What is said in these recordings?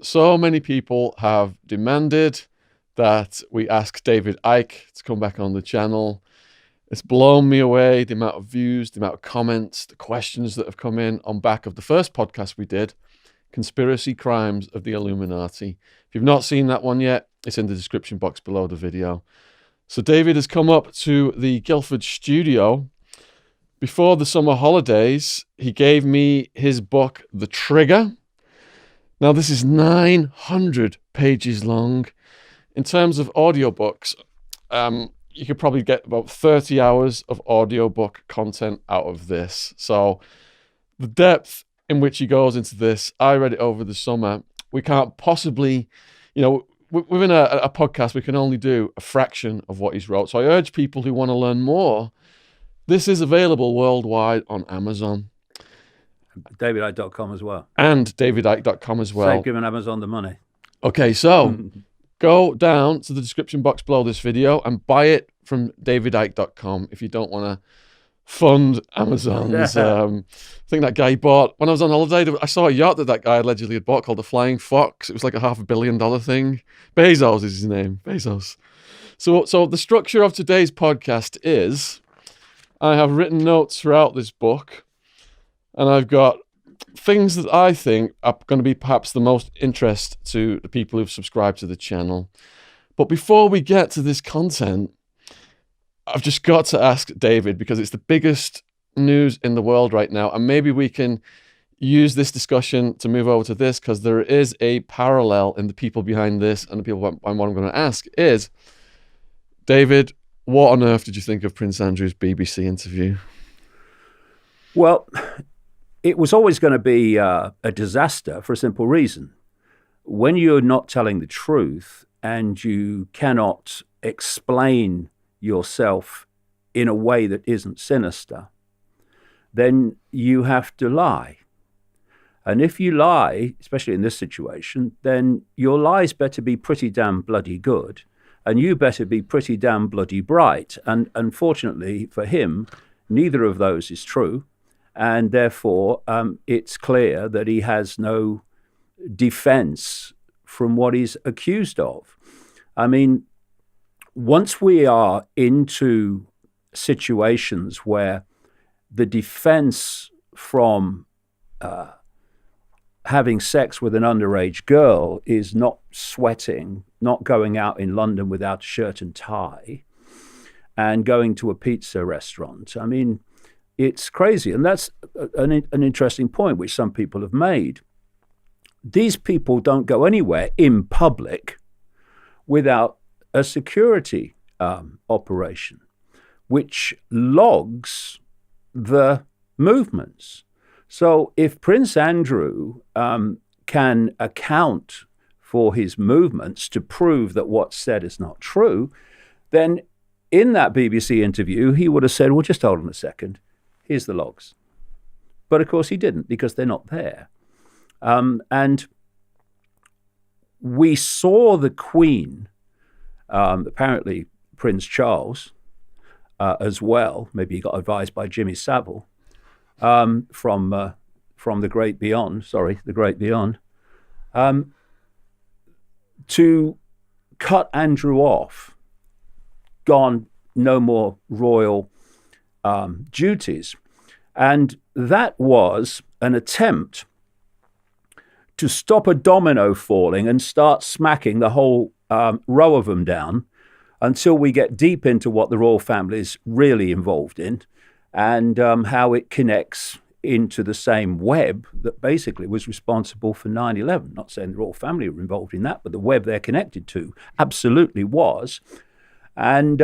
so many people have demanded that we ask David Icke to come back on the channel. It's blown me away, the amount of views, the amount of comments, the questions that have come in on back of the first podcast we did, Conspiracy Crimes of the Illuminati. If you've not seen that one yet, it's in the description box below the video. So David has come up to the Guildford studio. Before the summer holidays, he gave me his book, The Trigger. Now, this is 900 pages long. In terms of audiobooks, you could probably get about 30 hours of audiobook content out of this. So the depth in which he goes into this, I read it over the summer. We can't possibly, within a podcast, we can only do a fraction of what he's wrote. So I urge people who want to learn more, this is available worldwide on Amazon. DavidIcke.com as well. And DavidIcke.com as well. Save giving Amazon the money. Okay, so go down to the description box below this video and buy it from DavidIcke.com if you don't want to fund Amazon's. I think that guy bought, when I was on holiday, I saw a yacht that guy allegedly had bought called the Flying Fox. It was like a $500 million thing. Bezos is his name, Bezos. So the structure of today's podcast is, I have written notes throughout this book, and I've got things that I think are going to be perhaps the most interest to the people who've subscribed to the channel. But before we get to this content, I've just got to ask David, because it's the biggest news in the world right now, and maybe we can use this discussion to move over to this, because there is a parallel in the people behind this, and the people what I'm going to ask is, David, what on earth did you think of Prince Andrew's BBC interview? Well, it was always going to be a disaster for a simple reason. When you're not telling the truth and you cannot explain yourself in a way that isn't sinister, then you have to lie. And if you lie, especially in this situation, then your lies better be pretty damn bloody good, and you better be pretty damn bloody bright. And unfortunately for him, neither of those is true. And therefore, it's clear that he has no defense from what he's accused of. I mean, once we are into situations where the defense from having sex with an underage girl is not sweating, not going out in London without a shirt and tie, and going to a pizza restaurant, I mean, it's crazy. And that's an interesting point, which some people have made. These people don't go anywhere in public without a security operation, which logs the movements. So if Prince Andrew can account for his movements to prove that what's said is not true, then in that BBC interview, he would have said, well, just hold on a second. Here's the logs. But of course he didn't, because they're not there. And we saw the Queen, apparently Prince Charles, as well. Maybe he got advised by Jimmy Savile from the Great Beyond. The Great Beyond, to cut Andrew off. Gone, no more royal duties. And that was an attempt to stop a domino falling and start smacking the whole row of them down until we get deep into what the royal family is really involved in, and how it connects into the same web that basically was responsible for 9/11. Not saying the royal family were involved in that, but the web they're connected to absolutely was. And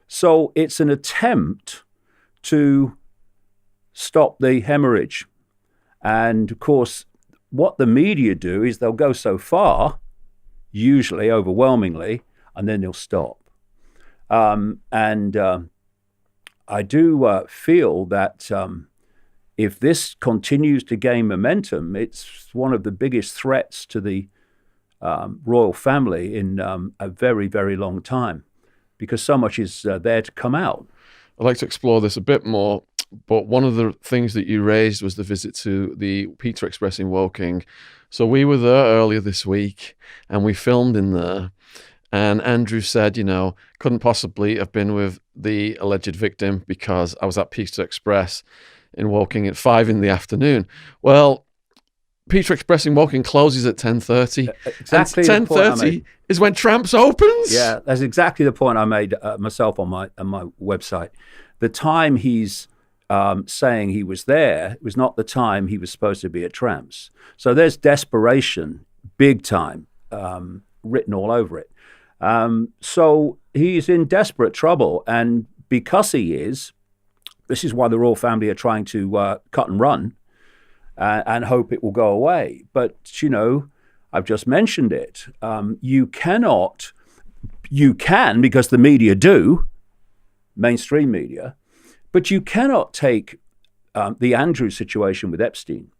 so it's an attempt to stop the hemorrhage. And of course, what the media do is they'll go so far, usually overwhelmingly, and then they'll stop. I do feel that if this continues to gain momentum, it's one of the biggest threats to the royal family in a very, very long time, because so much is there to come out. I'd like to explore this a bit more. but one of the things that you raised was the visit to the Pizza Express in Woking. So we were there earlier this week, and we filmed in there. And Andrew said, couldn't possibly have been with the alleged victim because I was at Pizza Express in Woking at 5 p.m. Well, Pizza Express in Woking closes at 10:30. Exactly. 10:30 is when Tramps opens. Yeah, that's exactly the point I made myself on my website. The time he's saying he was there was not the time he was supposed to be at Tramps. So there's desperation, big time, written all over it. So he's in desperate trouble, and because he is, this is why the royal family are trying to cut and run and hope it will go away. But, I've just mentioned it. You can, because the media do, mainstream media, but you cannot take the Andrew situation with Epstein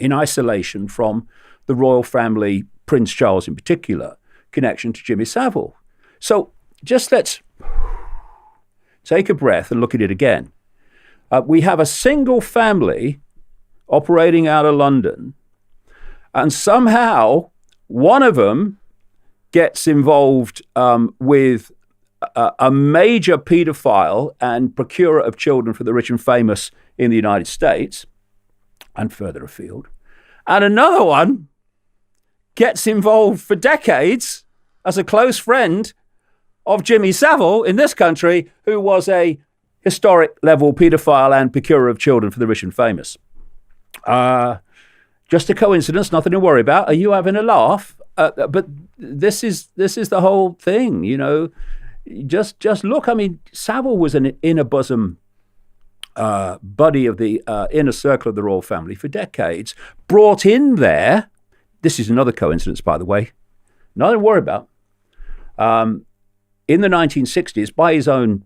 in isolation from the royal family, Prince Charles in particular, connection to Jimmy Savile. So just let's take a breath and look at it again. We have a single family operating out of London, and somehow one of them gets involved with a major paedophile and procurer of children for the rich and famous in the United States and further afield. And another one gets involved for decades as a close friend of Jimmy Savile in this country, who was a historic level paedophile and procurer of children for the rich and famous. Just a coincidence, nothing to worry about. Are you having a laugh? But this is the whole thing, Just look. I mean, Savile was an inner bosom buddy of the inner circle of the royal family for decades. Brought in there. This is another coincidence, by the way. Nothing to worry about. In the 1960s,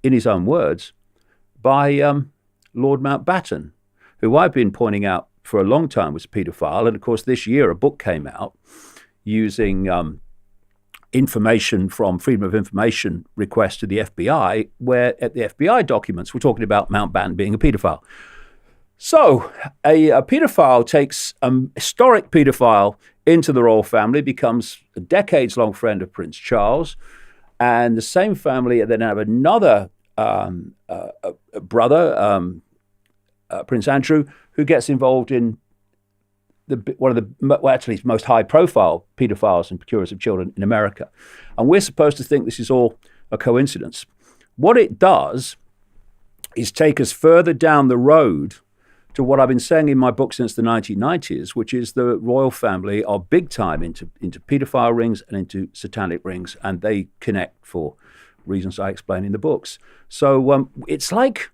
in his own words, by Lord Mountbatten, who I've been pointing out for a long time was a paedophile. And of course, this year a book came out using information from Freedom of Information requests to the FBI, where at the FBI documents we're talking about Mountbatten being a paedophile. So a paedophile takes a historic paedophile into the royal family, becomes a decades-long friend of Prince Charles, and the same family then have another brother, Prince Andrew, who gets involved in one of the most high-profile paedophiles and procurers of children in America. And we're supposed to think this is all a coincidence. What it does is take us further down the road to what I've been saying in my book since the 1990s, which is the royal family are big time into paedophile rings and into satanic rings, and they connect for reasons I explain in the books. So it's like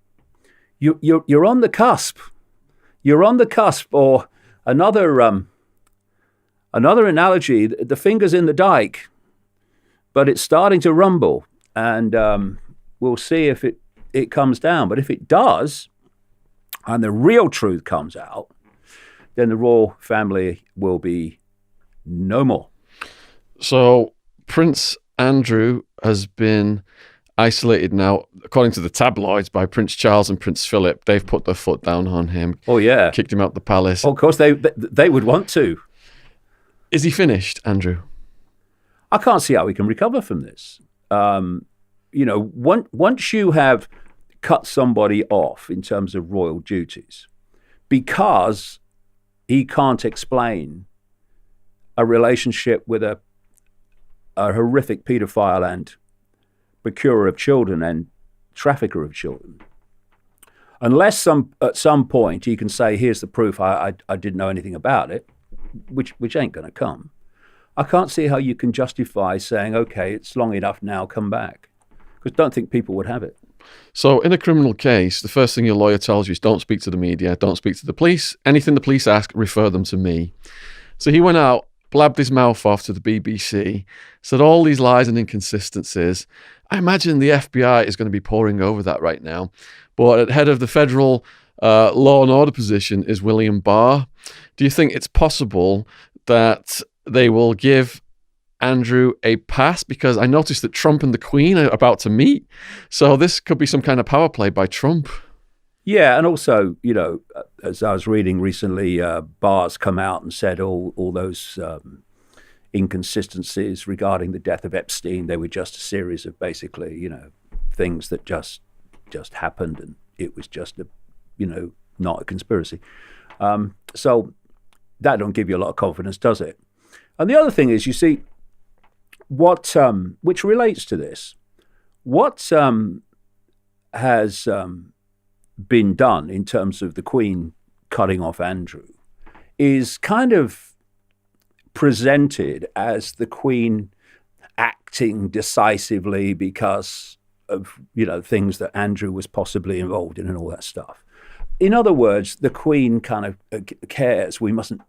you're on the cusp. You're on the cusp, or another analogy, the finger's in the dike, but it's starting to rumble, and we'll see if it comes down. But if it does, and the real truth comes out, then the royal family will be no more. So Prince Andrew has been isolated now, according to the tabloids, by Prince Charles and Prince Philip. They've put their foot down on him. Oh, yeah. Kicked him out the palace. Oh, of course, they would want to. Is he finished, Andrew? I can't see how we can recover from this. Once you have cut somebody off in terms of royal duties because he can't explain a relationship with a horrific paedophile and procurer of children and trafficker of children, unless at some point he can say, here's the proof, I didn't know anything about it, which ain't going to come. I can't see how you can justify saying, okay, it's long enough now, come back, because I don't think people would have it. So in a criminal case, the first thing your lawyer tells you is don't speak to the media, don't speak to the police. Anything the police ask, refer them to me. So he went out, blabbed his mouth off to the BBC, said all these lies and inconsistencies. I imagine the FBI is going to be poring over that right now. But at head of the federal law and order position is William Barr. Do you think it's possible that they will give Andrew a pass? Because I noticed that Trump and the Queen are about to meet. So this could be some kind of power play by Trump. Yeah, and also, as I was reading recently, Barr's come out and said all those inconsistencies regarding the death of Epstein, they were just a series of basically, things that just happened, and it was just not a conspiracy. So that don't give you a lot of confidence, does it? And the other thing is, you see, what which relates to this, what has been done in terms of the Queen cutting off Andrew is kind of presented as the Queen acting decisively because of things that Andrew was possibly involved in and all that stuff. In other words, the Queen kind of cares. You mustn't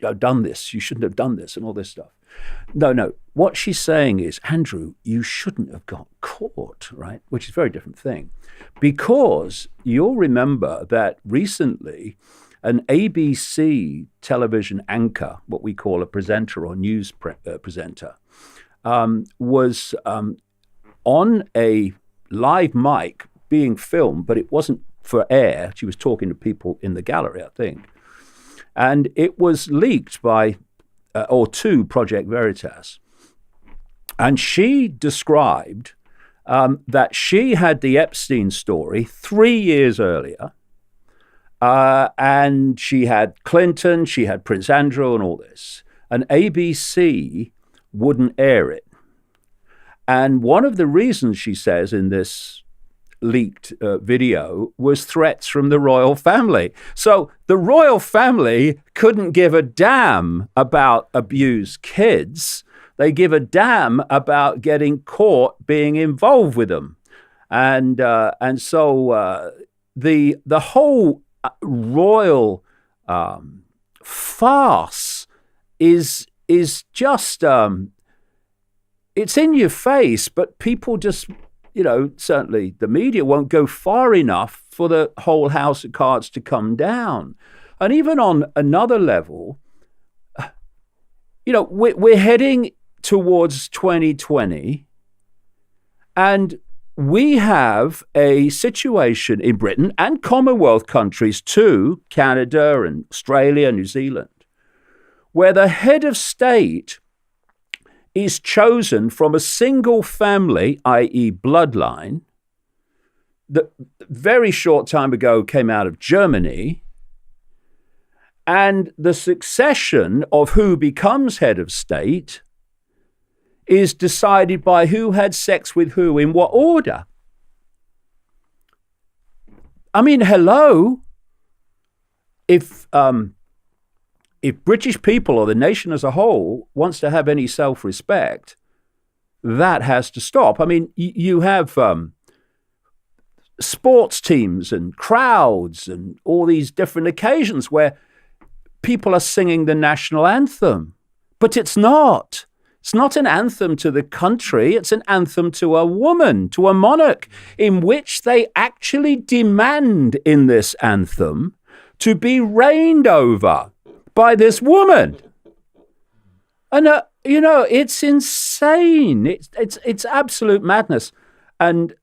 have done this. You shouldn't have done this and all this stuff. No. What she's saying is, Andrew, you shouldn't have got caught, right? Which is a very different thing. Because you'll remember that recently an ABC television anchor, what we call a presenter or news presenter, was on a live mic being filmed, but it wasn't for air. She was talking to people in the gallery, I think. And it was leaked by to Project Veritas. And she described that she had the Epstein story 3 years earlier. And she had Clinton, she had Prince Andrew and all this. And ABC wouldn't air it. And one of the reasons, she says in this leaked video, was threats from the royal family. So the royal family couldn't give a damn about abused kids. They give a damn about getting caught being involved with them. And so the whole royal farce is just it's in your face, but people just certainly the media won't go far enough for the whole house of cards to come down. And even on another level, we're heading towards 2020, and we have a situation in Britain and Commonwealth countries too, Canada and Australia, New Zealand, where the head of state is chosen from a single family, i.e. bloodline, that very short time ago came out of Germany, and the succession of who becomes head of state is decided by who had sex with who in what order. I mean, hello. If British people or the nation as a whole wants to have any self-respect, that has to stop. I mean, you have sports teams and crowds and all these different occasions where people are singing the national anthem, but it's not. It's not an anthem to the country. It's an anthem to a woman, to a monarch, in which they actually demand in this anthem to be reigned over by this woman. And, it's insane. It's absolute madness. And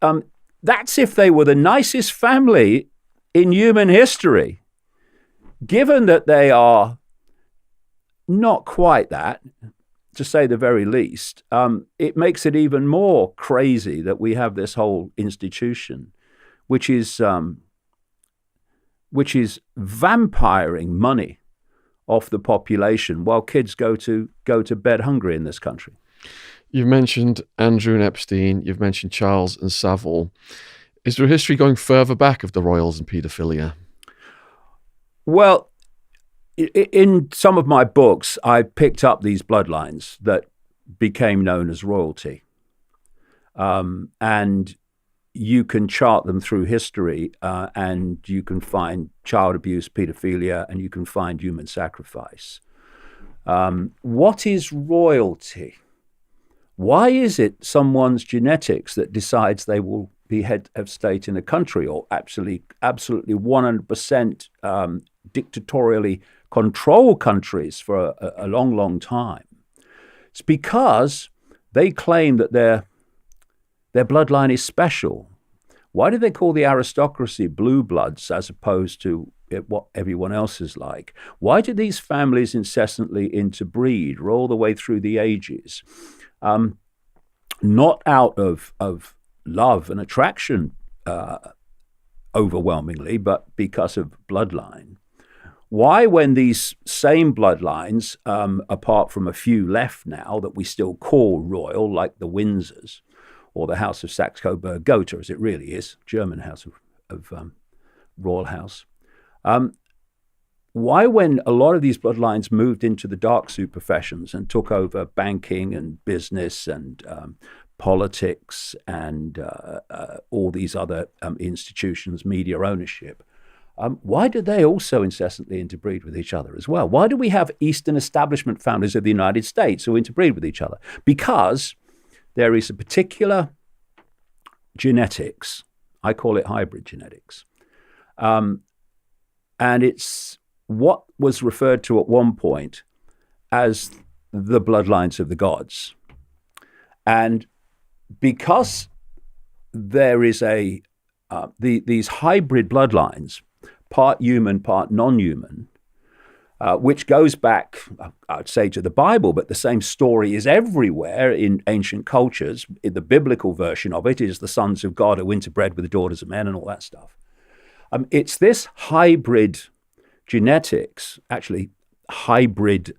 that's if they were the nicest family in human history. Given that they are not quite that, to say the very least, it makes it even more crazy that we have this whole institution, which is vampiring money off the population while kids go to bed hungry in this country. You've mentioned Andrew and Epstein. You've mentioned Charles and Savile. Is there a history going further back of the royals and paedophilia? Well, in some of my books, I picked up these bloodlines that became known as royalty. And you can chart them through history, and you can find child abuse, paedophilia, and you can find human sacrifice. What is royalty? Why is it someone's genetics that decides they will be head of state in a country, or absolutely 100% dictatorially control countries for a long, long time? It's because they claim that their bloodline is special. Why do they call the aristocracy blue bloods as opposed to what everyone else is like? Why do these families incessantly interbreed all the way through the ages? Not out of love and attraction overwhelmingly, but because of bloodline. Why, when these same bloodlines, apart from a few left now that we still call royal, like the Windsors or the House of Saxe-Coburg-Gotha, as it really is, German house of royal house, why, when a lot of these bloodlines moved into the dark suit professions and took over banking and business and politics and all these other institutions, media ownership, why do they also incessantly interbreed with each other as well? Why do we have Eastern establishment families of the United States who interbreed with each other? Because there is a particular genetics, I call it hybrid genetics, and it's what was referred to at one point as the bloodlines of the gods. And because there is these hybrid bloodlines, part human, part non-human, which goes back, I'd say, to the Bible, but the same story is everywhere in ancient cultures. In the biblical version of it is the sons of God who interbred with the daughters of men and all that stuff. It's this hybrid genetics, actually hybrid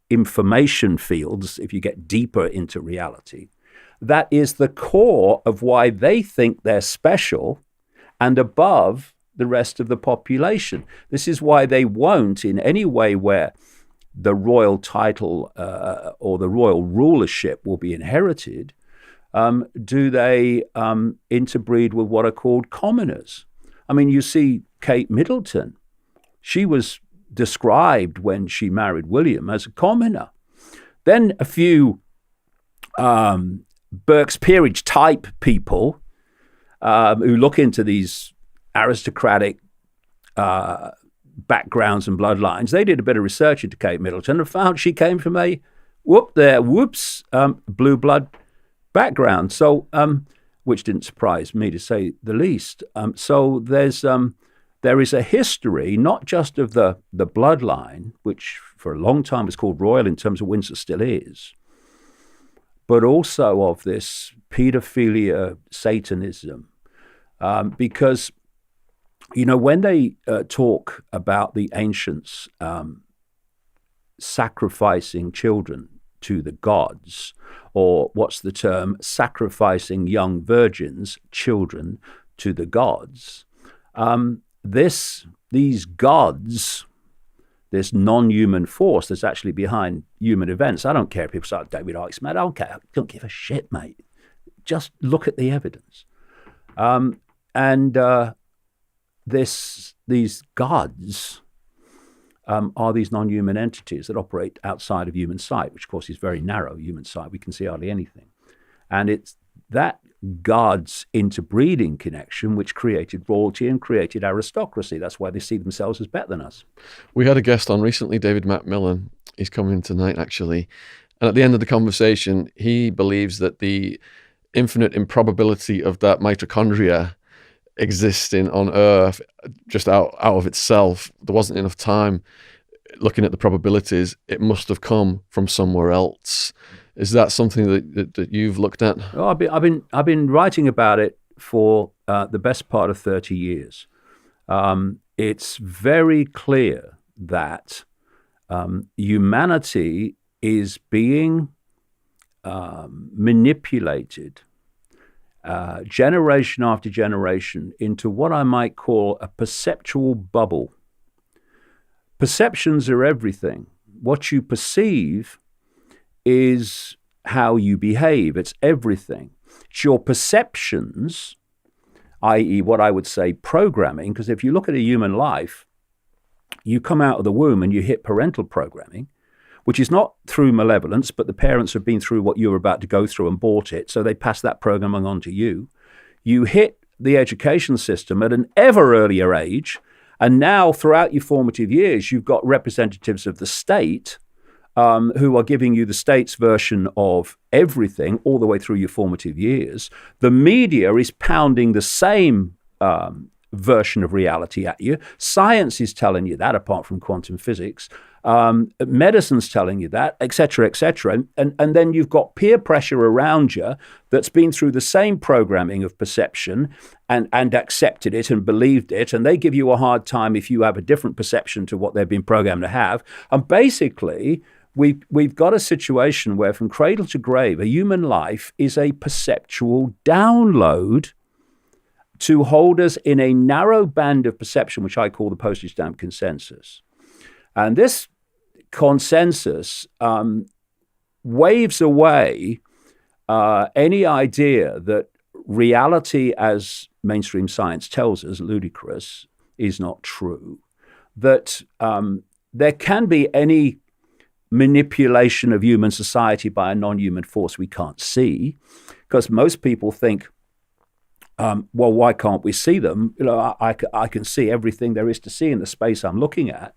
information fields, if you get deeper into reality, that is the core of why they think they're special and above the rest of the population. This is why they won't, in any way where the royal title or the royal rulership will be inherited, do they interbreed with what are called commoners. I mean, you see Kate Middleton. She was described when she married William as a commoner. Then a few Burke's Peerage type people who look into these aristocratic backgrounds and bloodlines, they did a bit of research into Kate Middleton and found she came from a blue blood background. So, which didn't surprise me, to say the least. So there is a history, not just of the bloodline, which for a long time was called royal in terms of Windsor still is, but also of this pedophilia, Satanism, because, you know, when they talk about the ancients sacrificing children to the gods, or what's the term, sacrificing young virgins, children, to the gods, these gods, this non-human force that's actually behind human events. I don't care if people say David Icke's mad. I don't care. I don't give a shit, mate. Just look at the evidence. These gods are these non-human entities that operate outside of human sight, which of course is very narrow human sight. We can see hardly anything. And it's that gods interbreeding connection which created royalty and created aristocracy. That's why they see themselves as better than us. We had a guest on recently, David Macmillan. He's coming tonight, actually. And at the end of the conversation, he believes that the infinite improbability of that mitochondria existing on Earth just out of itself, there wasn't enough time looking at the probabilities. It must have come from somewhere else. Is that something that you've looked at? Oh, I've been writing about it for the best part of 30 years. It's very clear that humanity is being manipulated generation after generation into what I might call a perceptual bubble. Perceptions are everything. What you perceive is how you behave. It's everything. It's your perceptions, i.e. what I would say programming, because if you look at a human life, you come out of the womb and you hit parental programming, which is not through malevolence, but the parents have been through what you were about to go through and bought it, so they pass that programming on to you. You hit the education system at an ever earlier age, and now throughout your formative years, you've got representatives of the state who are giving you the state's version of everything all the way through your formative years. The media is pounding the same version of reality at you. Science is telling you that, apart from quantum physics. Medicine's telling you that, et cetera, et cetera. And then you've got peer pressure around you that's been through the same programming of perception and accepted it and believed it. And they give you a hard time if you have a different perception to what they've been programmed to have. And basically, we've got a situation where from cradle to grave, a human life is a perceptual download to hold us in a narrow band of perception, which I call the postage stamp consensus. And this consensus waves away any idea that reality, as mainstream science tells us, ludicrous, is not true, that there can be any manipulation of human society by a non-human force we can't see, because most people think, well, why can't we see them? You know, I can see everything there is to see in the space I'm looking at.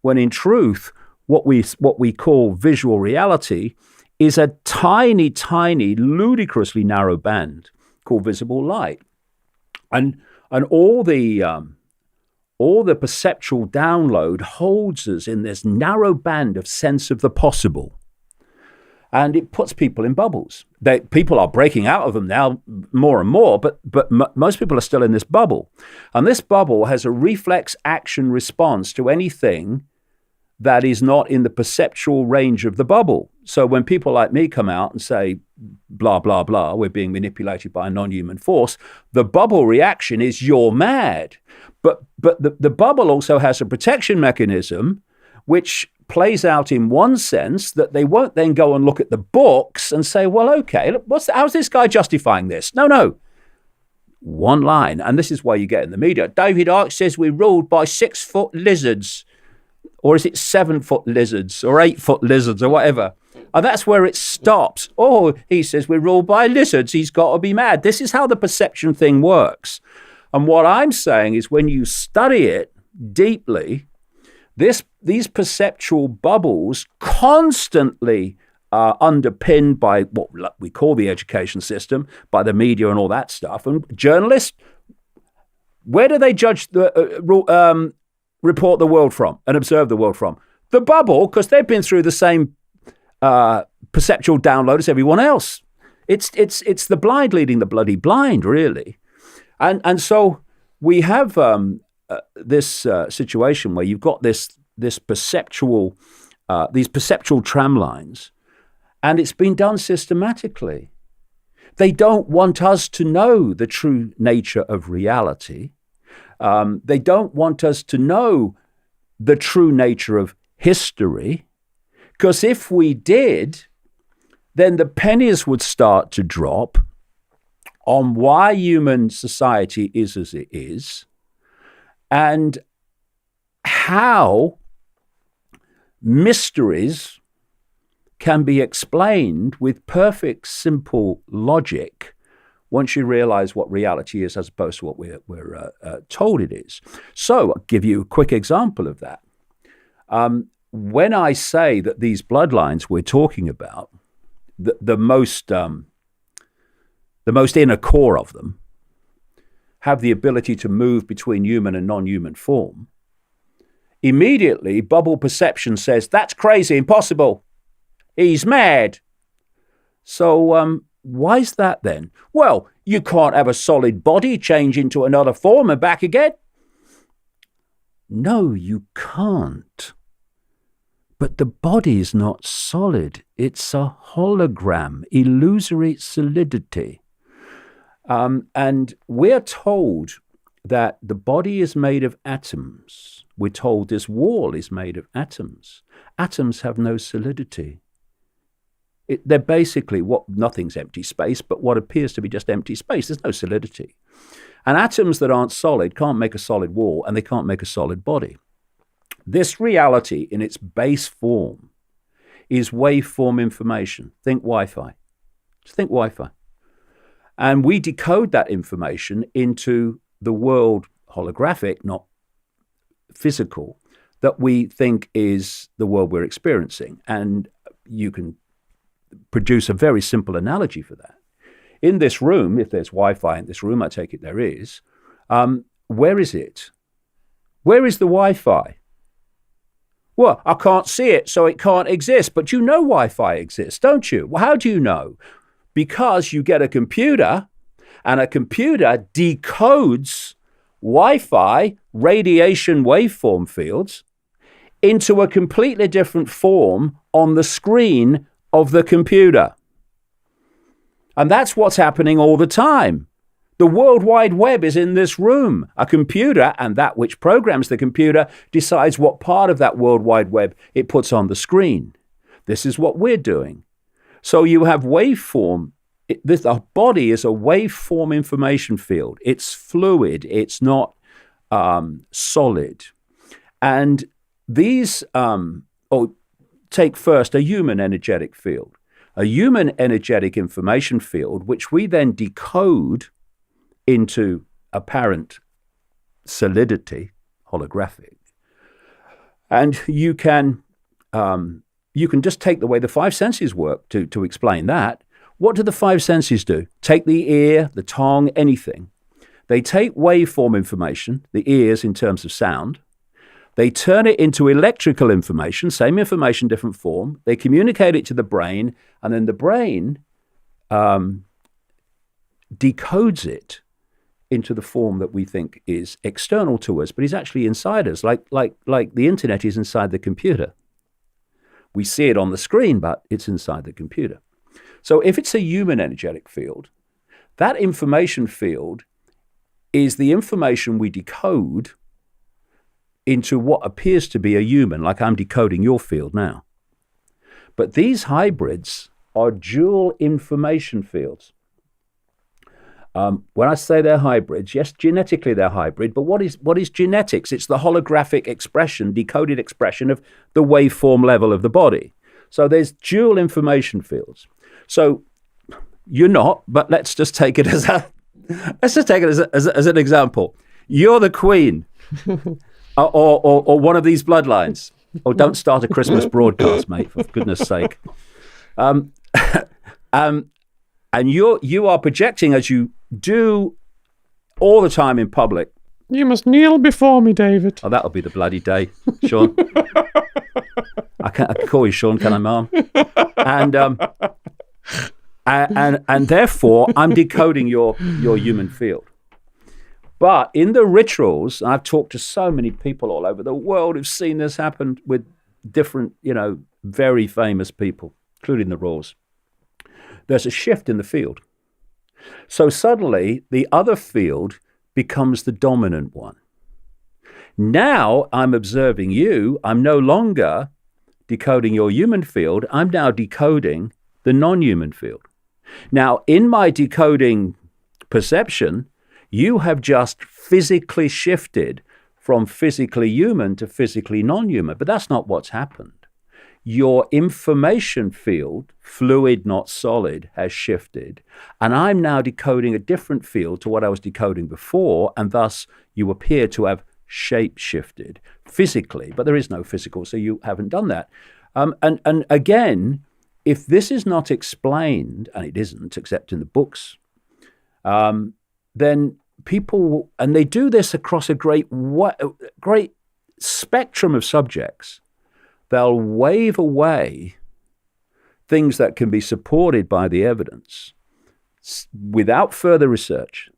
When in truth, what we call visual reality is a tiny, tiny, ludicrously narrow band called visible light, and all the perceptual download holds us in this narrow band of sense of the possible. And it puts people in bubbles. People are breaking out of them now more and more, but most people are still in this bubble. And this bubble has a reflex action response to anything that is not in the perceptual range of the bubble. So when people like me come out and say, blah, blah, blah, we're being manipulated by a non-human force, the bubble reaction is, you're mad. But the bubble also has a protection mechanism which plays out in one sense, that they won't then go and look at the books and say, well, okay, how's this guy justifying this? No. One line, and this is why you get in the media, David Icke says we're ruled by 6-foot lizards, or is it 7-foot lizards, or 8-foot lizards, or whatever. And that's where it stops. Oh, he says we're ruled by lizards, he's got to be mad. This is how the perception thing works. And what I'm saying is, when you study it deeply, these perceptual bubbles constantly are underpinned by what we call the education system, by the media and all that stuff. And journalists, where do they judge report the world from and observe the world from? The bubble, because they've been through the same perceptual download as everyone else. It's the blind leading the bloody blind, really. And so we have this situation where you've got this perceptual, these perceptual tram lines, and it's been done systematically. They don't want us to know the true nature of reality. They don't want us to know the true nature of history, because if we did, then the pennies would start to drop on why human society is as it is, and how mysteries can be explained with perfect, simple logic once you realize what reality is as opposed to what we're told it is. So I'll give you a quick example of that. When I say that these bloodlines we're talking about, the most inner core of them have the ability to move between human and non-human form, immediately bubble perception says, that's crazy, impossible. He's mad. So why is that then? Well, you can't have a solid body change into another form and back again. No, you can't. But the body is not solid. It's a hologram, illusory solidity. And we're told that the body is made of atoms. We're told this wall is made of atoms. Atoms have no solidity. They're basically nothing's empty space, but what appears to be just empty space. There's no solidity. And atoms that aren't solid can't make a solid wall, and they can't make a solid body. This reality in its base form is waveform information. Think Wi-Fi. Just think Wi-Fi. And we decode that information into the world holographic, not physical, that we think is the world we're experiencing. And you can produce a very simple analogy for that. In this room, if there's Wi-Fi in this room, I take it there is, where is it? Where is the Wi-Fi? Well, I can't see it, so it can't exist. But you know Wi-Fi exists, don't you? Well, how do you know? Because you get a computer, and a computer decodes Wi-Fi radiation waveform fields into a completely different form on the screen of the computer. And that's what's happening all the time. The World Wide Web is in this room. A computer, and that which programs the computer, decides what part of that World Wide Web it puts on the screen. This is what we're doing. So you have waveform. The body is a waveform information field. It's fluid. It's not solid. And these, take first a human energetic field. A human energetic information field, which we then decode into apparent solidity, holographic. And you can just take the way the five senses work to explain that. What do the five senses do? Take the ear, the tongue, anything. They take waveform information, the ears in terms of sound. They turn it into electrical information, same information, different form. They communicate it to the brain, and then the brain decodes it into the form that we think is external to us, but is actually inside us, like the internet is inside the computer. We see it on the screen, but it's inside the computer. So if it's a human energetic field, that information field is the information we decode into what appears to be a human, like I'm decoding your field now. But these hybrids are dual information fields. When I say they're hybrids, yes, genetically they're hybrid, but what is genetics? It's the holographic expression, decoded expression of the waveform level of the body. So there's dual information fields. So you're not, but let's just take it as an example. You're the queen, or one of these bloodlines. Oh, don't start a Christmas broadcast, mate, for goodness sake. And you are projecting, as you do all the time in public. You must kneel before me, David. Oh, that'll be the bloody day, Sean. I can call you Sean, can I, Mom? And therefore, I'm decoding your human field. But in the rituals, and I've talked to so many people all over the world who've seen this happen with different, very famous people, including the royals. There's a shift in the field. So suddenly, the other field becomes the dominant one. Now I'm observing you. I'm no longer decoding your human field. I'm now decoding the non-human field. Now, in my decoding perception, you have just physically shifted from physically human to physically non-human, but that's not what's happened. Your information field, fluid, not solid, has shifted, and I'm now decoding a different field to what I was decoding before, and thus you appear to have shape-shifted physically, but there is no physical, so you haven't done that. And again, if this is not explained, and it isn't, except in the books, then people, and they do this across a great spectrum of subjects, they'll wave away things that can be supported by the evidence without further research,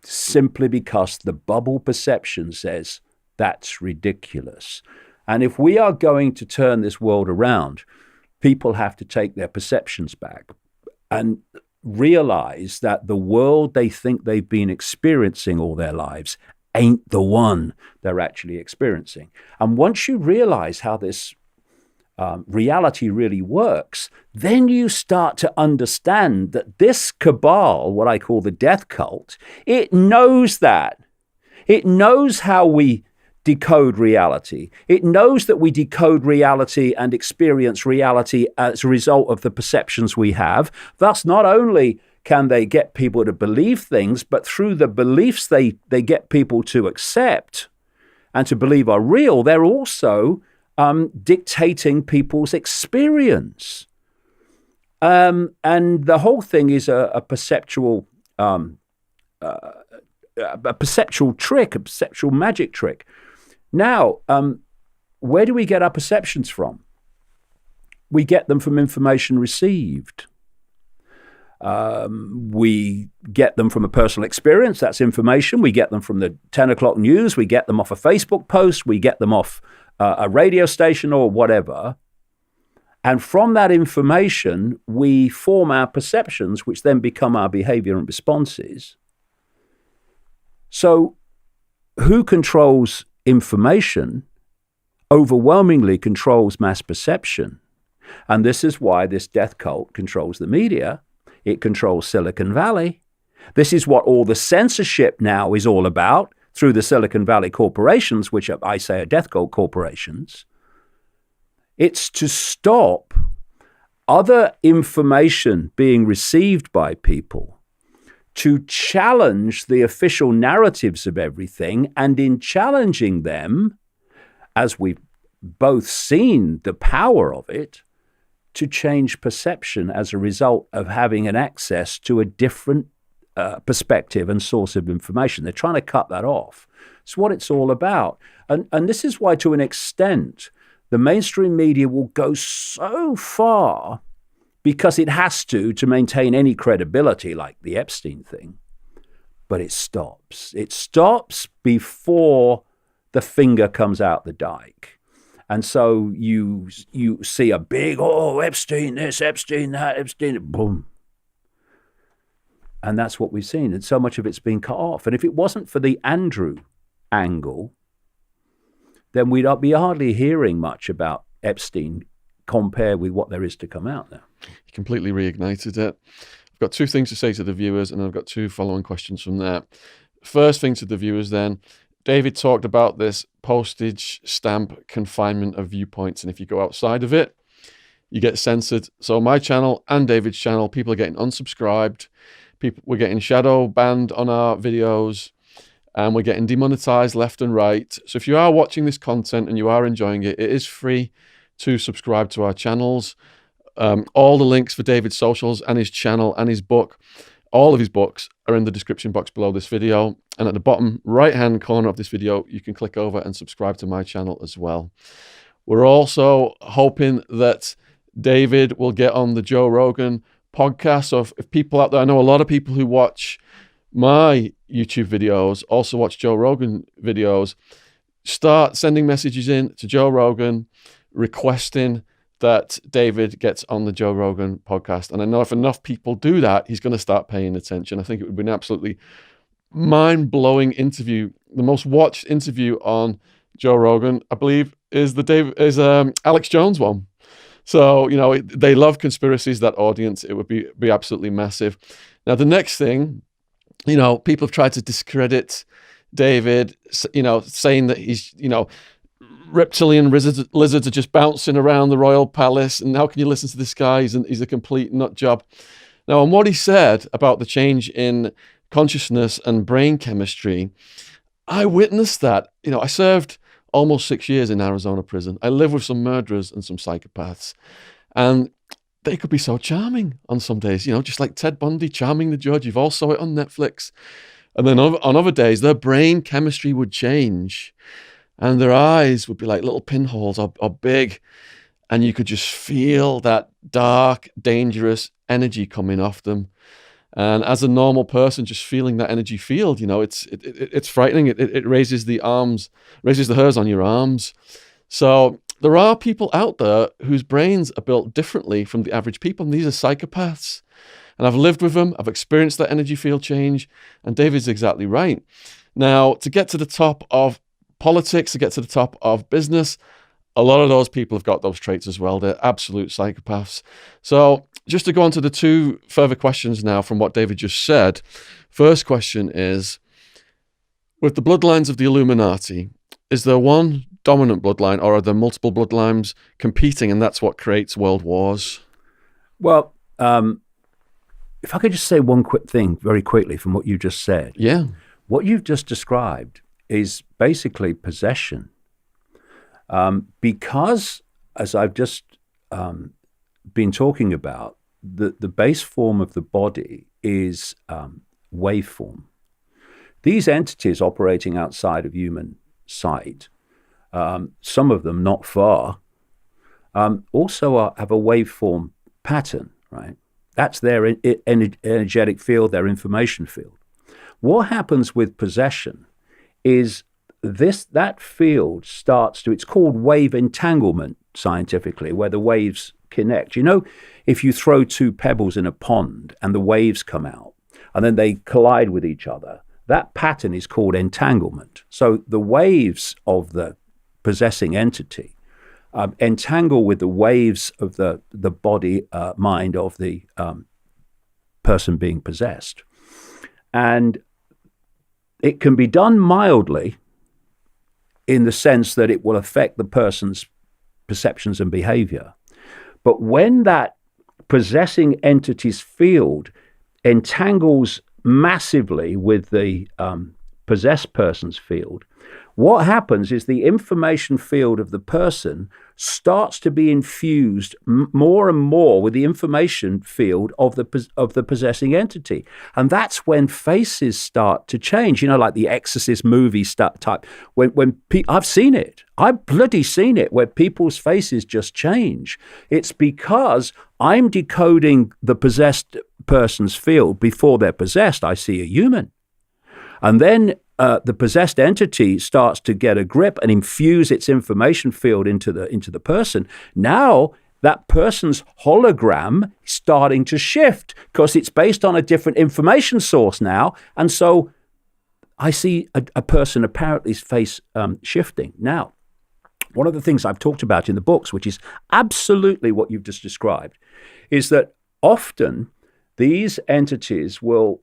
simply because the bubble perception says that's ridiculous. And if we are going to turn this world around, people have to take their perceptions back and realize that the world they think they've been experiencing all their lives ain't the one they're actually experiencing. And once you realize how this reality really works, then you start to understand that this cabal, what I call the death cult, it knows that. It knows how we decode reality. It knows that we decode reality and experience reality as a result of the perceptions we have. Thus, not only can they get people to believe things, but through the beliefs they get people to accept and to believe are real, they're also dictating people's experience. And the whole thing is a perceptual trick, a perceptual magic trick. Now, where do we get our perceptions from? We get them from information received. We get them from a personal experience. That's information. We get them from the 10 o'clock news. We get them off a Facebook post. We get them off a radio station or whatever. And from that information, we form our perceptions, which then become our behavior and responses. So who controls information overwhelmingly controls mass perception. And this is why this death cult controls the media. It controls Silicon Valley. This is what all the censorship now is all about through the Silicon Valley corporations, which I say are death cult corporations. It's to stop other information being received by people, to challenge the official narratives of everything, and in challenging them, as we've both seen the power of it, to change perception as a result of having an access to a different perspective and source of information. They're trying to cut that off. It's what it's all about. And this is why, to an extent, the mainstream media will go so far, because it has to maintain any credibility, like the Epstein thing. But it stops. It stops before the finger comes out the dike. And so you see a big, Epstein this, Epstein that, Epstein, boom. And that's what we've seen. And so much of it's been cut off. And if it wasn't for the Andrew angle, then we'd be hardly hearing much about Epstein compared with what there is to come out now. You completely reignited it. I've got two things to say to the viewers, and I've got two following questions from there. First thing to the viewers then, David talked about this postage stamp confinement of viewpoints, and if you go outside of it, you get censored. So my channel and David's channel, people are getting unsubscribed, we're getting shadow banned on our videos, and we're getting demonetized left and right. So if you are watching this content and you are enjoying it, it is free to subscribe to our channels. All the links for David's socials and his channel and his book, all of his books, are in the description box below this video. And at the bottom right-hand corner of this video, you can click over and subscribe to my channel as well. We're also hoping that David will get on the Joe Rogan podcast. So if people out there, I know a lot of people who watch my YouTube videos also watch Joe Rogan videos, start sending messages in to Joe Rogan requesting that David gets on the Joe Rogan podcast. And I know if enough people do that, he's going to start paying attention. I think it would be an absolutely mind-blowing interview. The most watched interview on Joe Rogan, I believe, is Alex Jones one. So, they love conspiracies, that audience. It would be absolutely massive. Now, the next thing, people have tried to discredit David, saying that he's, reptilian lizards are just bouncing around the royal palace, and how can you listen to this guy? He's a complete nut job. Now, on what he said about the change in consciousness and brain chemistry, I witnessed that. I served almost 6 years in Arizona prison. I live with some murderers and some psychopaths, and they could be so charming on some days, just like Ted Bundy charming the judge. You've all saw it on Netflix. And then on other days, their brain chemistry would change, and their eyes would be like little pinholes or big, and you could just feel that dark, dangerous energy coming off them. And as a normal person, just feeling that energy field, it's frightening. It raises the hairs on your arms. So there are people out there whose brains are built differently from the average people, and these are psychopaths. And I've lived with them. I've experienced that energy field change, and David's exactly right. Now, to get to the top of politics, to get to the top of business, a lot of those people have got those traits as well. They're absolute psychopaths. So just to go on to the two further questions now from what David just said. First question is, with the bloodlines of the Illuminati, is there one dominant bloodline, or are there multiple bloodlines competing, and that's what creates world wars? Well, if I could just say one quick thing very quickly from what you just said. Yeah. What you've just described is basically possession. Because, as I've just been talking about, the base form of the body is waveform. These entities operating outside of human sight, some of them not far, also have a waveform pattern, right? That's their energetic field, their information field. What happens with possession is that field starts to, it's called wave entanglement scientifically, where the waves connect. You know, if you throw two pebbles in a pond and the waves come out and then they collide with each other, that pattern is called entanglement. So the waves of the possessing entity entangle with the waves of the body, mind of the person being possessed. And it can be done mildly in the sense that it will affect the person's perceptions and behavior. But when that possessing entity's field entangles massively with the possessed person's field, what happens is the information field of the person starts to be infused more and more with the information field of the possessing entity. And that's when faces start to change, you know, like the Exorcist movie type. I've seen it. I've bloody seen it, where people's faces just change. It's because I'm decoding the possessed person's field before they're possessed. I see a human. And then the possessed entity starts to get a grip and infuse its information field into the person. Now that person's hologram is starting to shift because it's based on a different information source now. And so I see a person apparently's face shifting. Now, one of the things I've talked about in the books, which is absolutely what you've just described, is that often these entities will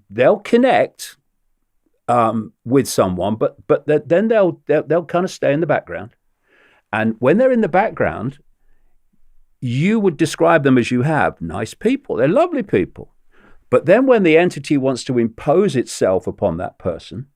they'll connect with someone, but then they'll kind of stay in the background. And when they're in the background, you would describe them as you have nice people. They're lovely people. But then when the entity wants to impose itself upon that person,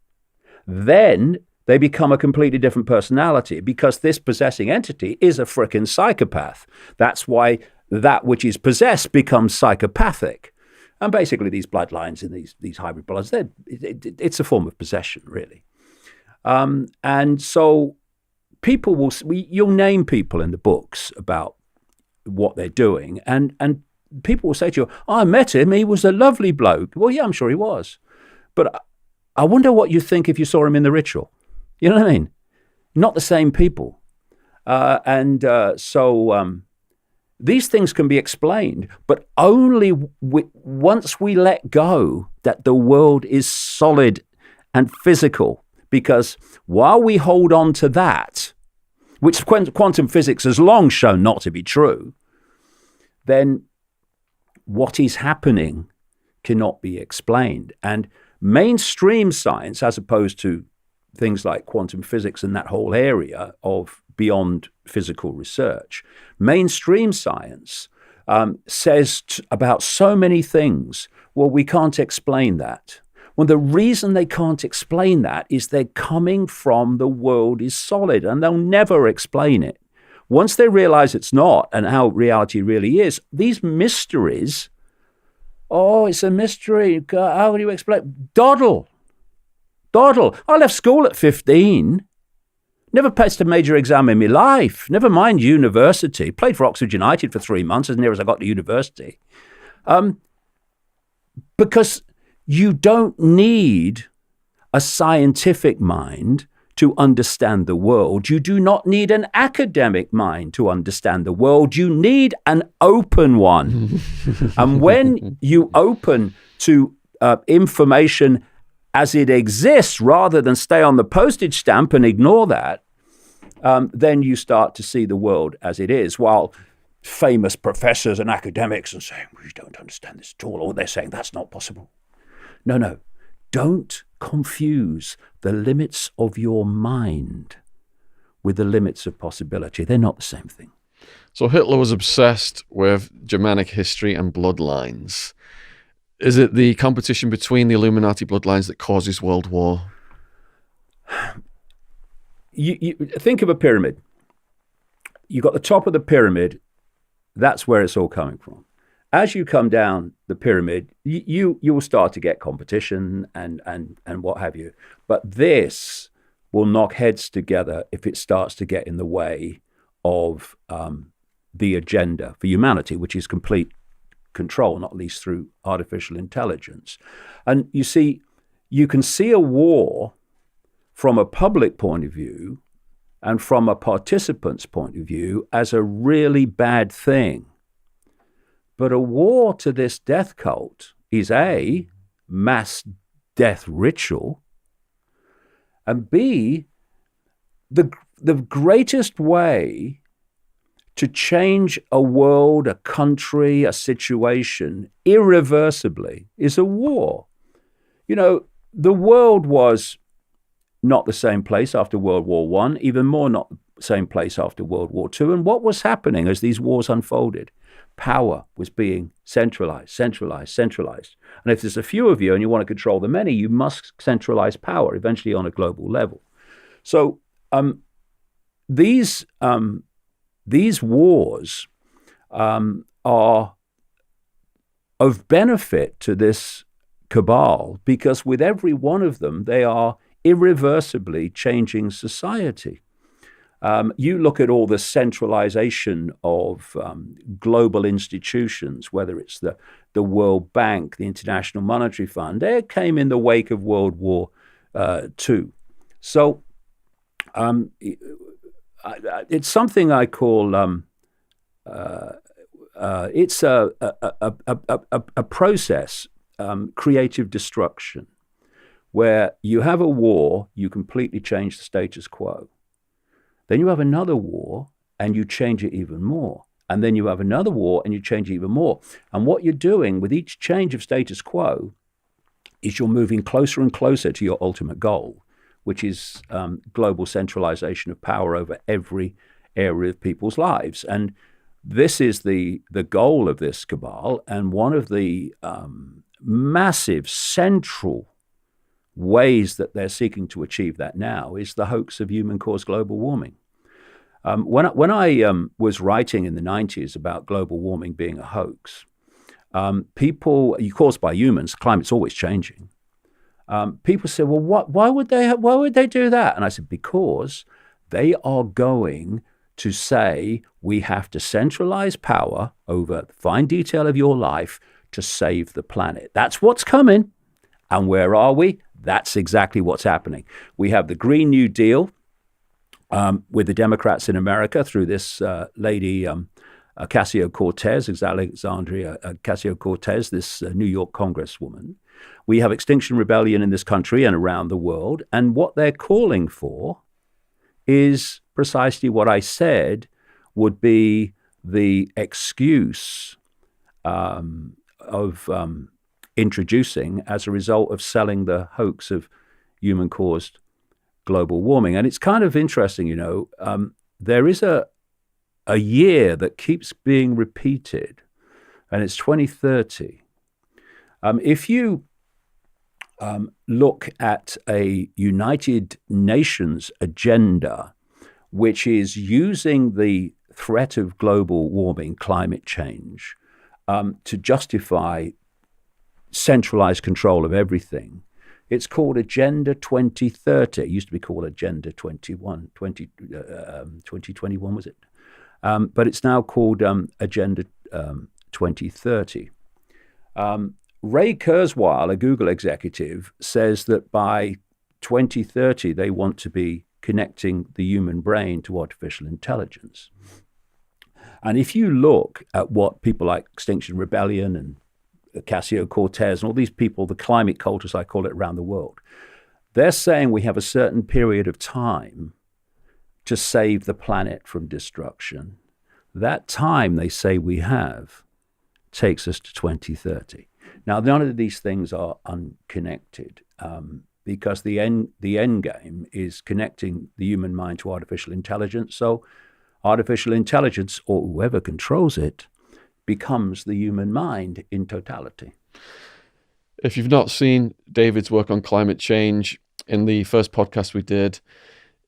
then they become a completely different personality, because this possessing entity is a frickin' psychopath. That's why that which is possessed becomes psychopathic. And basically these bloodlines in these hybrid bloodlines, it's a form of possession, really. And so people you'll name people in the books about what they're doing, and people will say to you, I met him, he was a lovely bloke. Well, yeah, I'm sure he was. But I wonder what you think if you saw him in the ritual. You know what I mean? Not the same people. So these things can be explained, but only once we let go that the world is solid and physical. Because while we hold on to that, which quantum physics has long shown not to be true, then what is happening cannot be explained. And mainstream science, as opposed to things like quantum physics and that whole area of beyond physical research, mainstream science says about so many things, well, we can't explain that. Well, the reason they can't explain that is they're coming from the world is solid, and they'll never explain it. Once they realize it's not and how reality really is, these mysteries, oh, it's a mystery. How do you explain? Doddle. I left school at 15. Never passed a major exam in my life. Never mind university. Played for Oxford United for 3 months as near as I got to university. Because you don't need a scientific mind to understand the world. You do not need an academic mind to understand the world. You need an open one. And when you open to information as it exists, rather than stay on the postage stamp and ignore that, then you start to see the world as it is. While famous professors and academics are saying, we don't understand this at all, or they're saying that's not possible. No. Don't confuse the limits of your mind with the limits of possibility. They're not the same thing. So Hitler was obsessed with Germanic history and bloodlines. Is it the competition between the Illuminati bloodlines that causes World War? You think of a pyramid. You've got the top of the pyramid. That's where it's all coming from. as you come down the pyramid, you will start to get competition and what have you. But this will knock heads together if it starts to get in the way of the agenda for humanity, which is complete control, not least through artificial intelligence. And you see, you can see a war from a public point of view and from a participant's point of view as a really bad thing. But a war to this death cult is A, mass death ritual, and B, the greatest way to change a world, a country, a situation irreversibly is a war. You know, the world was not the same place after World War I, even more not the same place after World War II. And what was happening as these wars unfolded? Power was being centralized. And if there's a few of you and you want to control the many, you must centralize power eventually on a global level. So these wars are of benefit to this cabal because with every one of them, they are irreversibly changing society. You look at all the centralization of global institutions, whether it's the World Bank, the International Monetary Fund, they came in the wake of World War II. So it's something I call it's a process, creative destruction, where you have a war, you completely change the status quo. Then you have another war and you change it even more. And then you have another war and you change it even more. And what you're doing with each change of status quo is you're moving closer and closer to your ultimate goal, which is global centralization of power over every area of people's lives. And this is the goal of this cabal. And one of the massive central ways that they're seeking to achieve that now is the hoax of human-caused global warming. When I was writing in the 90s about global warming being a hoax, people, caused by humans, climate's always changing. People said, well, why would they do that? And I said, because they are going to say we have to centralize power over the fine detail of your life to save the planet. That's what's coming. And where are we? That's exactly what's happening. We have the Green New Deal with the Democrats in America through this lady, Ocasio-Cortez, Alexandria Ocasio-Cortez, this New York congresswoman. We have Extinction Rebellion in this country and around the world. And what they're calling for is precisely what I said would be the excuse of introducing as a result of selling the hoax of human-caused global warming. And it's kind of interesting, you know, there is a year that keeps being repeated, and it's 2030. If you look at a United Nations agenda, which is using the threat of global warming, climate change, to justify centralized control of everything. It's called Agenda 2030. It used to be called Agenda 2021, was it? But it's now called Agenda 2030. Ray Kurzweil, a Google executive, says that by 2030, they want to be connecting the human brain to artificial intelligence. And if you look at what people like Extinction Rebellion and Ocasio-Cortez and all these people, the climate cult, as I call it, around the world, they're saying we have a certain period of time to save the planet from destruction. That time they say we have takes us to 2030. Now, none of these things are unconnected because the end game is connecting the human mind to artificial intelligence. So artificial intelligence, or whoever controls it, becomes the human mind in totality. If you've not seen David's work on climate change, in the first podcast we did,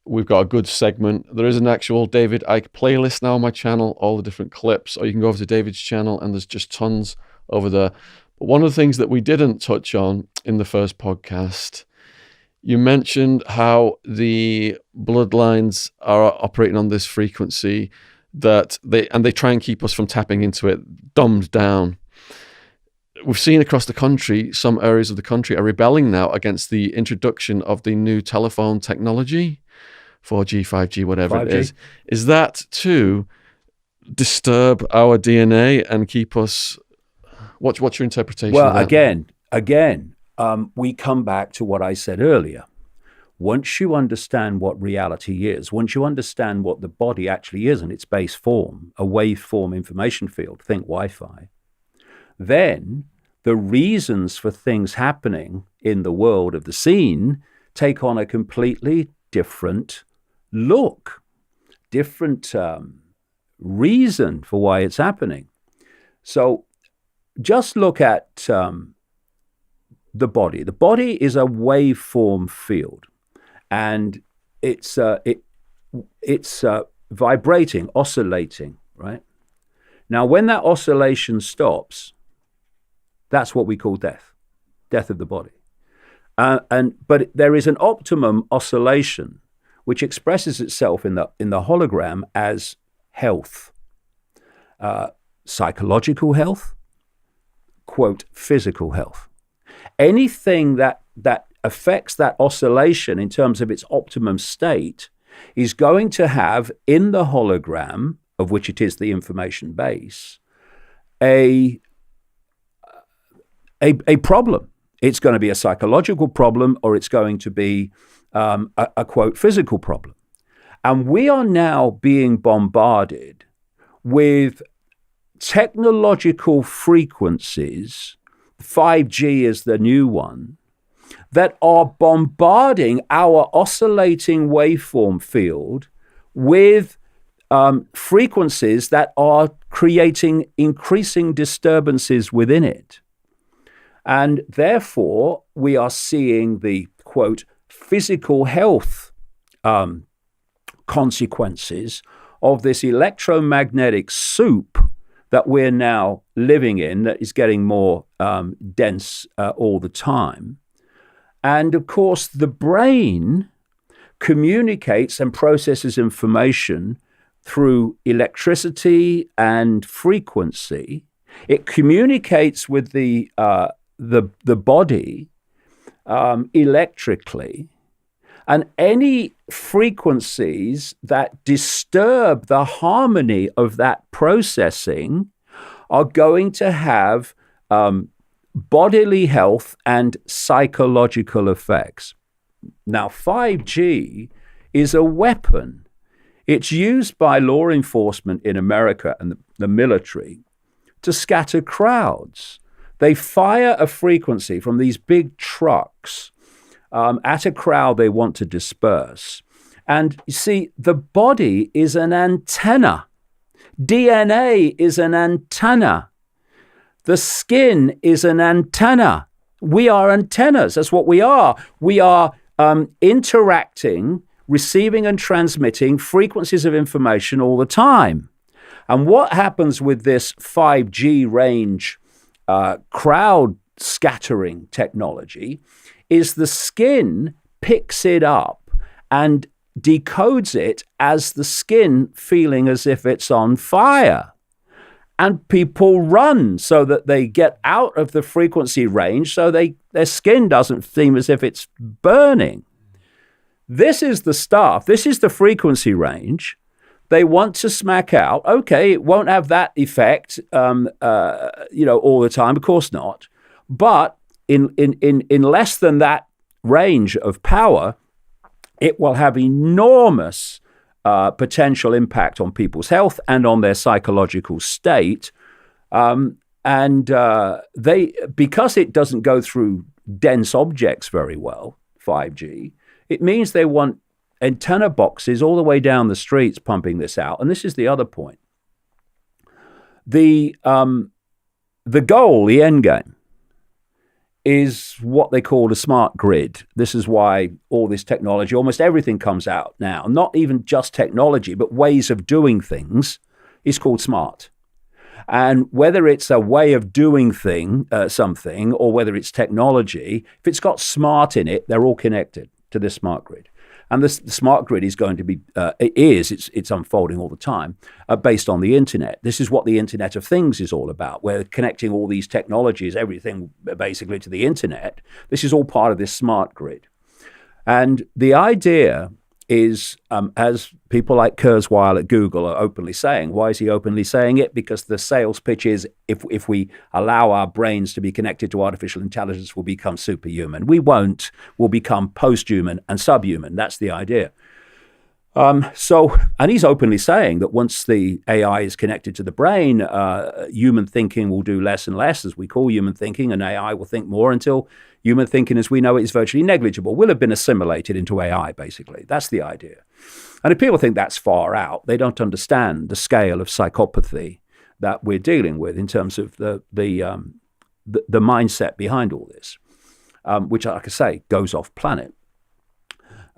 we've got a good segment. There is an actual David Icke playlist now on my channel, all the different clips, or you can go over to David's channel and there's just tons over there. But one of the things that we didn't touch on in the first podcast, you mentioned how the bloodlines are operating on this frequency that they try and keep us from tapping into it, dumbed down. We've seen across the country, some areas of the country are rebelling now against the introduction of the new telephone technology, 4G, 5G, whatever 5G. it is. Is that to disturb our DNA and keep us... What's your interpretation of that? Again, we come back to what I said earlier. Once you understand what reality is, once you understand what the body actually is in its base form, a waveform information field, think Wi-Fi, then the reasons for things happening in the world of the scene take on a completely different look, different reason for why it's happening. So just look at the body. The body is a waveform field, and it's vibrating, oscillating, right? Now, when that oscillation stops, that's what we call death of the body. But there is an optimum oscillation which expresses itself in the hologram as health, psychological health, quote, physical health. Anything that affects that oscillation in terms of its optimum state is going to have in the hologram, of which it is the information base, a problem. It's going to be a psychological problem, or it's going to be a quote, physical problem. And we are now being bombarded with technological frequencies, 5G is the new one, that are bombarding our oscillating waveform field with frequencies that are creating increasing disturbances within it. And therefore, we are seeing the, quote, physical health consequences of this electromagnetic soup that we're now living in, that is getting more dense all the time. And of course, the brain communicates and processes information through electricity and frequency. It communicates with the body electrically, and any frequencies that disturb the harmony of that processing are going to have bodily health and psychological effects. Now, 5G is a weapon. It's used by law enforcement in America and the military to scatter crowds. They fire a frequency from these big trucks at a crowd they want to disperse. And you see, the body is an antenna. DNA is an antenna. The skin is an antenna. We are antennas. That's what we are. We are interacting, receiving and transmitting frequencies of information all the time. And what happens with this 5G range crowd scattering technology is the skin picks it up and decodes it as the skin feeling as if it's on fire. And people run so that they get out of the frequency range so their skin doesn't seem as if it's burning. This is the stuff, this is the frequency range they want to smack out. Okay, it won't have that effect, all the time. Of course not. But in less than that range of power, it will have enormous potential impact on people's health and on their psychological state. Because it doesn't go through dense objects very well, 5G, it means they want antenna boxes all the way down the streets pumping this out. And this is the other point. The goal, the end game, is what they call a smart grid. This is why all this technology, almost everything comes out now, not even just technology, but ways of doing things, is called smart. And whether it's a way of doing something, or whether it's technology, if it's got smart in it, they're all connected to this smart grid. And the smart grid is going to be, it's unfolding all the time, based on the internet. This is what the Internet of Things is all about. We're connecting all these technologies, everything basically, to the internet. This is all part of this smart grid. And the idea is, as people like Kurzweil at Google are openly saying. Why is he openly saying it? Because the sales pitch is, if we allow our brains to be connected to artificial intelligence, we'll become superhuman. We won't. We'll become post-human and subhuman. That's the idea. And he's openly saying that once the AI is connected to the brain, human thinking will do less and less, as we call human thinking, and AI will think more until human thinking as we know it is virtually negligible. We'll have been assimilated into AI, basically. That's the idea. And if people think that's far out, they don't understand the scale of psychopathy that we're dealing with in terms of the mindset behind all this, which, like I say, goes off planet.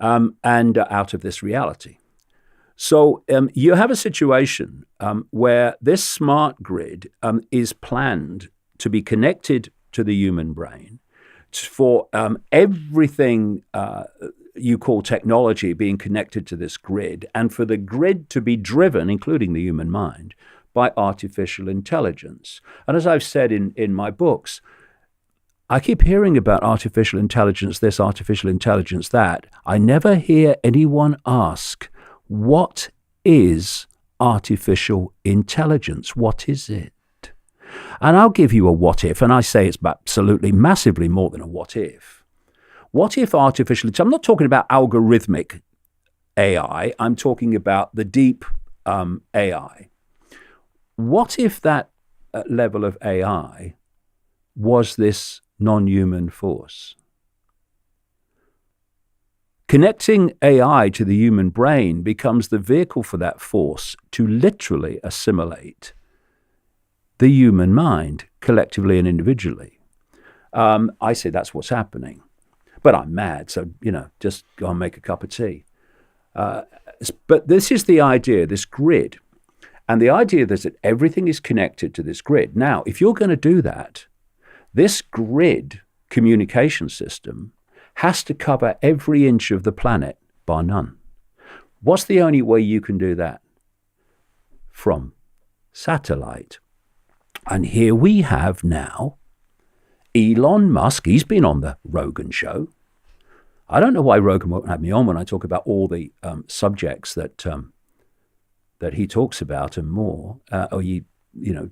And out of this reality. So you have a situation where this smart grid is planned to be connected to the human brain for everything you call technology being connected to this grid, and for the grid to be driven, including the human mind, by artificial intelligence. And as I've said in my books, I keep hearing about artificial intelligence this, artificial intelligence that. I never hear anyone ask, what is artificial intelligence? What is it? And I'll give you a what if, and I say it's absolutely massively more than a what if. What if artificial intelligence, I'm not talking about algorithmic AI, I'm talking about the deep AI. What if that level of AI was this non-human force? Connecting AI to the human brain becomes the vehicle for that force to literally assimilate the human mind, collectively and individually. I say that's what's happening. But I'm mad, so, just go and make a cup of tea. But this is the idea, this grid. And the idea is that everything is connected to this grid. Now, if you're going to do that, this grid communication system has to cover every inch of the planet, bar none. What's the only way you can do that? From satellite. And here we have now Elon Musk. He's been on the Rogan show. I don't know why Rogan won't have me on when I talk about all the subjects that he talks about and more, or he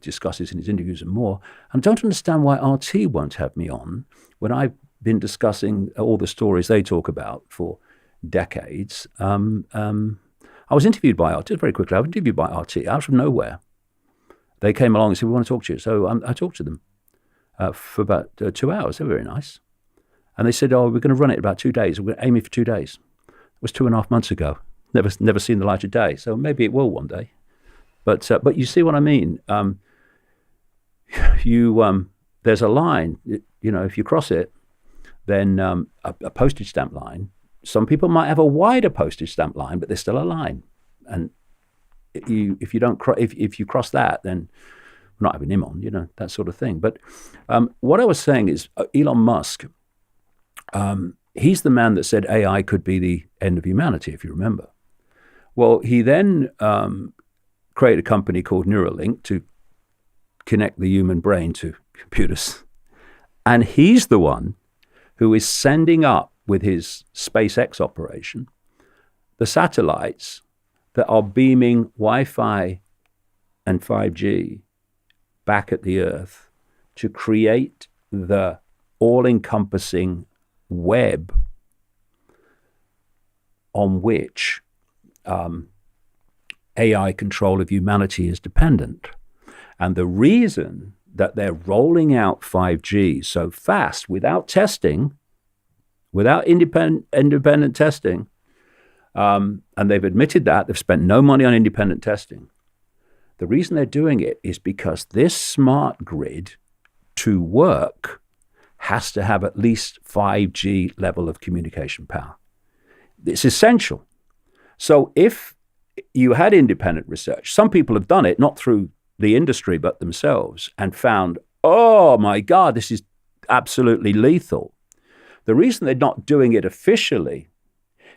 discusses in his interviews and more. And I don't understand why RT won't have me on when I've been discussing all the stories they talk about for decades. I was interviewed by RT, very quickly, I was interviewed by RT out of nowhere. They came along and said, we want to talk to you. So I talked to them for about 2 hours. They were very nice. And they said, we're going to run it about 2 days. We're going to aim it for 2 days. It was 2.5 months ago. Never seen the light of day. So maybe it will one day. But you see what I mean? There's a line, if you cross it, then a postage stamp line. Some people might have a wider postage stamp line, but there's still a line. And if you cross that, then we're not having him on, that sort of thing. But what I was saying is Elon Musk, he's the man that said AI could be the end of humanity, if you remember. Well, he then created a company called Neuralink to connect the human brain to computers. And he's the one who is sending up with his SpaceX operation the satellites that are beaming Wi-Fi and 5G back at the Earth to create the all-encompassing web on which AI control of humanity is dependent. And the reason that they're rolling out 5G so fast without testing, without independent testing, and they've admitted that, they've spent no money on independent testing. The reason they're doing it is because this smart grid to work has to have at least 5G level of communication power. It's essential. So if you had independent research, some people have done it, not through the industry, but themselves, and found, oh my God, this is absolutely lethal. The reason they're not doing it officially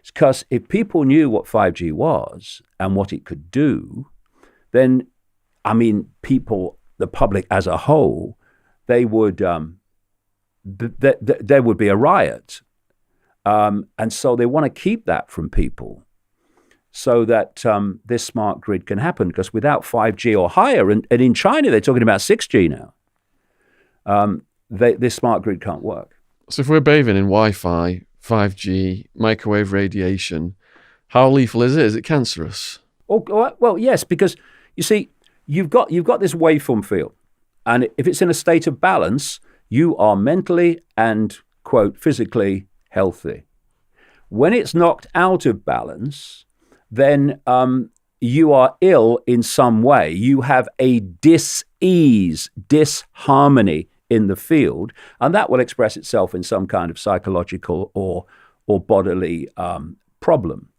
is because if people knew what 5G was and what it could do, then, I mean, people, the public as a whole, they would, there would be a riot. And so they want to keep that from people so that this smart grid can happen, because without 5G or higher, and in China they're talking about 6G now, this smart grid can't work. So if we're bathing in Wi-Fi, 5G, microwave radiation, how lethal is it? Is it cancerous? Oh, well, yes, because you see, you've got this waveform field, and if it's in a state of balance, you are mentally and, quote, physically healthy. When it's knocked out of balance, then you are ill in some way. You have a dis-ease, disharmony in the field, and that will express itself in some kind of psychological or bodily problem.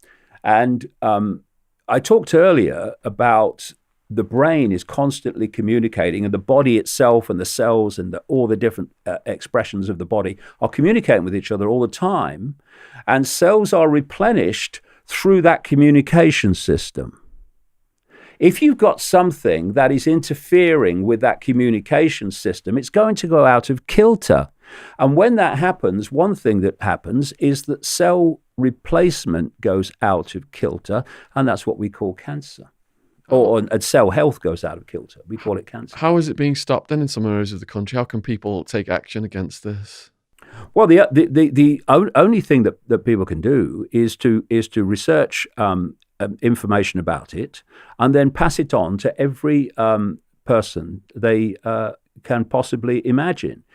And I talked earlier about the brain is constantly communicating, and the body itself and the cells and all the different expressions of the body are communicating with each other all the time, and cells are replenished through that communication system. If you've got something that is interfering with that communication system, it's going to go out of kilter. And when that happens, one thing that happens is that cell replacement goes out of kilter, and that's what we call cancer. Or cell health goes out of kilter. We call it cancer. How is it being stopped then in some areas of the country? How can people take action against this? Well, the only thing that people can do is to research information about it, and then pass it on to every person they can possibly imagine.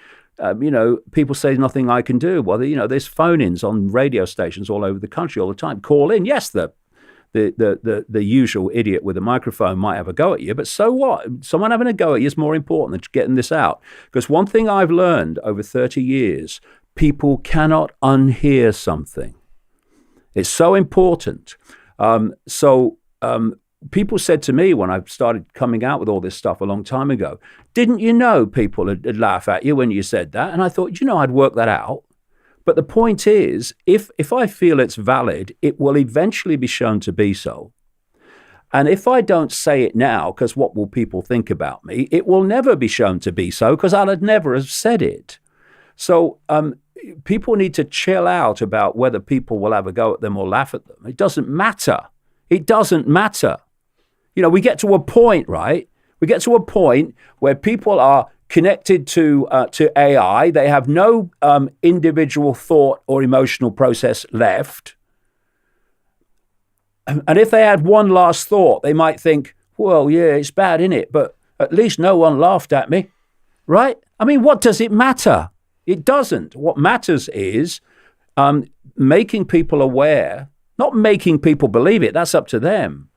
People say nothing I can do. Well, there's phone-ins on radio stations all over the country all the time. Call in. Yes, the usual idiot with a microphone might have a go at you, but so what? Someone having a go at you is more important than getting this out. Because one thing I've learned over 30 years, people cannot unhear something. It's so important. People said to me when I started coming out with all this stuff a long time ago, didn't you know people would laugh at you when you said that? And I thought, I'd work that out. But the point is, if I feel it's valid, it will eventually be shown to be so. And if I don't say it now, because what will people think about me, it will never be shown to be so, because I'll never have said it. So people need to chill out about whether people will have a go at them or laugh at them. It doesn't matter. It doesn't matter. We get to a point, right? We get to a point where people are connected to AI. They have no individual thought or emotional process left. And if they had one last thought, they might think, well, yeah, it's bad, innit? But at least no one laughed at me, right? I mean, what does it matter? It doesn't. What matters is making people aware, not making people believe it. That's up to them.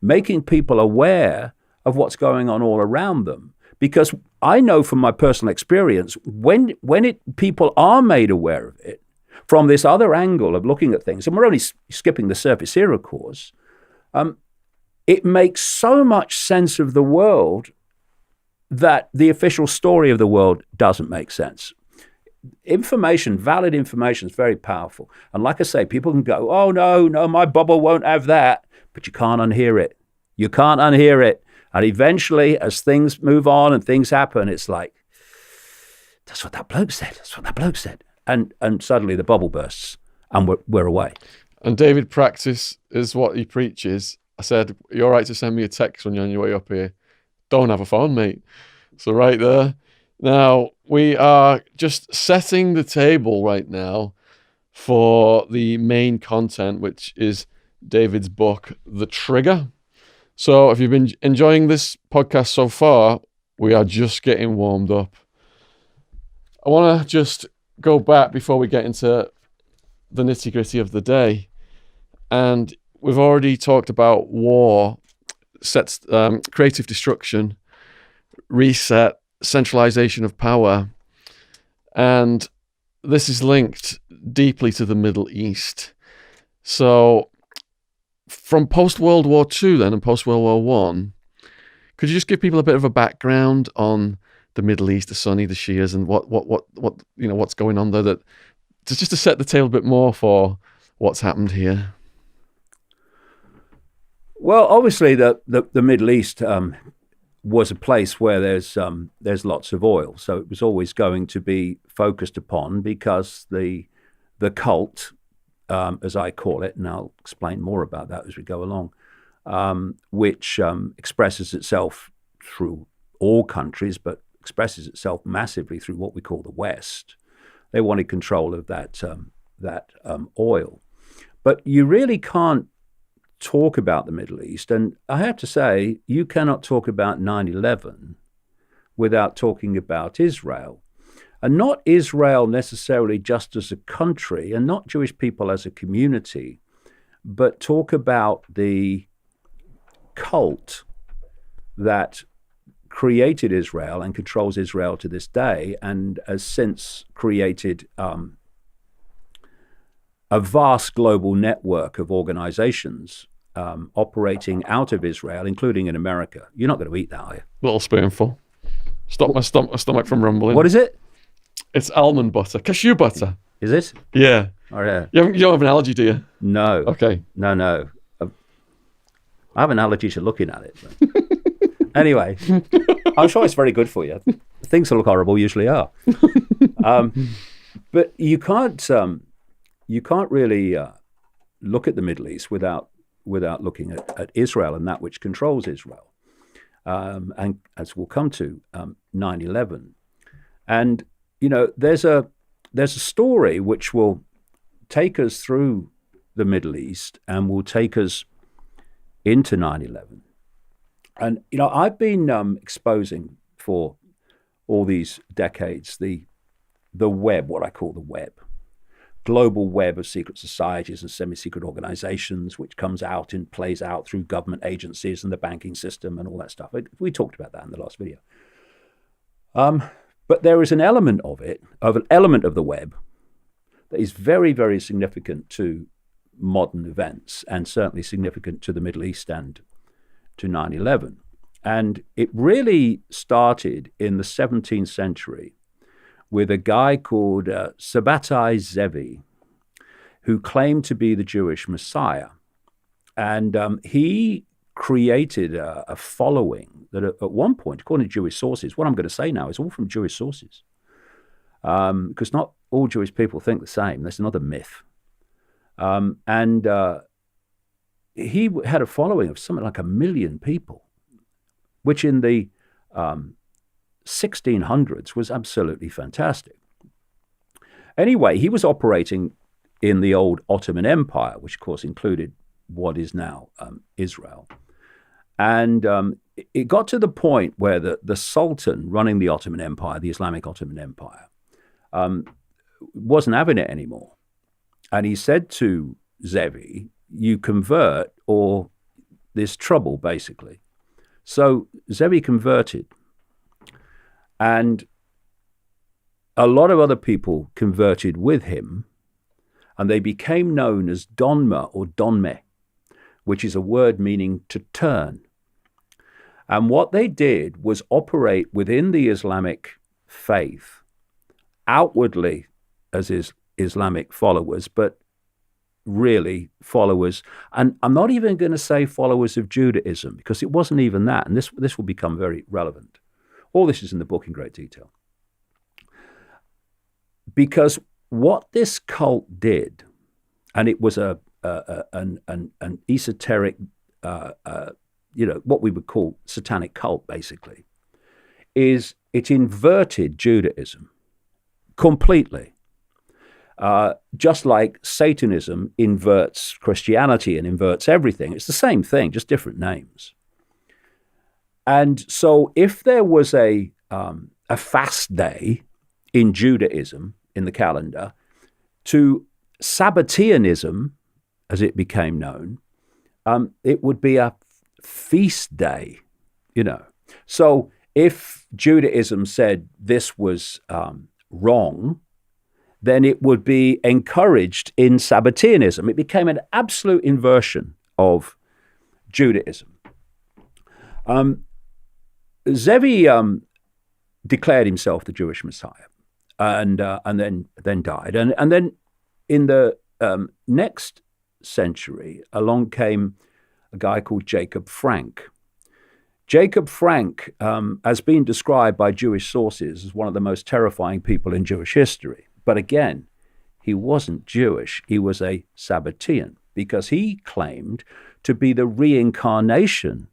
Making people aware of what's going on all around them. Because I know from my personal experience, when people are made aware of it from this other angle of looking at things, and we're only skipping the surface here, of course, it makes so much sense of the world that the official story of the world doesn't make sense. Information, valid information is very powerful. And like I say, people can go, oh, no, my bubble won't have that. But you can't unhear it. You can't unhear it. And eventually, as things move on and things happen, it's like, that's what that bloke said. That's what that bloke said. And suddenly the bubble bursts and we're away. And David practice is what he preaches. I said, you're all right to send me a text when you're on your way up here. Don't have a phone, mate. So right there. Now, we are just setting the table right now for the main content, which is David's book, The Trigger. So if you've been enjoying this podcast so far, we are just getting warmed up. I want to just go back before we get into the nitty-gritty of the day. And we've already talked about war, sets, creative destruction, reset, centralization of power. And this is linked deeply to the Middle East. So from post-World War II then and post-World War One, could you just give people a bit of a background on the Middle East, the Sunni, the Shias, and what what's going on there, that just to set the table a bit more for what's happened here? Well, obviously, the Middle East was a place where there's lots of oil, so it was always going to be focused upon, because the cult, as I call it, and I'll explain more about that as we go along, which expresses itself through all countries, but expresses itself massively through what we call the West. They wanted control of that oil, but you really can't talk about the Middle East. And I have to say, you cannot talk about 9/11 without talking about Israel. And not Israel necessarily just as a country, and not Jewish people as a community, but talk about the cult that created Israel and controls Israel to this day, and has since created a vast global network of organizations operating out of Israel, including in America. You're not going to eat that, are you? Little spoonful. Stop my stomach from rumbling. What is it? It's almond butter. Cashew butter. Is it? Yeah. Oh, yeah. You don't have an allergy, do you? No. Okay. No. I have an allergy to looking at it. Anyway, I'm sure it's very good for you. Things that look horrible usually are. But you can't really look at the Middle East without looking at Israel and that which controls Israel. And as we'll come to, 9/11. And, there's a story which will take us through the Middle East and will take us into 9/11. And, I've been exposing for all these decades the web, what I call the web, global web of secret societies and semi-secret organizations, which comes out and plays out through government agencies and the banking system and all that stuff. We talked about that in the last video. But there is an element of the web that is very, very significant to modern events, and certainly significant to the Middle East and to 9/11. And it really started in the 17th century with a guy called Sabbatai Zevi, who claimed to be the Jewish Messiah. And he created a following that at one point, according to Jewish sources, what I'm going to say now is all from Jewish sources, because not all Jewish people think the same. That's another myth. And he had a following of something like 1 million people, which in the 1600s was absolutely fantastic. Anyway, he was operating in the old Ottoman Empire, which of course included what is now Israel. And it got to the point where the Sultan running the Ottoman Empire, the Islamic Ottoman Empire, wasn't having it anymore. And he said to Zevi, you convert or there's trouble, basically. So Zevi converted. And a lot of other people converted with him, and they became known as Donma or Donme, which is a word meaning to turn. And what they did was operate within the Islamic faith, outwardly as Islamic followers, but really followers. And I'm not even going to say followers of Judaism, because it wasn't even that. And this will become very relevant. All this is in the book in great detail. Because what this cult did, and it was an esoteric, what we would call satanic cult, basically, is it inverted Judaism completely. Just like Satanism inverts Christianity and inverts everything. It's the same thing, just different names. And so if there was a fast day in Judaism, in the calendar, to Sabbateanism, as it became known, it would be a feast day, So if Judaism said this was wrong, then it would be encouraged in Sabbateanism. It became an absolute inversion of Judaism. Zevi declared himself the Jewish Messiah, and then died. And then in the next century, along came a guy called Jacob Frank. Jacob Frank has been described by Jewish sources as one of the most terrifying people in Jewish history. But again, he wasn't Jewish. He was a Sabbatean, because he claimed to be the reincarnation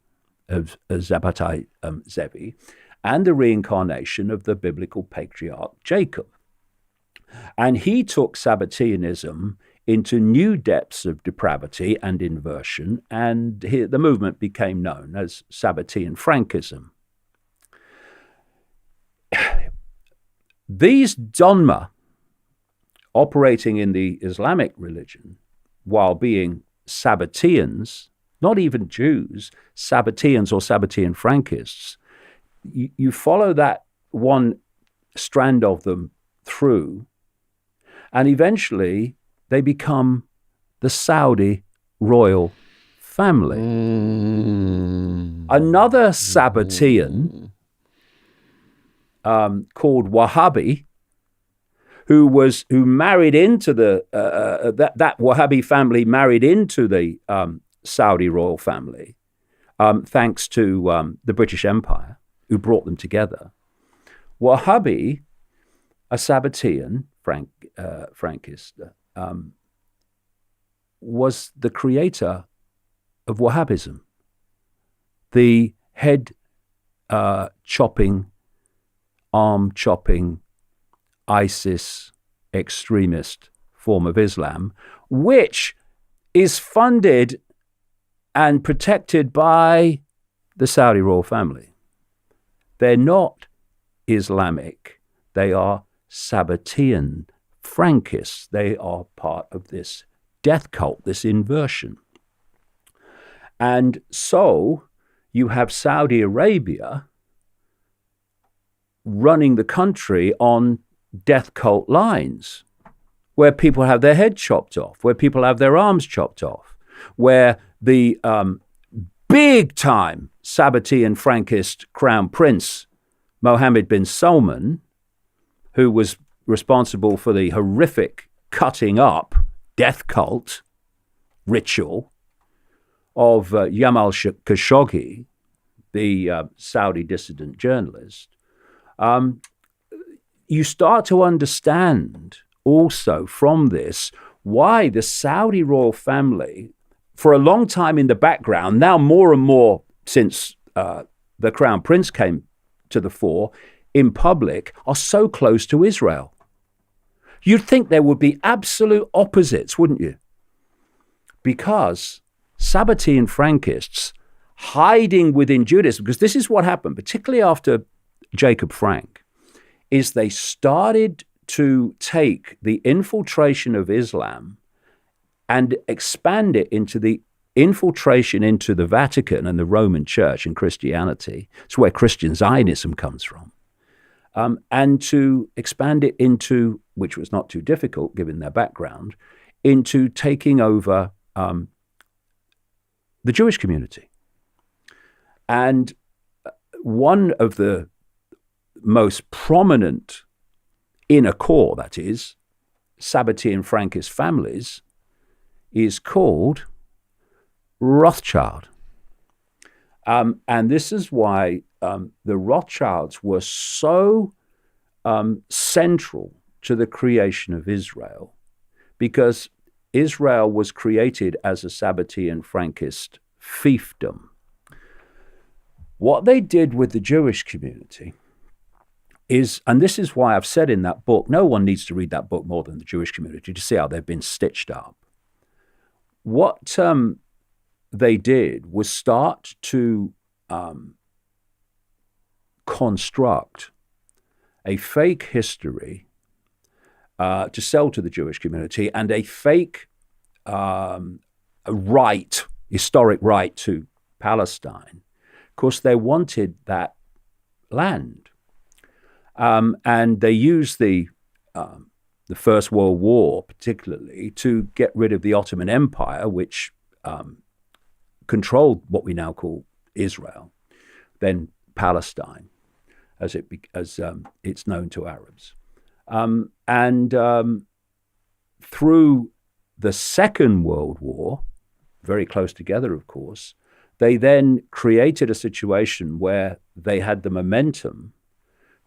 of Zabbatai Zevi and the reincarnation of the biblical patriarch Jacob. And he took Sabbateanism into new depths of depravity and inversion, and the movement became known as Sabbatean Frankism. These Donma, operating in the Islamic religion while being Sabbateans, not even Jews, Sabbateans or Sabbatean Frankists, you follow that one strand of them through, and eventually they become the Saudi royal family. Another Sabbatean called Wahhabi, who married into that Wahhabi family married into the Saudi royal family, thanks to the British Empire, who brought them together. Wahhabi, a Sabbatean Frankist, was the creator of Wahhabism, the head chopping, arm chopping, ISIS extremist form of Islam, which is funded and protected by the Saudi royal family. They're not Islamic. They are Sabbatean Frankists. They are part of this death cult, this inversion. And so you have Saudi Arabia running the country on death cult lines, where people have their head chopped off, where people have their arms chopped off, where the big-time Sabbatean Frankist crown prince, Mohammed bin Salman, who was responsible for the horrific cutting up death cult ritual of Jamal Khashoggi, the Saudi dissident journalist, you start to understand also from this why the Saudi royal family, for a long time in the background, now more and more since the crown prince came to the fore in public, are so close to Israel. You'd think there would be absolute opposites, wouldn't you? Because Sabbatean Frankists hiding within Judaism, because this is what happened, particularly after Jacob Frank, is they started to take the infiltration of Islam and expand it into the infiltration into the Vatican and the Roman Church and Christianity. It's where Christian Zionism comes from. And to expand it into, which was not too difficult given their background, into taking over the Jewish community. And one of the most prominent inner core, that is, Sabbatean Frankist families, is called Rothschild. And this is why the Rothschilds were so central to the creation of Israel, because Israel was created as a Sabbatean Frankist fiefdom. What they did with the Jewish community is, and this is why I've said in that book, no one needs to read that book more than the Jewish community to see how they've been stitched up. What they did was start to construct a fake history to sell to the Jewish community, and a fake historic right to Palestine. Of course, they wanted that land. And they used the First World War particularly to get rid of the Ottoman Empire, which controlled what we now call Israel, then Palestine, as it's known to Arabs. Through the Second World War, very close together, of course, they then created a situation where they had the momentum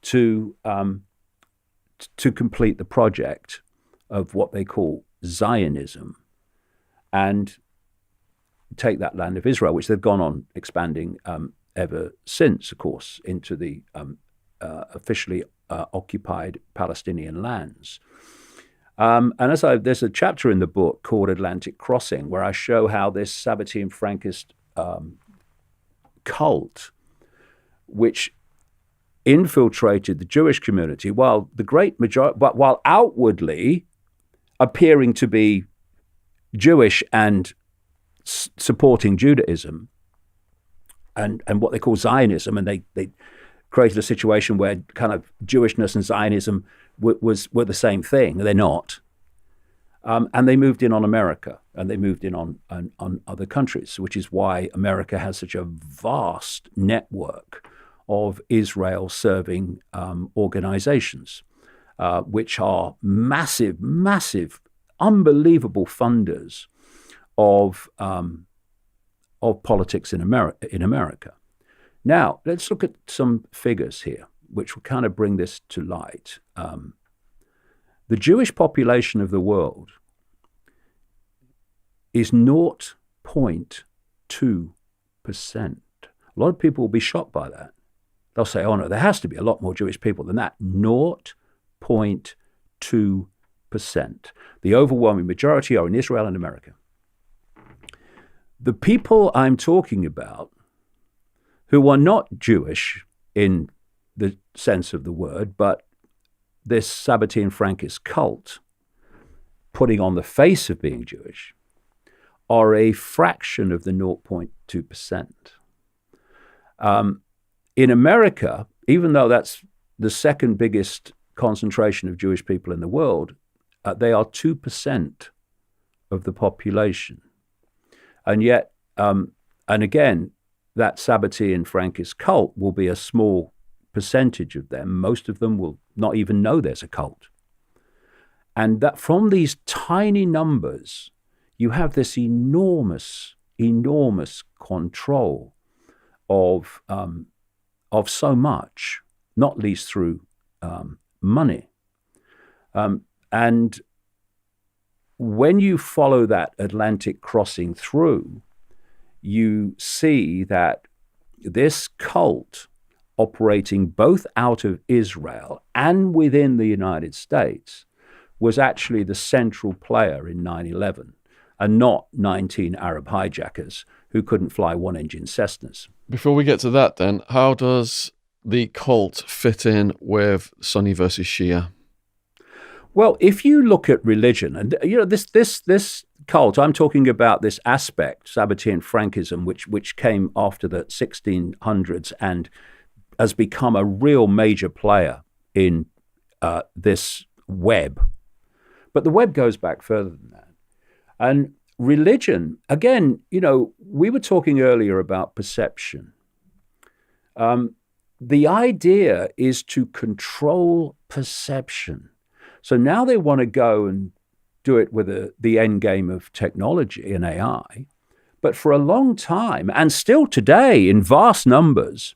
to complete the project of what they call Zionism and take that land of Israel, which they've gone on expanding ever since, of course, into the officially occupied Palestinian lands. And there's a chapter in the book called Atlantic Crossing, where I show how this Sabbatean Frankist cult, which infiltrated the Jewish community, while the great majority, but while outwardly appearing to be Jewish and supporting Judaism and what they call Zionism, and they created a situation where kind of Jewishness and Zionism were the same thing. They're not. And they moved in on America, and they moved in on other countries, which is why America has such a vast network of Israel-serving organizations, which are massive, unbelievable funders of politics in America. Now, let's look at some figures here, which will kind of bring this to light. The Jewish population of the world is 0.2%. A lot of people will be shocked by that. They'll say, oh no, there has to be a lot more Jewish people than that. 0.2%. The overwhelming majority are in Israel and America. The people I'm talking about who are not Jewish in the sense of the word, but this Sabbatean Frankist cult putting on the face of being Jewish, are a fraction of the 0.2%. In America, even though that's the second biggest concentration of Jewish people in the world, they are 2% of the population. And yet, and again, that Sabbatean Frankist cult will be a small percentage of them. Most of them will not even know there's a cult. And that from these tiny numbers, you have this enormous control of so much, not least through money. And when you follow that Atlantic crossing through, you see that this cult operating both out of Israel and within the United States was actually the central player in 9/11 and not 19 Arab hijackers who couldn't fly one-engine Cessnas. Before we get to that then, how does the cult fit in with Sunni versus Shia? Well, if you look at religion, and this cult, I'm talking about this aspect, Sabbatean Frankism, which came after the 1600s and has become a real major player in this web. But the web goes back further than that. And religion, again, we were talking earlier about perception. The idea is to control perception. So now they want to go and do it with the end game of technology and AI. But for a long time, and still today in vast numbers,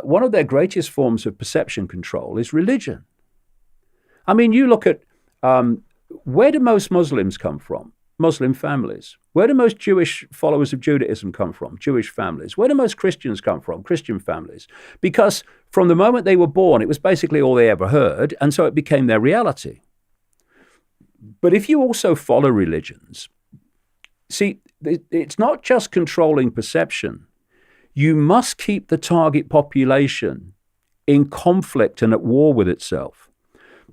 one of their greatest forms of perception control is religion. I mean, you look at where do most Muslims come from? Muslim families. Where do most Jewish followers of Judaism come from? Jewish families. Where do most Christians come from? Christian families. Because from the moment they were born, it was basically all they ever heard, and so it became their reality. But if you also follow religions, see, it's not just controlling perception. You must keep the target population in conflict and at war with itself.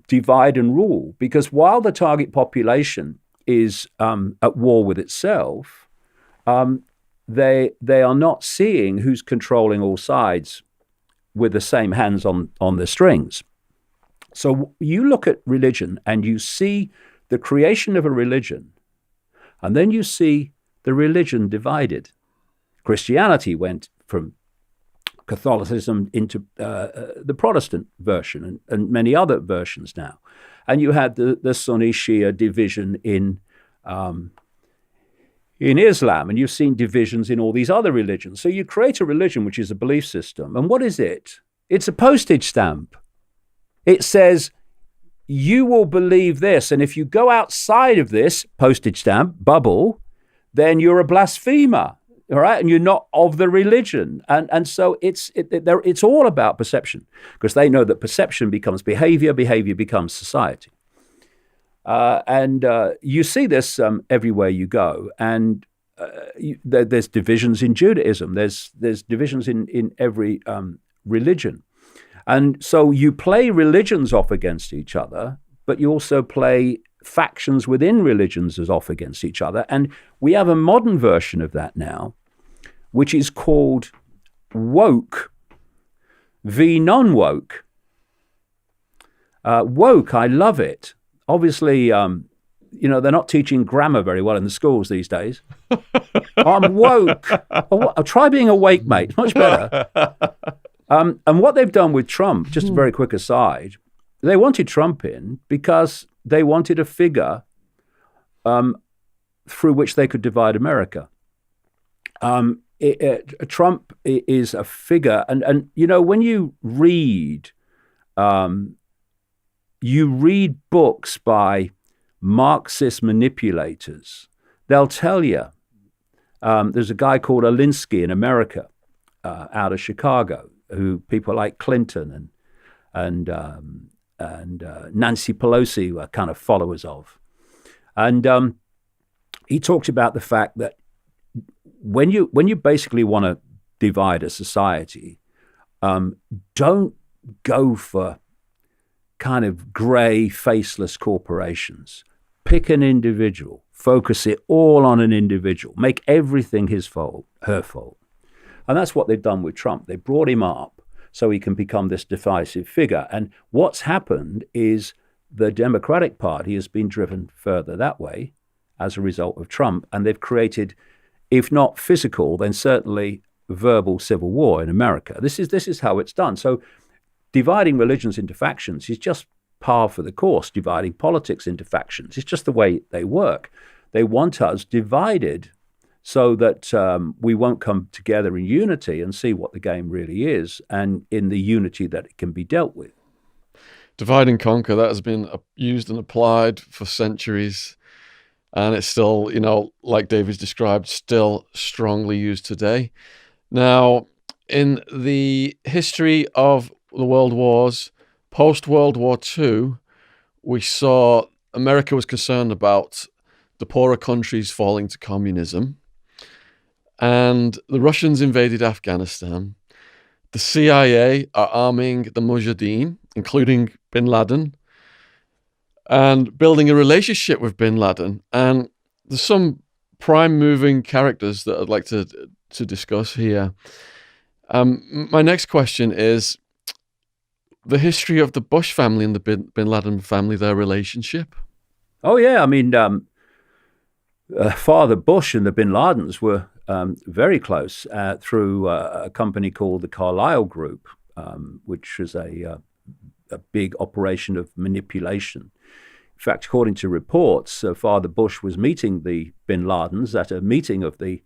Divide and rule, because while the target population is at war with itself, they are not seeing who's controlling all sides with the same hands on the strings. So you look at religion and you see the creation of a religion, and then you see the religion divided. Christianity went from Catholicism into the Protestant version and many other versions now. And you had the Sunni Shia division in Islam, and you've seen divisions in all these other religions. So you create a religion which is a belief system. And what is it? It's a postage stamp. It says, you will believe this. And if you go outside of this postage stamp bubble, then you're a blasphemer. All right. And you're not of the religion. And so it's all about perception, because they know that perception becomes behavior, behavior becomes society. And you see this everywhere you go. And there's divisions in Judaism. There's divisions in every religion. And so you play religions off against each other, but you also play factions within religions as off against each other. And we have a modern version of that now, which is called woke v non-woke. Woke, I love it. Obviously, they're not teaching grammar very well in the schools these days. I'm woke. I'll try being awake, mate. It's much better. And what they've done with Trump, just a very quick aside, they wanted Trump in because they wanted a figure through which they could divide America. Trump is a figure, and when you read books by Marxist manipulators, they'll tell you. There's a guy called Alinsky in America, out of Chicago, who people like Clinton and Nancy Pelosi were kind of followers of, and he talked about the fact that when you basically want to divide a society, don't go for kind of grey, faceless corporations. Pick an individual, focus it all on an individual, make everything his fault, her fault. And that's what they've done with Trump. They brought him up so he can become this divisive figure. And what's happened is the Democratic Party has been driven further that way as a result of Trump. And they've created, if not physical, then certainly verbal civil war in America. This is how it's done. So dividing religions into factions is just par for the course. Dividing politics into factions is just the way they work. They want us divided so that we won't come together in unity and see what the game really is, and in the unity that it can be dealt with. Divide and conquer, that has been used and applied for centuries. And it's still, like David's described, still strongly used today. Now, in the history of the world wars, post-World War II, we saw America was concerned about the poorer countries falling to communism. And the Russians invaded Afghanistan. The CIA are arming the Mujahideen, including bin Laden, and building a relationship with bin Laden. And there's some prime moving characters that I'd like to discuss here. My next question is the history of the Bush family and the bin Laden family, their relationship. Oh, yeah. I mean, Father Bush and the bin Ladens were very close through a company called the Carlyle Group, which was a big operation of manipulation. In fact, according to reports, Father Bush was meeting the bin Ladens at a meeting of the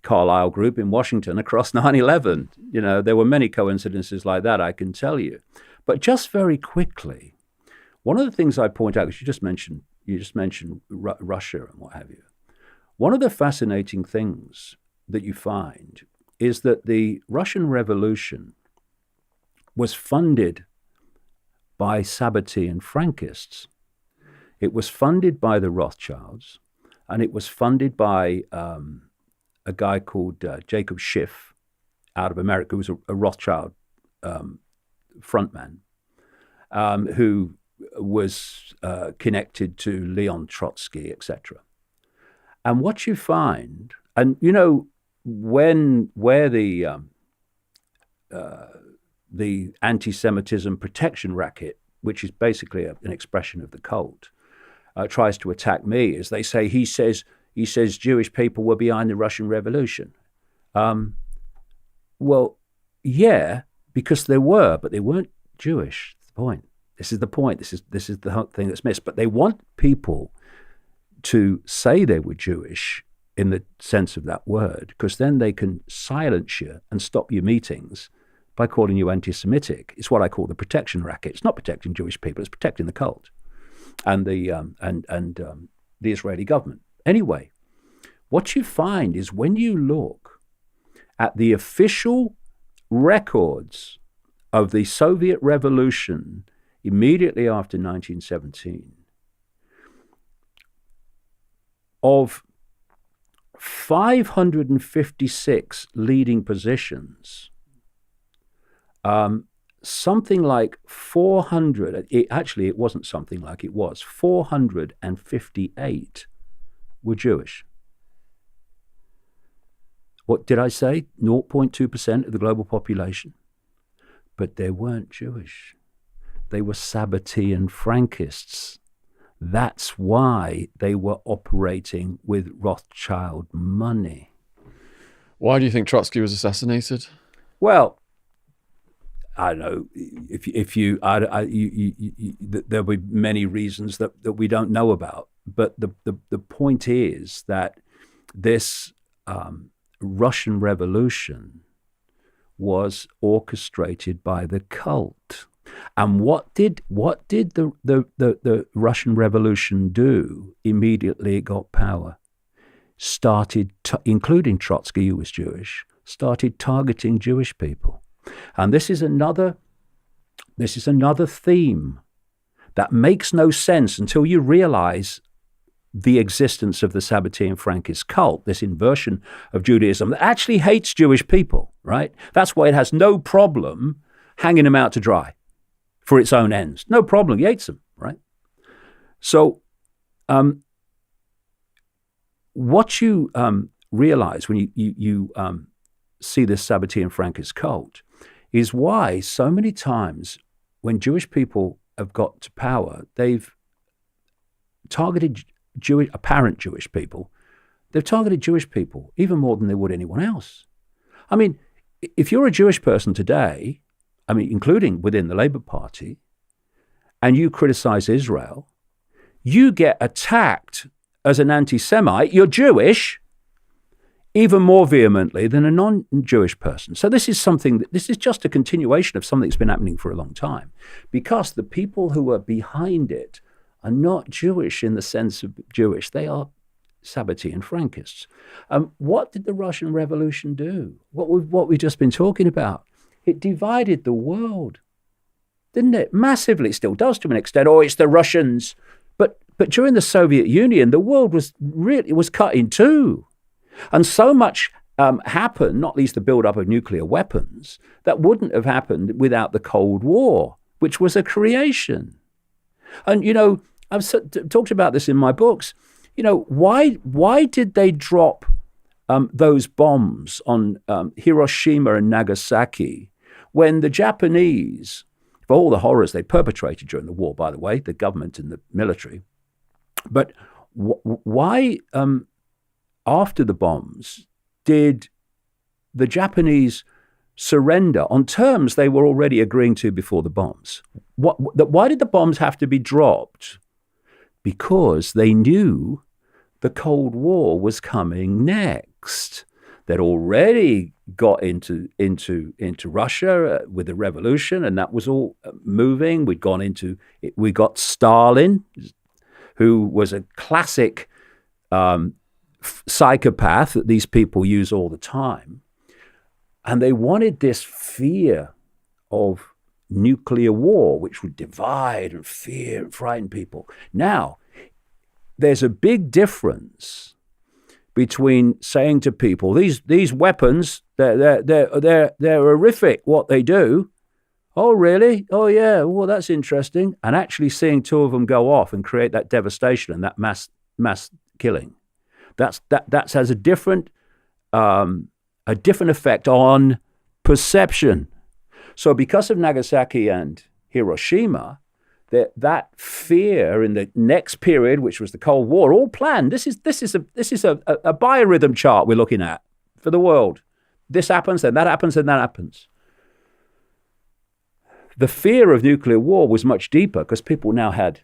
Carlyle Group in Washington across 9/11. There were many coincidences like that, I can tell you. But just very quickly, one of the things I point out, because you just mentioned Russia and what have you. One of the fascinating things that you find is that the Russian Revolution was funded by Sabbatean and Frankists. It was funded by the Rothschilds, and it was funded by a guy called Jacob Schiff out of America, who was a Rothschild frontman, who was connected to Leon Trotsky, etc. And what you find, and where the anti-Semitism protection racket which is basically an expression of the cult, tries to attack me, is they say he says Jewish people were behind the Russian Revolution. Well, yeah, because they were, but they weren't Jewish. That's the point. This is the point. This is the whole thing that's missed. But they want people to say they were Jewish in the sense of that word, because then they can silence you and stop your meetings by calling you anti-Semitic. It's what I call the protection racket. It's not protecting Jewish people; it's protecting the cult and the Israeli government. Anyway, what you find is when you look at the official records of the Soviet Revolution immediately after 1917, of 556 leading positions, something like 400, it wasn't something like, it was 458 were Jewish. What did I say? 0.2% of the global population. But they weren't Jewish. They were Sabbatean Frankists. That's why they were operating with Rothschild money. Why do you think Trotsky was assassinated? Well, I don't know. There'll be many reasons that we don't know about. But the point is that this Russian Revolution was orchestrated by the cult. And what did the Russian Revolution do immediately it got power? Including Trotsky, who was Jewish, started targeting Jewish people. And this is another theme that makes no sense until you realize the existence of the Sabbatean Frankist cult, this inversion of Judaism that actually hates Jewish people, right? That's why it has no problem hanging them out to dry for its own ends. No problem. He hates them, right? So what you realize when you see this Sabbatean Frankist cult is why so many times when Jewish people have got to power, they've targeted apparent Jewish people. They've targeted Jewish people even more than they would anyone else. I mean, if you're a Jewish person today, I mean, including within the Labour Party, and you criticize Israel, you get attacked as an anti-Semite. You're Jewish even more vehemently than a non-Jewish person. So this is just a continuation of something that's been happening for a long time, because the people who are behind it are not Jewish in the sense of Jewish. They are Sabbatean Frankists. What did the Russian Revolution do? What we've just been talking about. It divided the world, didn't it? Massively. It still does to an extent. Oh, it's the Russians. But during the Soviet Union, the world was cut in two. And so much happened, not least the build-up of nuclear weapons, that wouldn't have happened without the Cold War, which was a creation. And, you know, I've talked about this in my books. You know, why did they drop those bombs on Hiroshima and Nagasaki when the Japanese, for all the horrors they perpetrated during the war, by the way, the government and the military, but why, after the bombs, did the Japanese surrender on terms they were already agreeing to before the bombs? Why did the bombs have to be dropped? Because they knew the Cold War was coming next. They'd already got into Russia with the revolution, and that was all moving. We got Stalin, who was a classic psychopath that these people use all the time. And they wanted this fear of nuclear war, which would divide and fear and frighten people. Now, there's a big difference between saying to people, these weapons, they're horrific what they do. Oh, really? Oh, yeah. Well, that's interesting. And actually seeing two of them go off and create that devastation and that mass killing. That has a different effect on perception. So because of Nagasaki and Hiroshima, that fear in the next period, which was the Cold War, all planned. This is a biorhythm chart we're looking at for the world. This happens, then that happens, and that happens. The fear of nuclear war was much deeper because people now had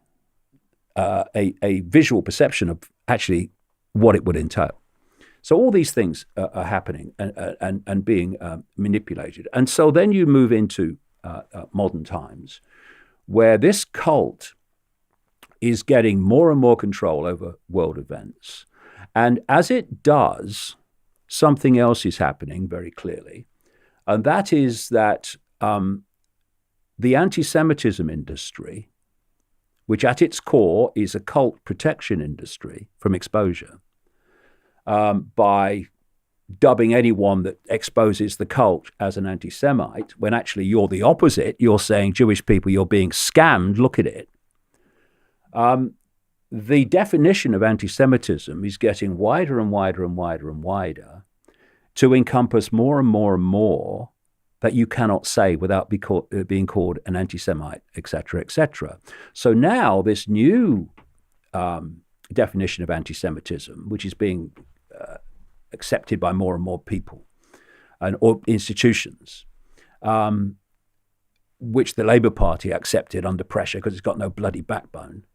a visual perception of actually what it would entail. So all these things are happening and being manipulated. And so then you move into modern times where this cult is getting more and more control over world events. And as it does, something else is happening very clearly. And that is that the anti-Semitism industry, which at its core is a cult protection industry from exposure, by dubbing anyone that exposes the cult as an anti-Semite, when actually you're the opposite. You're saying, Jewish people, you're being scammed, look at it. The definition of anti-Semitism is getting wider and wider and wider and wider to encompass more and more and more that you cannot say without being called an anti-Semite, et cetera, et cetera. So now this new definition of anti-Semitism, which is being accepted by more and more people or institutions, which the Labour Party accepted under pressure because it's got no bloody backbone.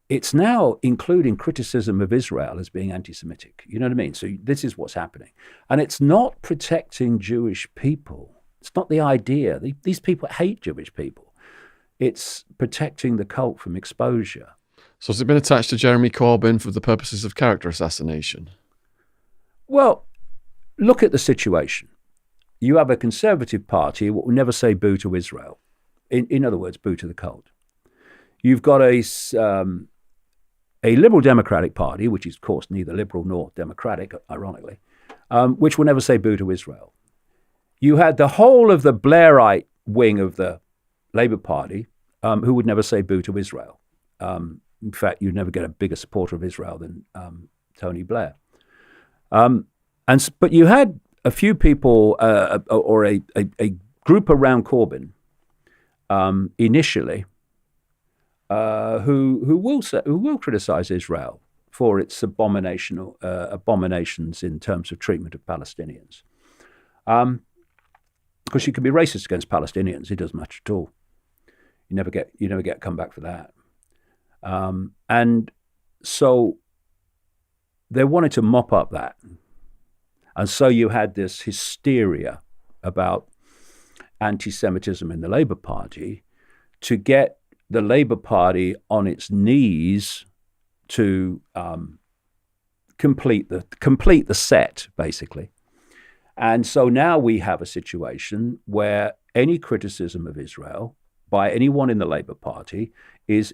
It's now including criticism of Israel as being anti-Semitic. You know what I mean? So this is what's happening. And it's not protecting Jewish people. It's not the idea. These people hate Jewish people. It's protecting the cult from exposure. So has it been attached to Jeremy Corbyn for the purposes of character assassination? Well, look at the situation. You have a Conservative Party that will never say boo to Israel. In other words, boo to the cult. You've got a Liberal Democratic Party, which is, of course, neither liberal nor democratic, ironically, which will never say boo to Israel. You had the whole of the Blairite wing of the Labour Party who would never say boo to Israel. In fact, you'd never get a bigger supporter of Israel than Tony Blair. But you had a few people or a group around Corbyn initially who will criticize Israel for its abominations in terms of treatment of Palestinians. Because you can be racist against Palestinians, it doesn't matter at all. You never get come back for that. And so they wanted to mop up that. And so you had this hysteria about anti-Semitism in the Labour Party to get the Labour Party on its knees to complete the set, basically. And so now we have a situation where any criticism of Israel by anyone in the Labour Party is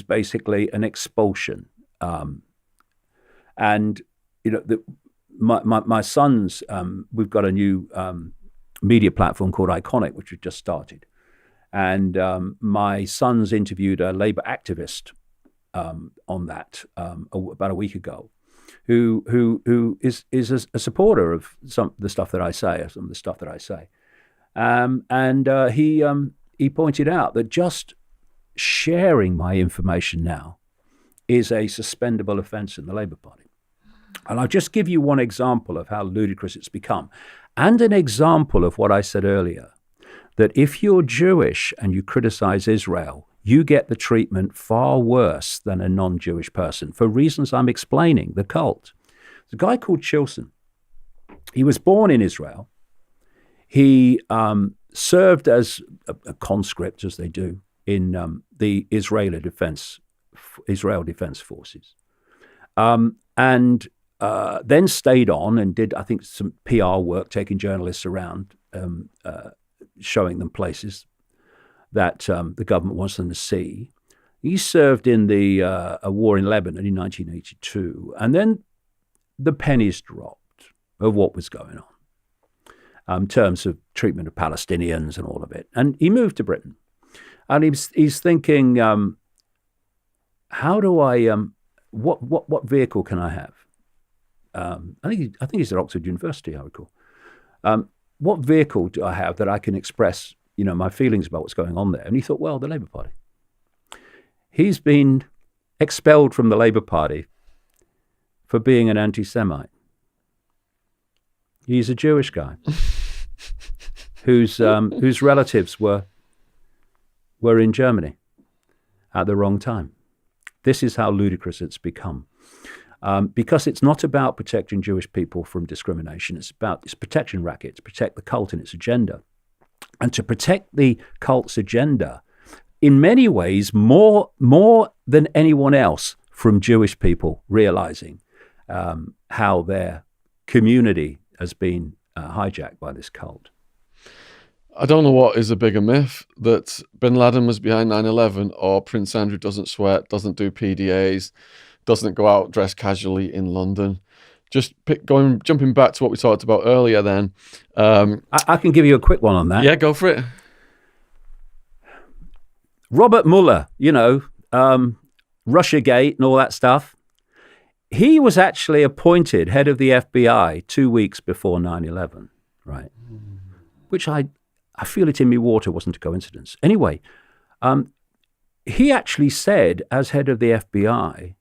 basically an expulsion. And you know, my sons, we've got a new media platform called ICKE, which we've just started. And my sons interviewed a Labour activist on that about a week ago, who is a supporter of some of the stuff that I say, and he pointed out that just sharing my information now is a suspendable offence in the Labour Party. And I'll just give you one example of how ludicrous it's become, and an example of what I said earlier, that if you're Jewish and you criticize Israel, you get the treatment far worse than a non-Jewish person for reasons I'm explaining, the cult. There's a guy called Chilson. He was born in Israel. He served as a conscript, as they do, in the Israel Defense Forces. And then stayed on and did, I think, some PR work, taking journalists around, showing them places that the government wants them to see. He served in a war in Lebanon in 1982, and then the pennies dropped of what was going on in terms of treatment of Palestinians and all of it. And he moved to Britain, and he's thinking, how do I? What vehicle can I have? I think he's at Oxford University, I recall. What vehicle do I have that I can express, my feelings about what's going on there. And he thought, well, the Labour Party. He's been expelled from the Labour Party for being an anti-Semite. He's a Jewish guy whose relatives were in Germany at the wrong time. This is how ludicrous it's become. Because it's not about protecting Jewish people from discrimination. It's protection racket, to protect the cult and its agenda. And to protect the cult's agenda, in many ways, more than anyone else, from Jewish people realizing how their community has been hijacked by this cult. I don't know what is a bigger myth, that bin Laden was behind 9/11, or Prince Andrew doesn't sweat, doesn't do PDAs, doesn't go out dressed casually in London. Just jumping back to what we talked about earlier then. I can give you a quick one on that. Yeah, go for it. Robert Mueller, Russiagate and all that stuff. He was actually appointed head of the FBI 2 weeks before 9/11, right? Which I feel it in me water wasn't a coincidence. Anyway, he actually said, as head of the FBI,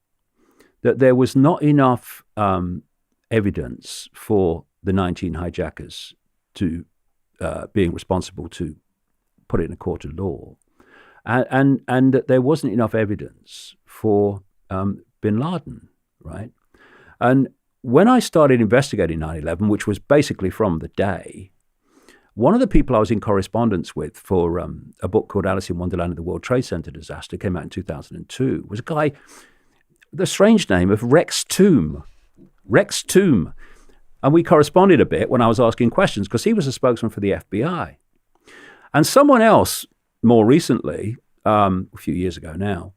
that there was not enough evidence for the 19 hijackers to being responsible to put it in a court of law, and that there wasn't enough evidence for bin Laden, right? And when I started investigating 9/11, which was basically from the day, one of the people I was in correspondence with for a book called Alice in Wonderland of the World Trade Center disaster, came out in 2002, was a guy with the strange name of Rex Toom. Rex Toom. And we corresponded a bit when I was asking questions, because he was a spokesman for the FBI. And someone else, more recently, a few years ago now,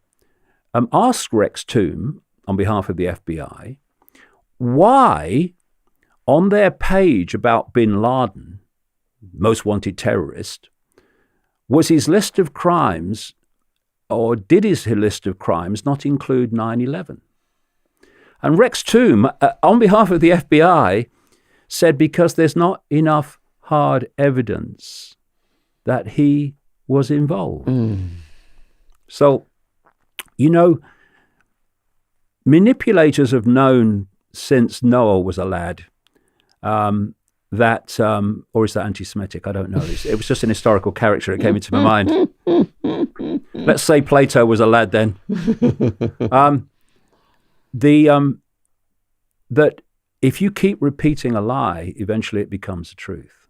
asked Rex Toom, on behalf of the FBI, why on their page about bin Laden, most wanted terrorist, was his list of crimes, or did his list of crimes not include 9/11? And Rex Toom, on behalf of the FBI, said because there's not enough hard evidence that he was involved. So, manipulators have known since Noah was a lad that, or is that anti-Semitic? I don't know. It was just an historical character. It came into my mind. Let's say Plato was a lad then. That if you keep repeating a lie, eventually it becomes the truth.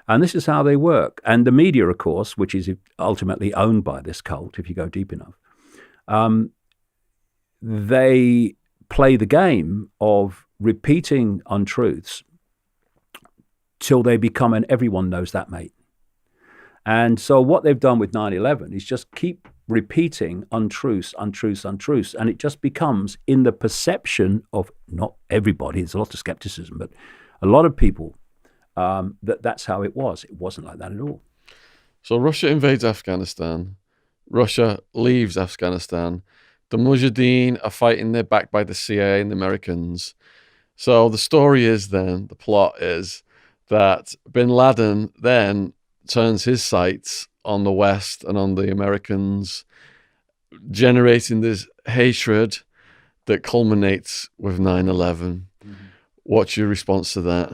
And this is how they work. And the media, of course, which is ultimately owned by this cult, if you go deep enough, they play the game of repeating untruths till they become an everyone knows that mate. And so what they've done with 9/11 is just keep repeating untruths, and it just becomes, in the perception of not everybody, there's a lot of skepticism, but a lot of people, that's how it was. It wasn't like that at all. So Russia invades Afghanistan. Russia leaves Afghanistan. The Mujahideen are fighting. They're backed by the CIA and the Americans. So the story is then, the plot is that bin Laden then turns his sights on the West and on the Americans, generating this hatred that culminates with 9/11. What's your response to that?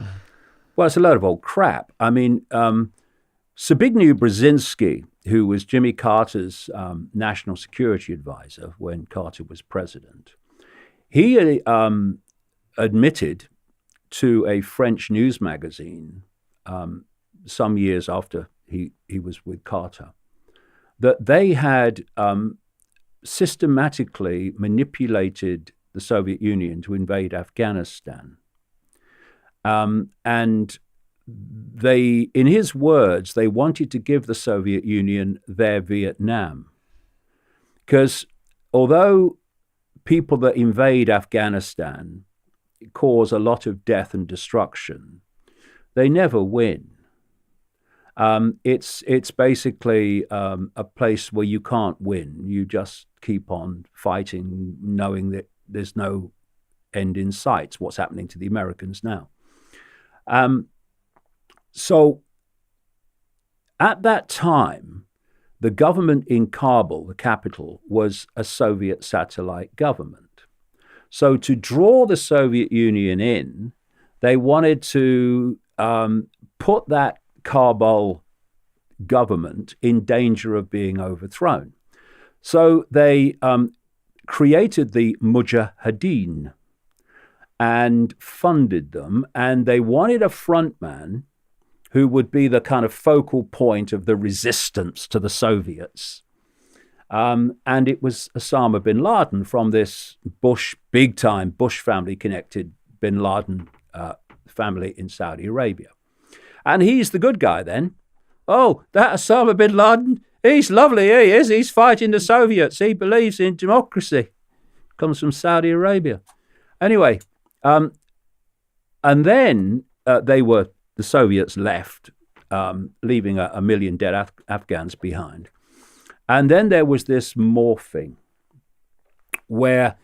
Well, it's a load of old crap. I mean, Zbigniew Brzezinski, who was Jimmy Carter's national security advisor when Carter was president, he admitted to a French news magazine some years after he was with Carter that they had systematically manipulated the Soviet Union to invade Afghanistan. And they, in his words, they wanted to give the Soviet Union their Vietnam. Because although people that invade Afghanistan cause a lot of death and destruction, they never win. It's basically a place where you can't win. You just keep on fighting, knowing that there's no end in sight. It's what's happening to the Americans now. at that time, the government in Kabul, the capital, was a Soviet satellite government. So to draw the Soviet Union in, they wanted to put that Kabul government in danger of being overthrown. So they created the Mujahideen and funded them, and they wanted a frontman who would be the kind of focal point of the resistance to the Soviets. And it was Osama bin Laden from this big-time Bush family-connected bin Laden family in Saudi Arabia. And he's the good guy then. Oh, that Osama bin Laden, he's lovely, he is. He's fighting the Soviets. He believes in democracy. Comes from Saudi Arabia. Anyway, and then the Soviets left, leaving a million dead Afghans behind. And then there was this morphing where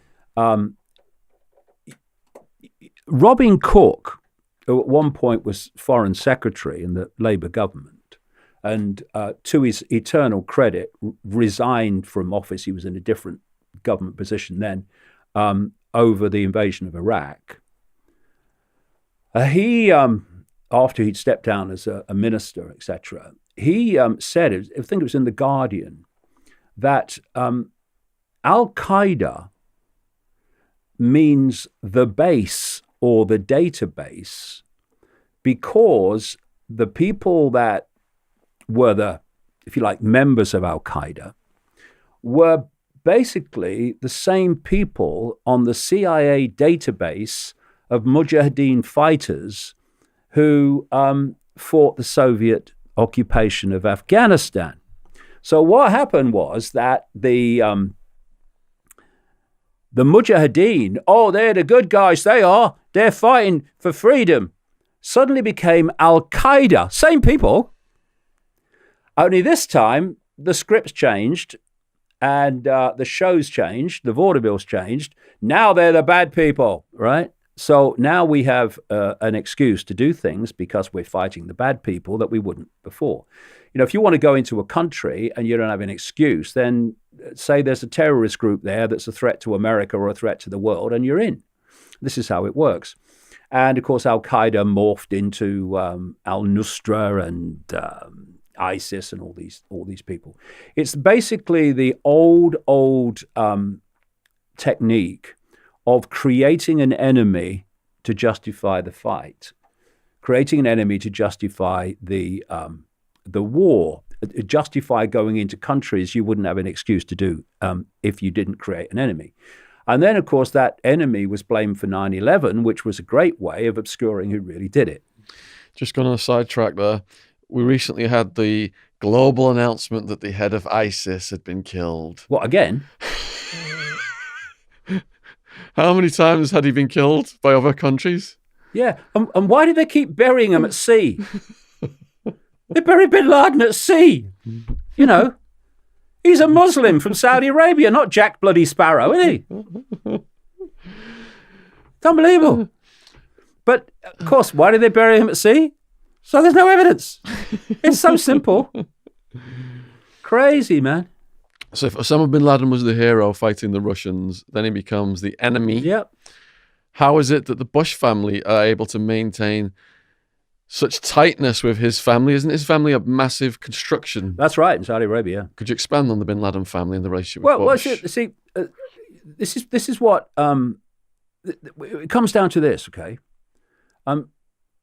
Robin Cook, who at one point was foreign secretary in the Labour government, and to his eternal credit, resigned from office. He was in a different government position then, over the invasion of Iraq. He, after he'd stepped down as a minister, etc., he said, I think it was in The Guardian, that Al-Qaeda means the base or the database because the people that were the, if you like, members of Al-Qaeda were basically the same people on the CIA database of Mujahideen fighters who fought the Soviet occupation of Afghanistan. So what happened was that the Mujahideen, oh, they're the good guys, they're fighting for freedom, suddenly became Al-Qaeda, same people. Only this time, the scripts changed and the shows changed, the vaudevilles changed. Now they're the bad people, right? So now we have an excuse to do things because we're fighting the bad people that we wouldn't before. You know, if you want to go into a country and you don't have an excuse, then say there's a terrorist group there that's a threat to America or a threat to the world, and you're in. This is how it works. And of course, Al-Qaeda morphed into Al-Nusra and ISIS and all these people. It's basically the old technique of creating an enemy to justify the fight, creating an enemy to justify the war, justify going into countries you wouldn't have an excuse to do if you didn't create an enemy. And then, of course, that enemy was blamed for 9/11, which was a great way of obscuring who really did it. Just going on a sidetrack there, we recently had the global announcement that the head of ISIS had been killed. What, again? How many times had he been killed by other countries? Yeah, and why do they keep burying him at sea? They buried bin Laden at sea. You know, he's a Muslim from Saudi Arabia, not Jack Bloody Sparrow, is he? It's unbelievable. But, of course, why did they bury him at sea? So there's no evidence. It's so simple. Crazy, man. So if Osama bin Laden was the hero fighting the Russians, then he becomes the enemy. Yep. How is it that the Bush family are able to maintain such tightness with his family? Isn't his family a massive construction? That's right, in Saudi Arabia. Could you expand on the bin Laden family and the relationship with Bush? Well, see, this is what it comes down to. This, okay?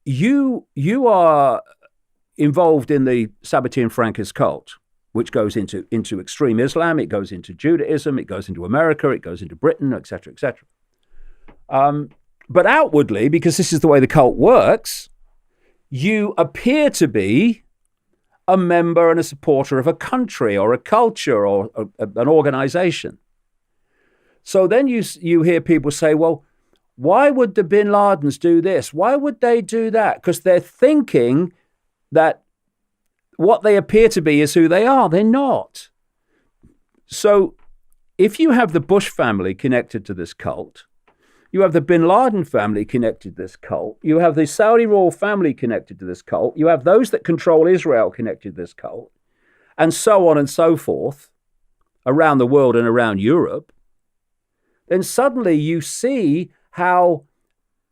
You are involved in the Sabbatean Frankist cult, which goes into extreme Islam, it goes into Judaism, it goes into America, it goes into Britain, etc., etc. But outwardly, because this is the way the cult works, you appear to be a member and a supporter of a country or a culture or an organization. So then you hear people say, well, why would the bin Ladens do this? Why would they do that? Because they're thinking that what they appear to be is who they are. They're not. So if you have the Bush family connected to this cult, You have the bin Laden family connected to this cult. You have the Saudi royal family connected to this cult. You have those that control Israel connected to this cult, and so on and so forth around the world and around Europe. Then suddenly you see how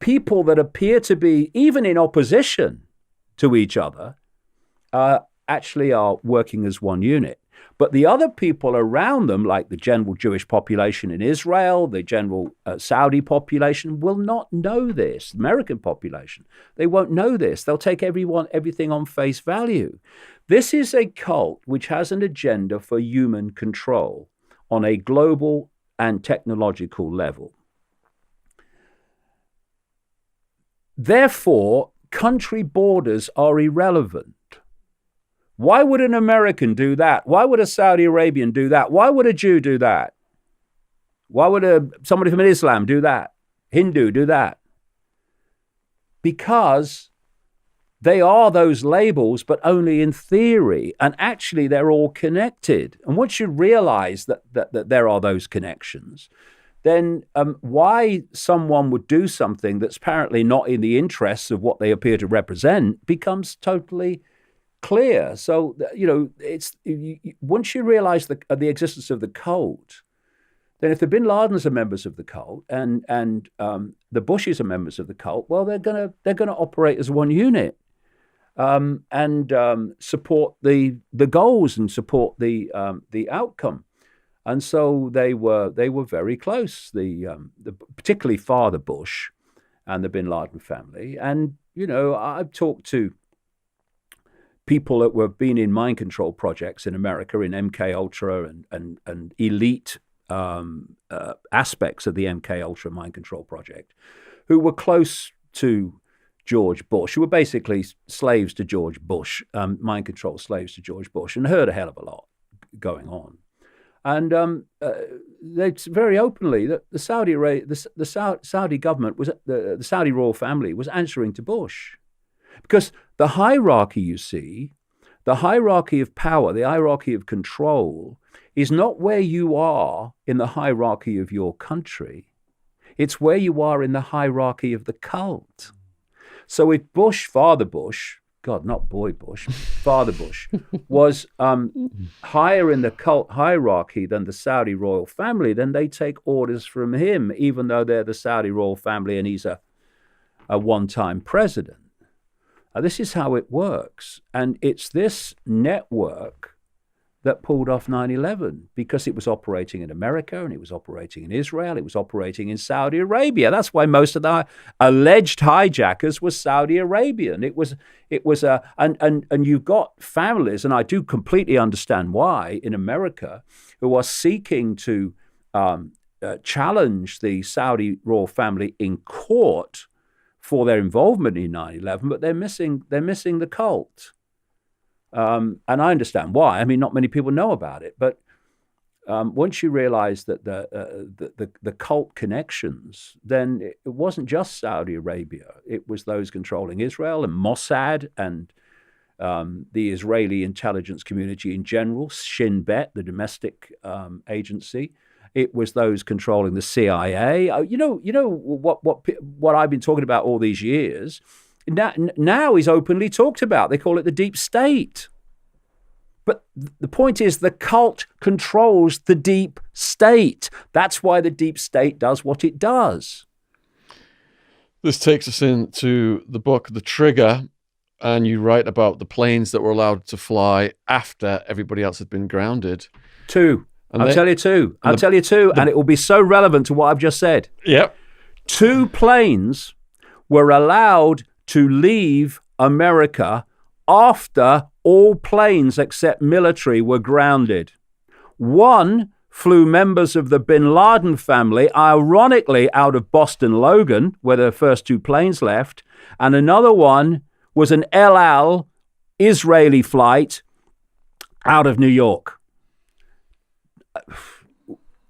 people that appear to be even in opposition to each other actually are working as one unit. But the other people around them, like the general Jewish population in Israel, the general Saudi population, will not know this. American population, they won't know this. They'll take everything on face value. This is a cult which has an agenda for human control on a global and technological level. Therefore, country borders are irrelevant. Why would an American do that? Why would a Saudi Arabian do that? Why would a Jew do that? Why would somebody from Islam do that? Hindu do that? Because they are those labels, but only in theory. And actually, they're all connected. And once you realize that there are those connections, then why someone would do something that's apparently not in the interests of what they appear to represent becomes totally clear. So, once you realize the existence of the cult, then if the bin Ladens are members of the cult and the Bushes are members of the cult, well, they're gonna operate as one unit and support the goals and support the outcome. And so they were very close. The particularly Father Bush and the bin Laden family. And I've talked to people that were been in mind control projects in America, in MK Ultra and elite aspects of the MK Ultra mind control project, who were close to George Bush, who were basically slaves to George Bush, mind control slaves to George Bush, and heard a hell of a lot going on. And they very openly that the Saudi government was the Saudi royal family was answering to Bush, because the hierarchy, you see, the hierarchy of power, the hierarchy of control, is not where you are in the hierarchy of your country. It's where you are in the hierarchy of the cult. So if Bush, Father Bush, God, not boy Bush, Father Bush, was higher in the cult hierarchy than the Saudi royal family, then they take orders from him, even though they're the Saudi royal family and he's a one-time president. This is how it works. And it's this network that pulled off 9/11, because it was operating in America and it was operating in Israel, it was operating in Saudi Arabia. That's why most of the alleged hijackers were Saudi Arabian. And you've got families, and I do completely understand why, in America, who are seeking to challenge the Saudi royal family in court for their involvement in 9/11, but they're missing the cult. And I understand why. I mean, not many people know about it, but once you realize that the cult connections, then it wasn't just Saudi Arabia. It was those controlling Israel and Mossad and the Israeli intelligence community in general, Shin Bet, the domestic agency. It was those controlling the CIA. What I've been talking about all these years. Now is openly talked about. They call it the deep state. But the point is, the cult controls the deep state. That's why the deep state does what it does. This takes us into the book, The Trigger, and you write about the planes that were allowed to fly after everybody else had been grounded. I'll tell you two, and it will be so relevant to what I've just said. Yep. 2 planes were allowed to leave America after all planes except military were grounded. One flew members of the bin Laden family, ironically out of Boston Logan, where the first 2 planes left, and another one was an El Al Israeli flight out of New York.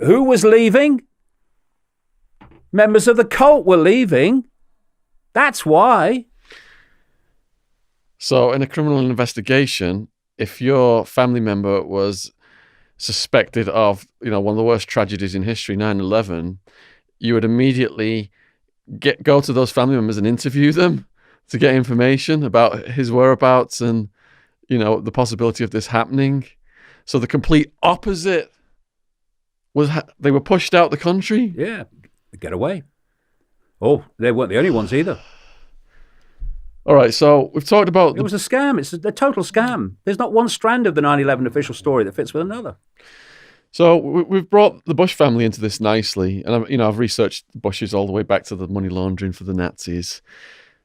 Who was leaving? Members of the cult were leaving. That's why. So in a criminal investigation, if your family member was suspected of, one of the worst tragedies in history, 9/11, you would immediately go to those family members and interview them to get information about his whereabouts and, the possibility of this happening. So the complete opposite was they were pushed out the country. Yeah, get away. Oh, they weren't the only ones either. All right, so we've talked about... It was a scam. It's a total scam. There's not one strand of the 9/11 official story that fits with another. So we've brought the Bush family into this nicely. And, I've researched the Bushes all the way back to the money laundering for the Nazis.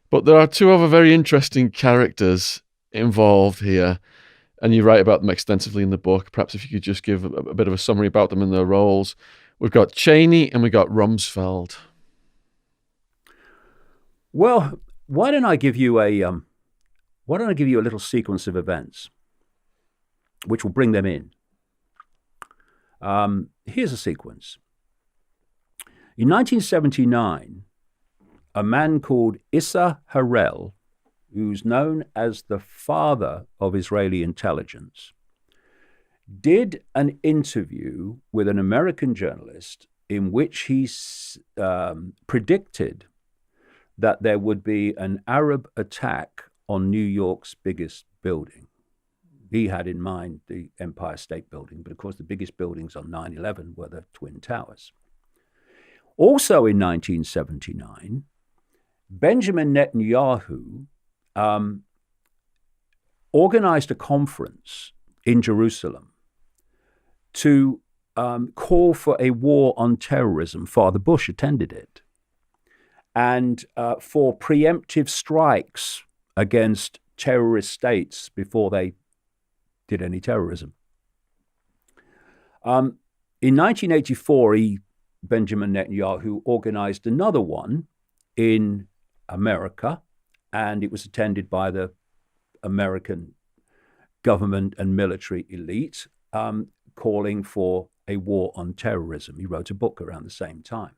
But there are two other very interesting characters involved here. And you write about them extensively in the book. Perhaps if you could just give a bit of a summary about them and their roles. We've got Cheney and we've got Rumsfeld. Well, why don't I give you a little sequence of events, which will bring them in. Here's a sequence. In 1979, a man called Issa Harel, who's known as the father of Israeli intelligence, did an interview with an American journalist in which he predicted that there would be an Arab attack on New York's biggest building. He had in mind the Empire State Building, but of course the biggest buildings on 9/11 were the Twin Towers. Also in 1979, Benjamin Netanyahu organized a conference in Jerusalem to call for a war on terrorism. Father Bush attended it. And for preemptive strikes against terrorist states before they did any terrorism. In 1984, Benjamin Netanyahu organized another one in America, and it was attended by the American government and military elite, calling for a war on terrorism. He wrote a book around the same time.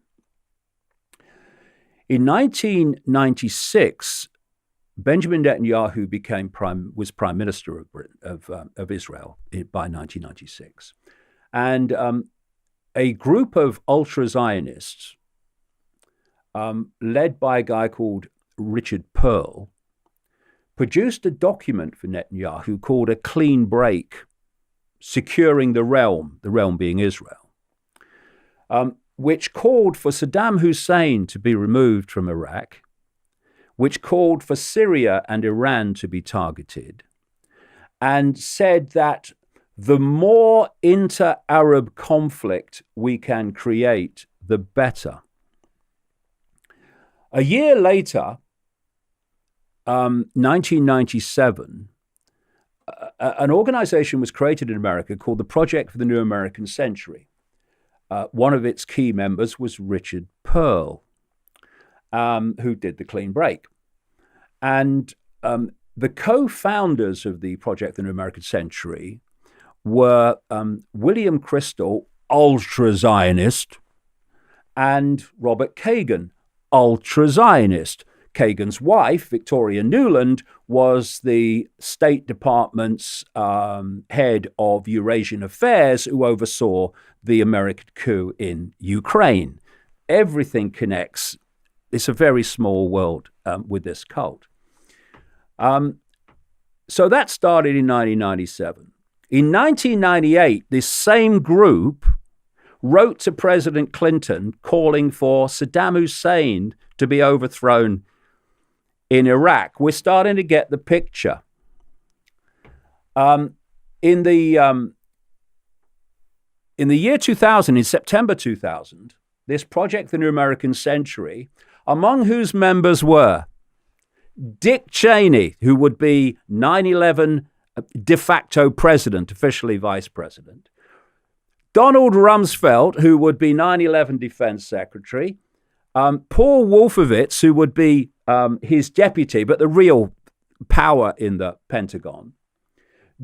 In 1996, Benjamin Netanyahu was prime minister of Israel by 1996, and a group of ultra-Zionists, led by a guy called Richard Pearl, produced a document for Netanyahu called A Clean Break, Securing the Realm being Israel, which called for Saddam Hussein to be removed from Iraq, which called for Syria and Iran to be targeted, and said that the more inter-Arab conflict we can create, the better. A year later, 1997, an organization was created in America called the Project for the New American Century. One of its key members was Richard Pearl, who did the Clean Break. And the co-founders of the Project for the New American Century were William Crystal, ultra-Zionist, and Robert Kagan, ultra-Zionist. Kagan's wife, Victoria Nuland, was the State Department's head of Eurasian Affairs, who oversaw the American coup in Ukraine. Everything connects. It's a very small world with this cult. So that started in 1997. In 1998, this same group wrote to President Clinton calling for Saddam Hussein to be overthrown in Iraq. We're starting to get the picture. In the year 2000, in September 2000, this Project, the New American Century, among whose members were Dick Cheney, who would be 9/11 de facto president, officially vice president, Donald Rumsfeld, who would be 9/11 defense secretary, Paul Wolfowitz, who would be his deputy, but the real power in the Pentagon,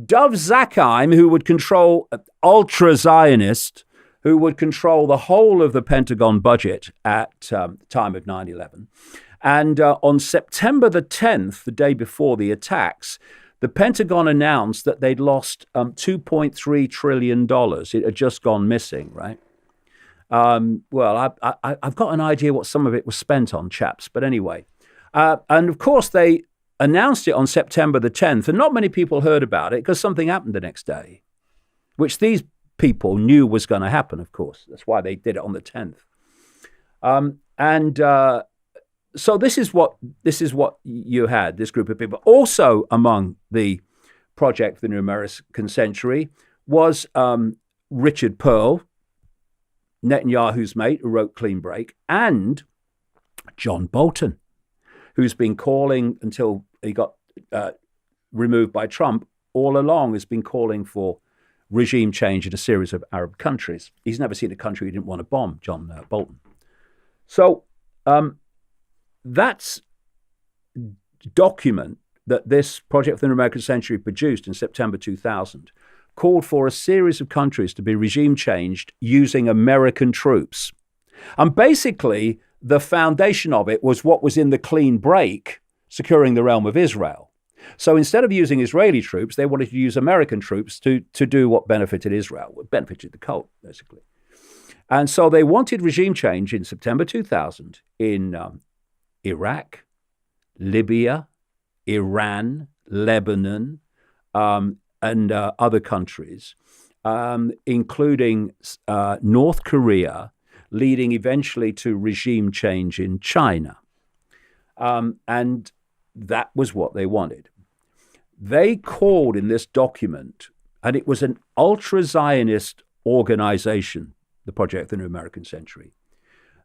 Dov Zakheim, who would control ultra-Zionist, who would control the whole of the Pentagon budget at the time of 9/11. And on September the 10th, the day before the attacks, the Pentagon announced that they'd lost $2.3 trillion. It had just gone missing, right? Well, I've got an idea what some of it was spent on, chaps. But anyway, and of course they announced it on September the 10th, and not many people heard about it because something happened the next day, which these people knew was going to happen. Of course, that's why they did it on the 10th. So this is what you had, this group of people. Also among the Project for the New American Century was Richard Pearl, Netanyahu's mate, who wrote Clean Break, and John Bolton, who's been calling until he got removed by Trump, all along has been calling for regime change in a series of Arab countries. He's never seen a country he didn't want to bomb, John Bolton. So that's document that this Project for the New American Century produced in September 2000 called for a series of countries to be regime changed using American troops. And basically, the foundation of it was what was in the Clean Break, securing the realm of Israel. So instead of using Israeli troops, they wanted to use American troops to do what benefited Israel, what benefited the cult, basically. And so they wanted regime change in September 2000 in Iraq, Libya, Iran, Lebanon, and other countries, including North Korea, leading eventually to regime change in China. And that was what they wanted. They called in this document, and it was an ultra-Zionist organization, the Project for the New American Century.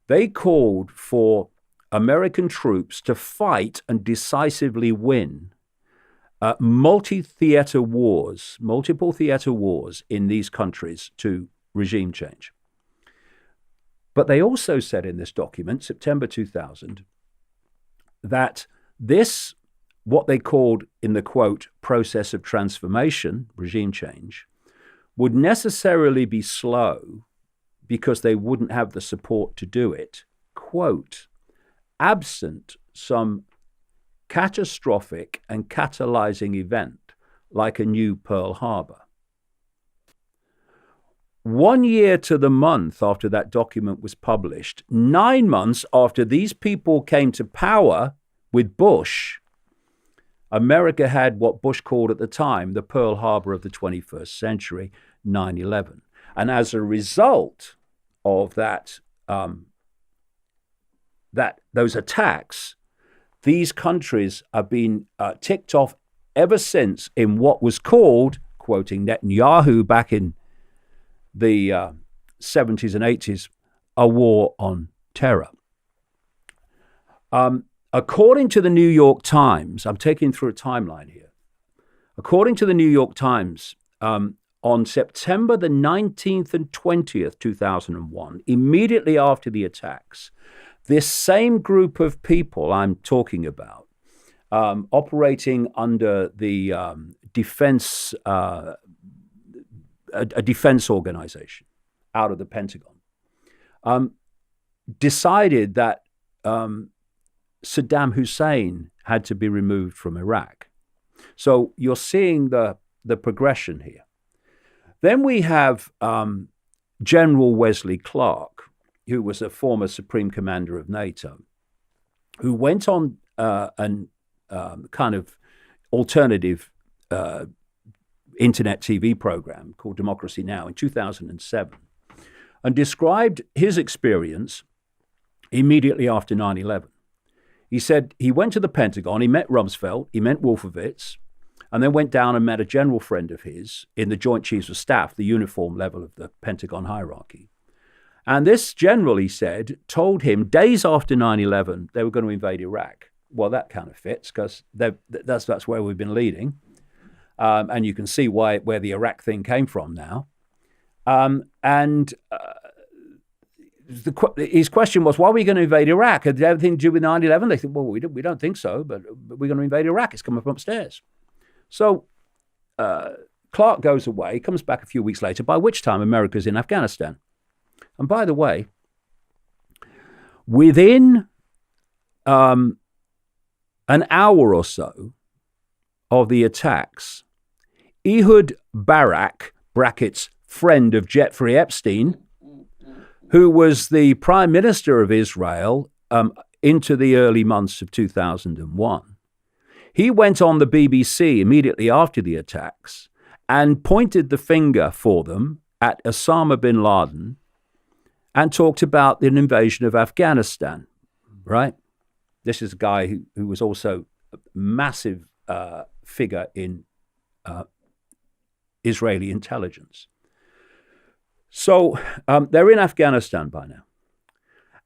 They called for American troops to fight and decisively win multiple theater wars in these countries to regime change. But they also said in this document, September 2000, that this, what they called in the quote, process of transformation, regime change, would necessarily be slow because they wouldn't have the support to do it, quote, absent some catastrophic and catalyzing event like a new Pearl Harbor. 1 year to the month after that document was published, 9 months after these people came to power with Bush, America had what Bush called at the time the Pearl Harbor of the 21st century, 9/11. And as a result of those attacks, these countries have been ticked off ever since in what was called, quoting Netanyahu back in the 70s and 80s, a war on terror. According to the New York Times, I'm taking through a timeline here. According to the New York Times, on September the 19th and 20th, 2001, immediately after the attacks, this same group of people I'm talking about, operating under the defense organization out of the Pentagon, decided that Saddam Hussein had to be removed from Iraq. So you're seeing the progression here. Then we have General Wesley Clark, who was a former Supreme Commander of NATO, who went on an kind of alternative internet TV program called Democracy Now! In 2007, and described his experience immediately after 9/11. He said he went to the Pentagon, he met Rumsfeld, he met Wolfowitz, and then went down and met a general friend of his in the Joint Chiefs of Staff, the uniform level of the Pentagon hierarchy. And this general, he said, told him days after 9/11 they were going to invade Iraq. Well, that kind of fits because that's where we've been leading. And you can see where the Iraq thing came from now. His question was, why are we going to invade Iraq? Had everything to do with 9/11? They said, well, we don't think so, but we're going to invade Iraq. It's coming from upstairs. So Clark goes away, comes back a few weeks later, by which time America's in Afghanistan. And by the way, within an hour or so of the attacks, Ehud Barak, brackets, friend of Jeffrey Epstein, who was the Prime Minister of Israel into the early months of 2001, he went on the BBC immediately after the attacks and pointed the finger for them at Osama bin Laden and talked about an invasion of Afghanistan, right? This is a guy who was also a massive figure in Israeli intelligence. So they're in Afghanistan by now.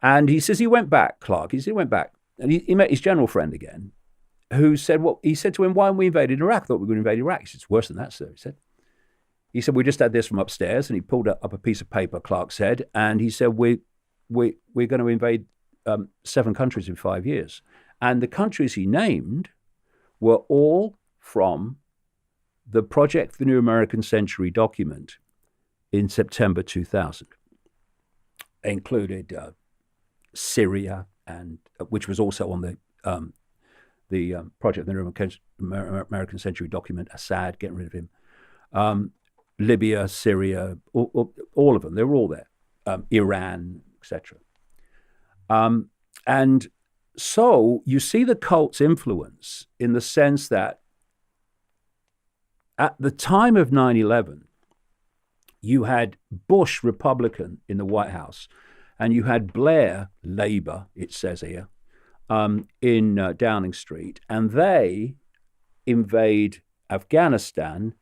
And he says he went back, Clark. He said he went back. And he met his general friend again, who said, well, he said to him, why haven't we invaded Iraq? I thought we were going to invade Iraq. He said, it's worse than that, sir. He said, we just had this from upstairs. And he pulled up a piece of paper, Clark said, and he said, we're going to invade 7 countries in 5 years. And the countries he named were all from the Project the New American Century document in September 2000. Included Syria, and which was also on the Project the New American Century document, Assad, getting rid of him, Libya, Syria, all of them, they were all there, Iran, etc. And so you see the cult's influence in the sense that at the time of 9/11, you had Bush, Republican, in the White House, and you had Blair, Labour, it says here, in Downing Street, and they invade Afghanistan,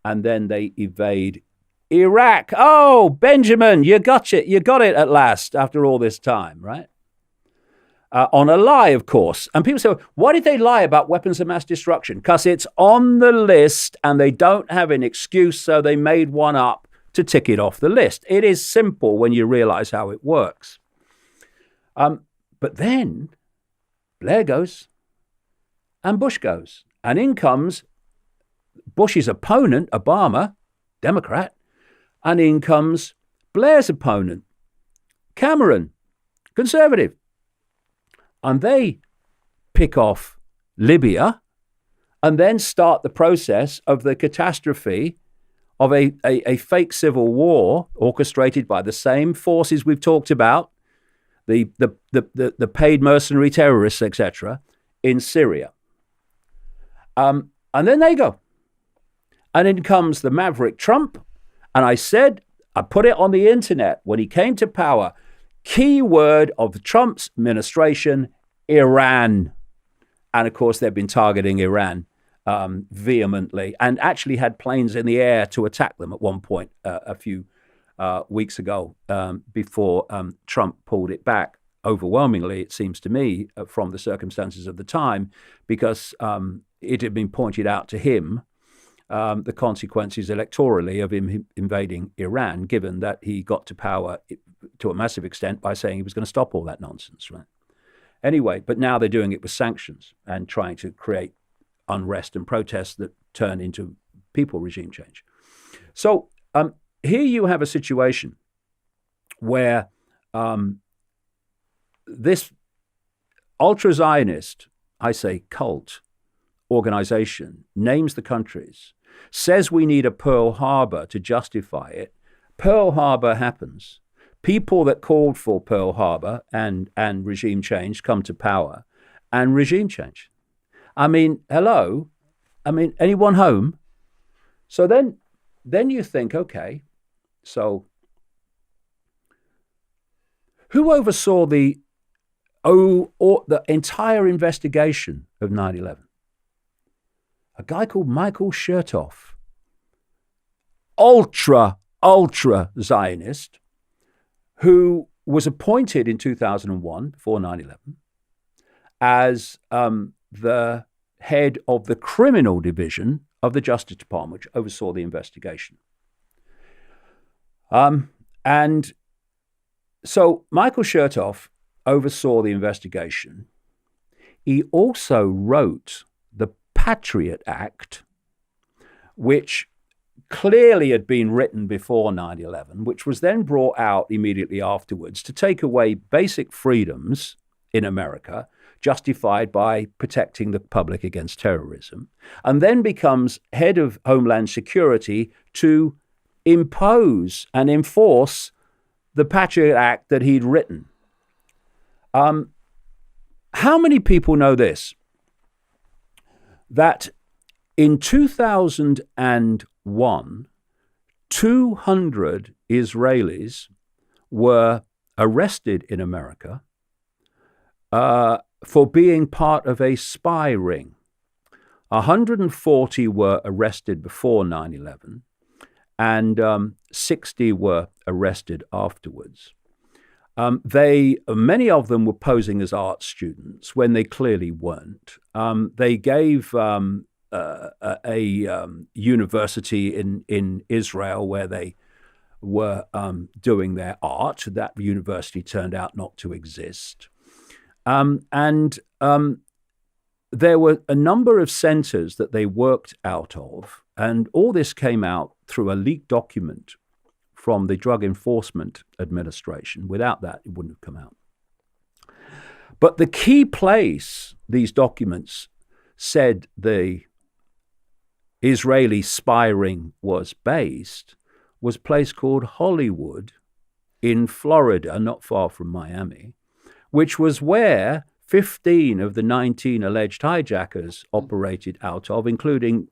and then they invade Iraq. Oh, Benjamin, you got it at last after all this time, right? On a lie, of course. And people say, why did they lie about weapons of mass destruction? Because it's on the list and they don't have an excuse, so they made one up to tick it off the list. It is simple when you realize how it works. But then Blair goes and Bush goes. And in comes Bush's opponent, Obama, Democrat, and in comes Blair's opponent, Cameron, Conservative. And they pick off Libya and then start the process of the catastrophe of a fake civil war orchestrated by the same forces we've talked about, the paid mercenary terrorists, etc., in Syria. And then they go. And in comes the maverick Trump. And I put it on the internet when he came to power, key word of Trump's administration, Iran. And of course, they've been targeting Iran vehemently and actually had planes in the air to attack them at one point a few weeks ago before Trump pulled it back overwhelmingly, it seems to me, from the circumstances of the time, because it had been pointed out to him the consequences electorally of him invading Iran, given that he got to power to a massive extent by saying he was going to stop all that nonsense, right? Anyway, but now they're doing it with sanctions and trying to create unrest and protests that turn into people regime change. So here you have a situation where this ultra-Zionist, I say cult, organization names the countries, says we need a Pearl Harbor to justify it. Pearl Harbor happens. People that called for Pearl Harbor and regime change come to power, and regime change. I mean, hello? I mean, anyone home? So then you think, okay, so who oversaw the entire investigation of 9/11? A guy called Michael Chertoff, ultra Zionist, who was appointed in 2001, before 9/11, as the head of the criminal division of the Justice Department, which oversaw the investigation. And so Michael Chertoff oversaw the investigation. He also wrote the Patriot Act, which clearly had been written before 9/11, which was then brought out immediately afterwards to take away basic freedoms in America, justified by protecting the public against terrorism, and then becomes head of Homeland Security to impose and enforce the Patriot Act that he'd written. How many people know this? That in 2001, 200 Israelis were arrested in America for being part of a spy ring. 140 were arrested before 9/11, and 60 were arrested afterwards. Many of them were posing as art students when they clearly weren't. They gave a university in Israel where they were doing their art. That university turned out not to exist. There were a number of centers that they worked out of, and all this came out through a leaked document from the Drug Enforcement Administration. Without that, it wouldn't have come out. But the key place these documents said the Israeli spy ring was based was a place called Hollywood in Florida, not far from Miami, which was where 15 of the 19 alleged hijackers operated out of, including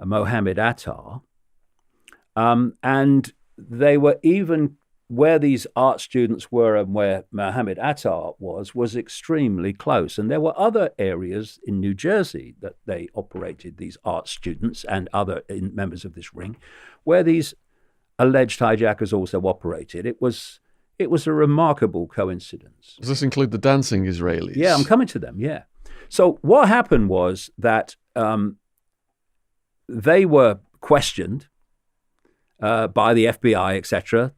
Mohammed Attar. And they were even where these art students were and where Mohammed Attar was extremely close. And there were other areas in New Jersey that they operated, these art students and other members of this ring, where these alleged hijackers also operated. It was a remarkable coincidence. Does this include the dancing Israelis? Yeah, I'm coming to them, yeah. So what happened was that they were questioned by the FBI, etc.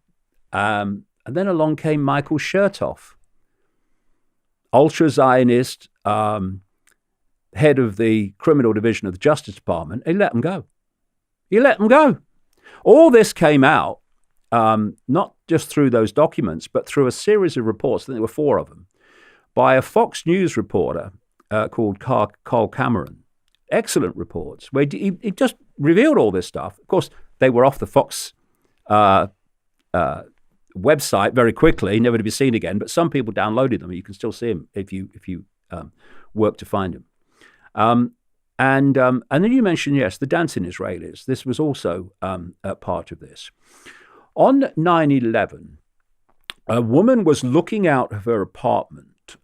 And then along came Michael Chertoff, ultra-Zionist, head of the criminal division of the Justice Department. He let them go. All this came out, not just through those documents, but through a series of reports, I think there were 4 of them, by a Fox News reporter called Carl Cameron. Excellent reports, where he just revealed all this stuff. Of course, they were off the Fox website very quickly, never to be seen again, but some people downloaded them. You can still see them if you work to find them. And then you mentioned, yes, the dancing Israelis. This was also a part of this. On 9/11, a woman was looking out of her apartment,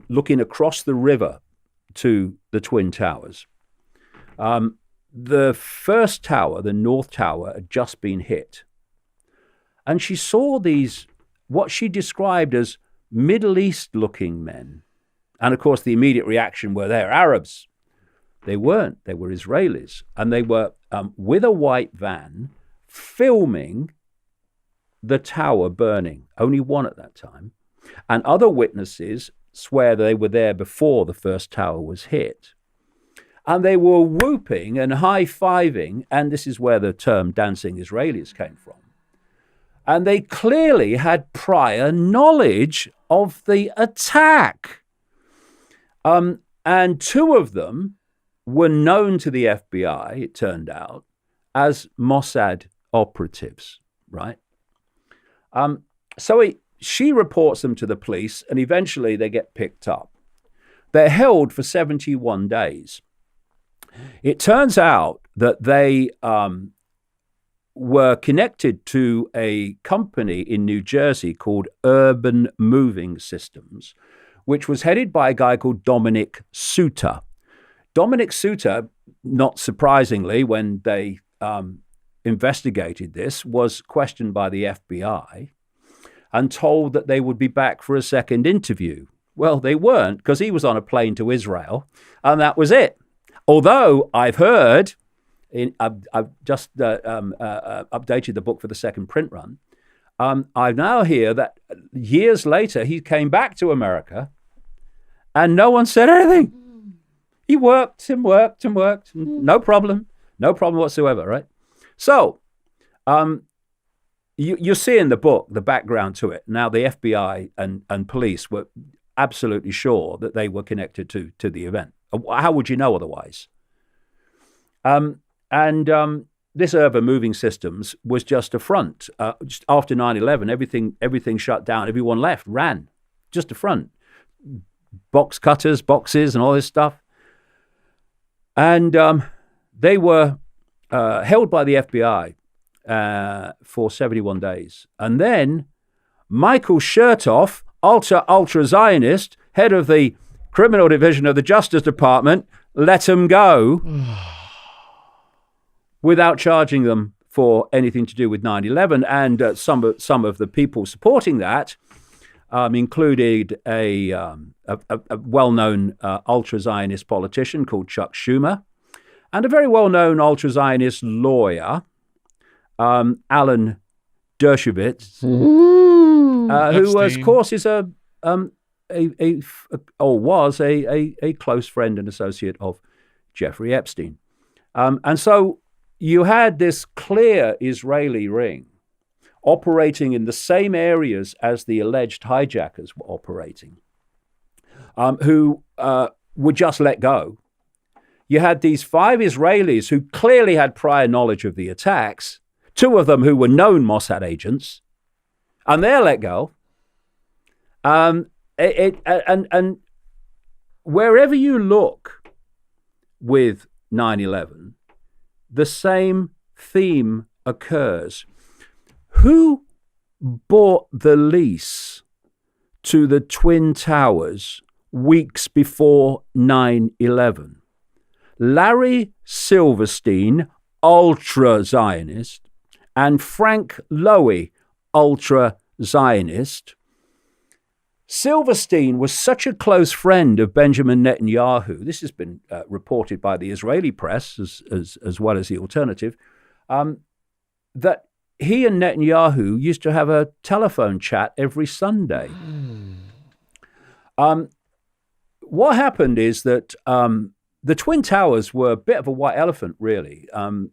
looking across the river to the Twin Towers. The first tower, the North Tower, had just been hit. And she saw these, what she described as Middle East-looking men. And of course, the immediate reaction were they're Arabs. They weren't. They were Israelis. And they were with a white van filming the tower burning. Only one at that time. And other witnesses swear they were there before the first tower was hit. And they were whooping and high-fiving, and this is where the term dancing Israelis came from. And they clearly had prior knowledge of the attack. And 2 of them were known to the FBI, it turned out, as Mossad operatives, right? So she reports them to the police, and eventually they get picked up. They're held for 71 days. It turns out that they were connected to a company in New Jersey called Urban Moving Systems, which was headed by a guy called Dominic Suter. Dominic Suter, not surprisingly, when they investigated this, was questioned by the FBI and told that they would be back for a second interview. Well, they weren't, because he was on a plane to Israel, and that was it. Although I've heard, I've just updated the book for the second print run, I now hear that years later he came back to America and no one said anything. He worked and worked and worked. No problem whatsoever, right? So you see in the book the background to it. Now the FBI and police were absolutely sure that they were connected to the event. How would you know otherwise? And this urban moving systems was just a front. Just after 9/11, everything shut down. Everyone left, ran, just a front. Box cutters, boxes, and all this stuff. And they were held by the FBI for 71 days. And then Michael Chertoff, ultra-Zionist, head of the criminal division of the Justice Department, let them go without charging them for anything to do with 9/11. And some of the people supporting that included a well-known ultra-Zionist politician called Chuck Schumer, and a very well-known ultra-Zionist lawyer, Alan Dershowitz, who, of course, is was a close friend and associate of Jeffrey Epstein. And so you had this clear Israeli ring operating in the same areas as the alleged hijackers were operating, who were just let go. You had these 5 Israelis who clearly had prior knowledge of the attacks, 2 of them who were known Mossad agents, and they're let go. And wherever you look with 9/11, the same theme occurs. Who bought the lease to the Twin Towers weeks before 9/11? Larry Silverstein, ultra-Zionist, and Frank Lowy, ultra-Zionist. Silverstein was such a close friend of Benjamin Netanyahu. This has been reported by the Israeli press as well as the alternative, that he and Netanyahu used to have a telephone chat every Sunday. What happened is that the Twin Towers were a bit of a white elephant, really.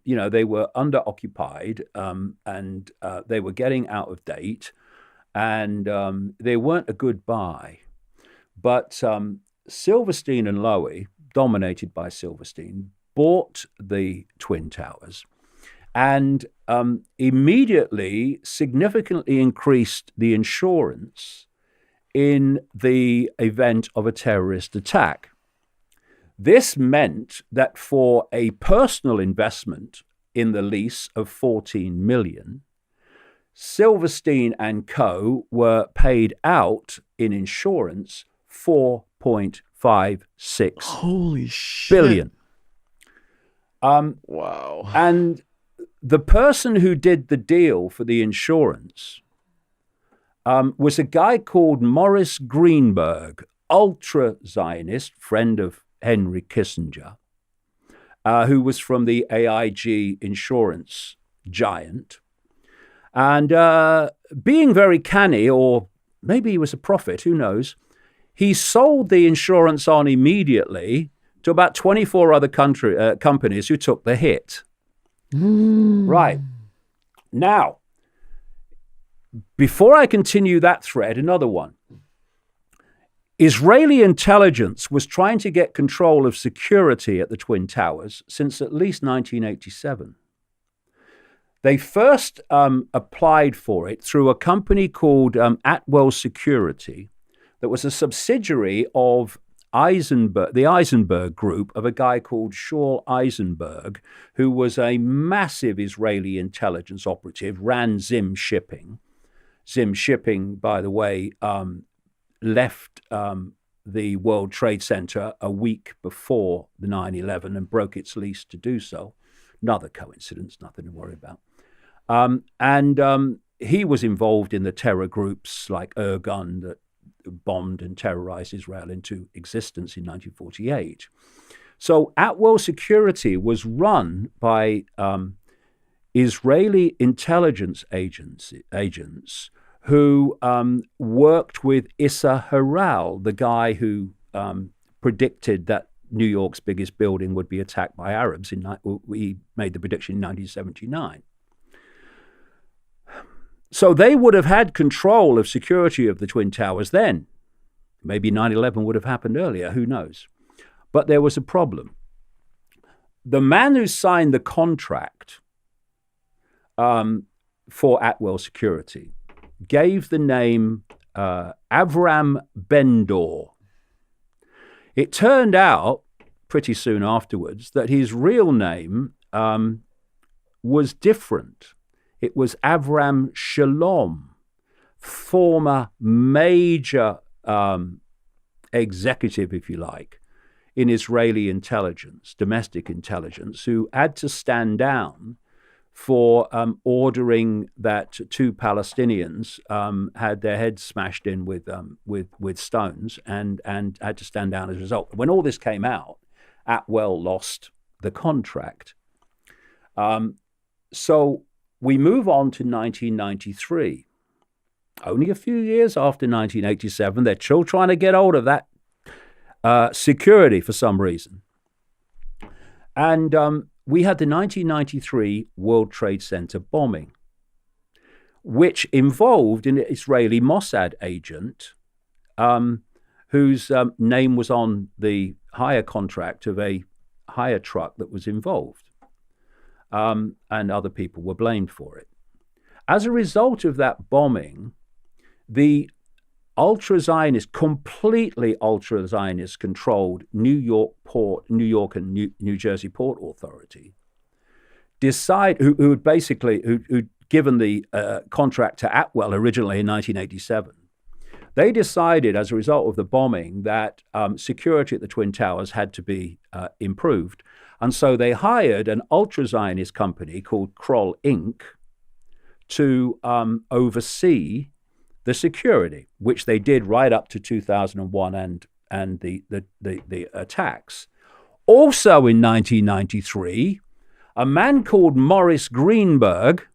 They were under-occupied and they were getting out of date, and they weren't a good buy. But Silverstein and Lowy, dominated by Silverstein, bought the Twin Towers and immediately significantly increased the insurance in the event of a terrorist attack. This meant that for a personal investment in the lease of $14 million, Silverstein and co. were paid out in insurance $4.56 Holy shit. billion. Wow. And the person who did the deal for the insurance was a guy called Morris Greenberg, ultra-Zionist, friend of Henry Kissinger, who was from the AIG insurance giant. And being very canny, or maybe he was a prophet, who knows, he sold the insurance on immediately to about 24 other companies who took the hit. Right. Now, before I continue that thread, another one. Israeli intelligence was trying to get control of security at the Twin Towers since at least 1987. They first applied for it through a company called Atwell Security that was a subsidiary of the Eisenberg group of a guy called Shaul Eisenberg, who was a massive Israeli intelligence operative, ran Zim Shipping. Zim Shipping, by the way, left the World Trade Center a week before the 9/11 and broke its lease to do so. Another coincidence, nothing to worry about. He was involved in the terror groups like Irgun that bombed and terrorized Israel into existence in 1948. So Atwell Security was run by Israeli intelligence agents who worked with Issa Harel, the guy who predicted that New York's biggest building would be attacked by Arabs. We made the prediction in 1979. So they would have had control of security of the Twin Towers then. Maybe 9/11 would have happened earlier, who knows? But there was a problem. The man who signed the contract for Atwell Security, gave the name Avram Bendor. It turned out pretty soon afterwards that his real name was different. It was Avram Shalom, former major executive, if you like, in Israeli intelligence, domestic intelligence, who had to stand down for ordering that two Palestinians had their heads smashed in with stones and had to stand down as a result. When all this came out, Atwell lost the contract. So we move on to 1993. Only a few years after 1987, they're still trying to get hold of that security for some reason. And we had the 1993 World Trade Center bombing, which involved an Israeli Mossad agent whose name was on the hire contract of a hire truck that was involved. And other people were blamed for it. As a result of that bombing, the completely ultra-Zionist controlled New York and New Jersey Port Authority who'd given the contract to Atwell originally in 1987. They decided, as a result of the bombing, that security at the Twin Towers had to be improved. And so they hired an ultra-Zionist company called Kroll Inc. to oversee the security, which they did right up to 2001 and the attacks. Also in 1993, a man called Morris Greenberg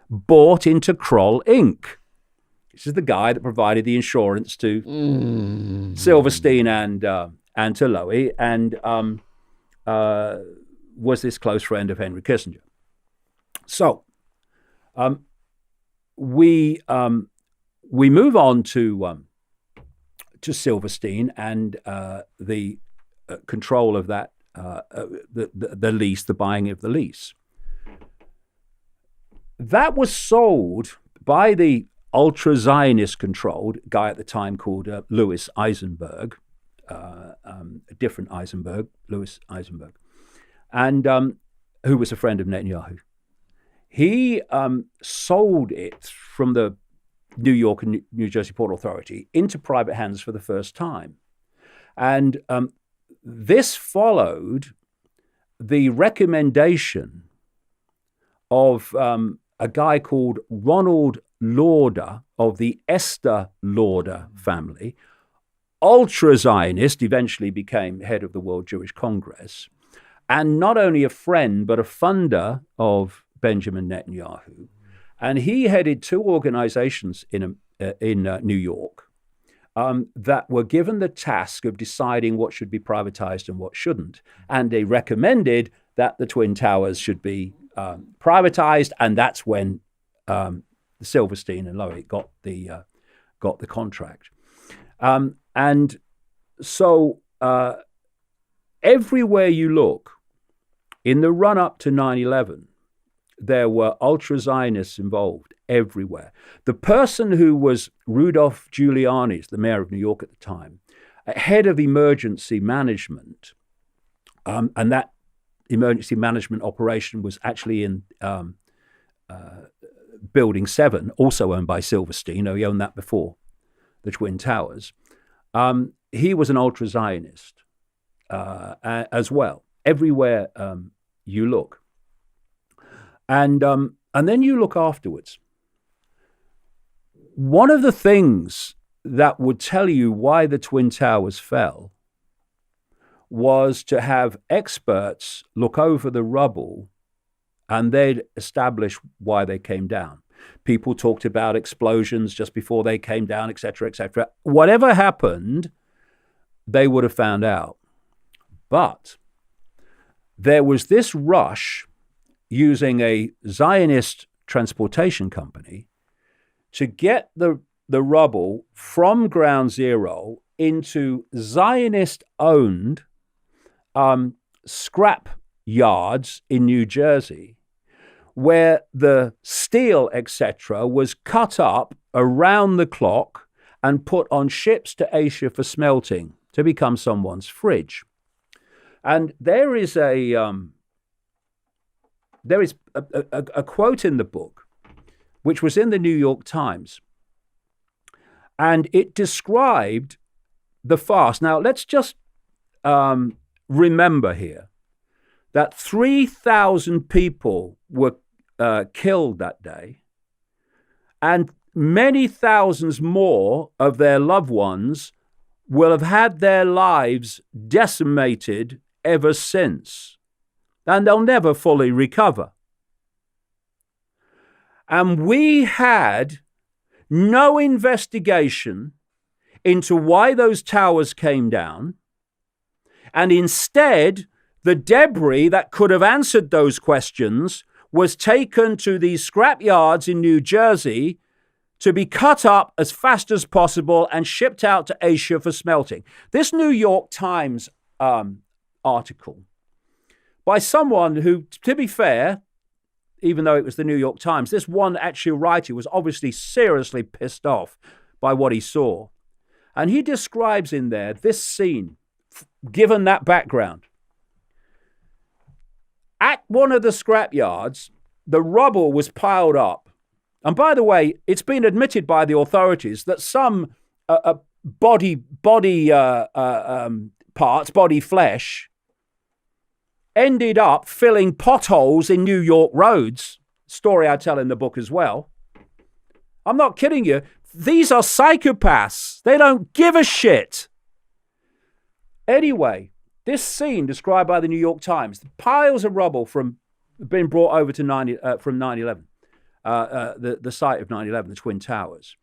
bought into Kroll Inc. This is the guy that provided the insurance to Silverstein and to Lowy, and was this close friend of Henry Kissinger. So we move on to Silverstein and the control of that, the lease, the buying of the lease. That was sold by the ultra-Zionist controlled guy at the time called Louis Eisenberg, a different Eisenberg, Louis Eisenberg, and who was a friend of Netanyahu. He sold it from the New York and New Jersey Port Authority into private hands for the first time. And this followed the recommendation of a guy called Ronald Lauder of the Esther Lauder family, ultra-Zionist, eventually became head of the World Jewish Congress, and not only a friend, but a funder of Benjamin Netanyahu. And he headed two organizations in New York that were given the task of deciding what should be privatized and what shouldn't. And they recommended that the Twin Towers should be privatized, and that's when Silverstein and Lowy got the contract. And so everywhere you look, in the run-up to 9/11, there were ultra-Zionists involved everywhere. The person who was Rudolph Giuliani, the mayor of New York at the time, head of emergency management, and that emergency management operation was actually in Building 7, also owned by Silverstein. He owned that before the Twin Towers. He was an ultra-Zionist as well, everywhere you look. And then you look afterwards. One of the things that would tell you why the Twin Towers fell was to have experts look over the rubble, and they'd establish why they came down. People talked about explosions just before they came down, et cetera, et cetera. Whatever happened, they would have found out. But there was this rush using a Zionist transportation company to get the rubble from ground zero into Zionist-owned scrap yards in New Jersey, where the steel, etc., was cut up around the clock and put on ships to Asia for smelting to become someone's fridge. And there is a quote in the book, which was in the New York Times, and it described the fast. Now, let's just remember here that 3,000 people were killed that day, and many thousands more of their loved ones will have had their lives decimated ever since, and they'll never fully recover. And we had no investigation into why those towers came down, and instead, the debris that could have answered those questions was taken to these scrap yards in New Jersey to be cut up as fast as possible and shipped out to Asia for smelting. This New York Times article by someone who, to be fair, even though it was the New York Times, this one actual writer was obviously seriously pissed off by what he saw. And he describes in there this scene, given that background. At one of the scrap yards, the rubble was piled up. And by the way, it's been admitted by the authorities that some body parts, body flesh, ended up filling potholes in New York roads. Story I tell in the book as well. I'm not kidding you. These are psychopaths. They don't give a shit. Anyway, this scene described by the New York Times, the piles of rubble from being brought over to from 9/11, the site of 9/11, the Twin Towers.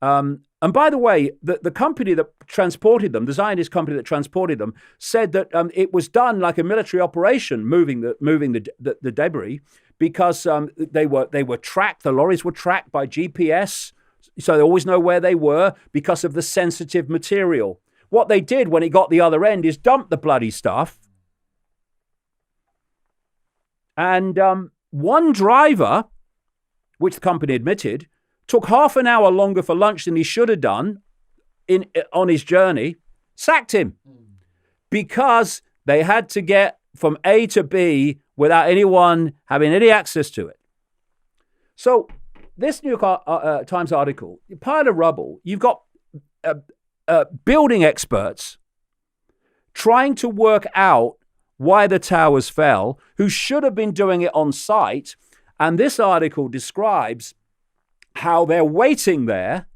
And by the way, the company that transported them, the Zionist company that transported them, said that it was done like a military operation, moving the debris, because they were tracked. The lorries were tracked by GPS, so they always know where they were because of the sensitive material. What they did when it got the other end is dump the bloody stuff. And one driver, which the company admitted, took half an hour longer for lunch than he should have done on his journey, sacked him because they had to get from A to B without anyone having any access to it. So this New York Times article, you pile of rubble, you've got building experts trying to work out why the towers fell, who should have been doing it on site. And this article describes how they're waiting there.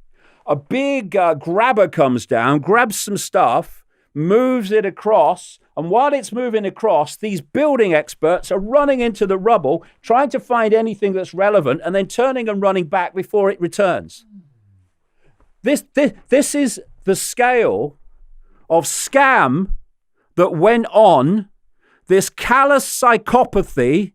A big grabber comes down, grabs some stuff, moves it across. And while it's moving across, these building experts are running into the rubble, trying to find anything that's relevant, and then turning and running back before it returns. This is the scale of scam that went on, this callous psychopathy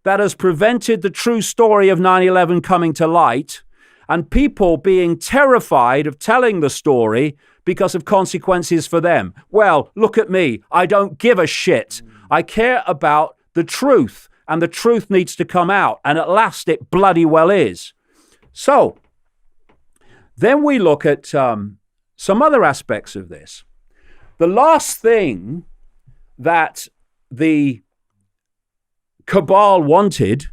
that has prevented the true story of 9/11 coming to light, and people being terrified of telling the story because of consequences for them. Well, look at me. I don't give a shit. I care about the truth, and the truth needs to come out, and at last it bloody well is. So, then we look at some other aspects of this. The last thing that the cabal wanted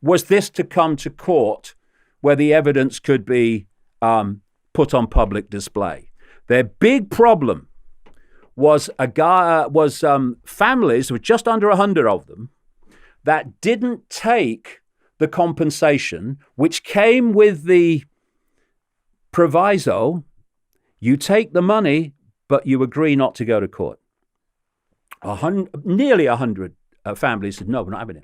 was this to come to court where the evidence could be put on public display. Their big problem was families, with just under 100 of them, that didn't take the compensation, which came with the proviso, you take the money, but you agree not to go to court. Nearly 100 families said, no, we're not having it.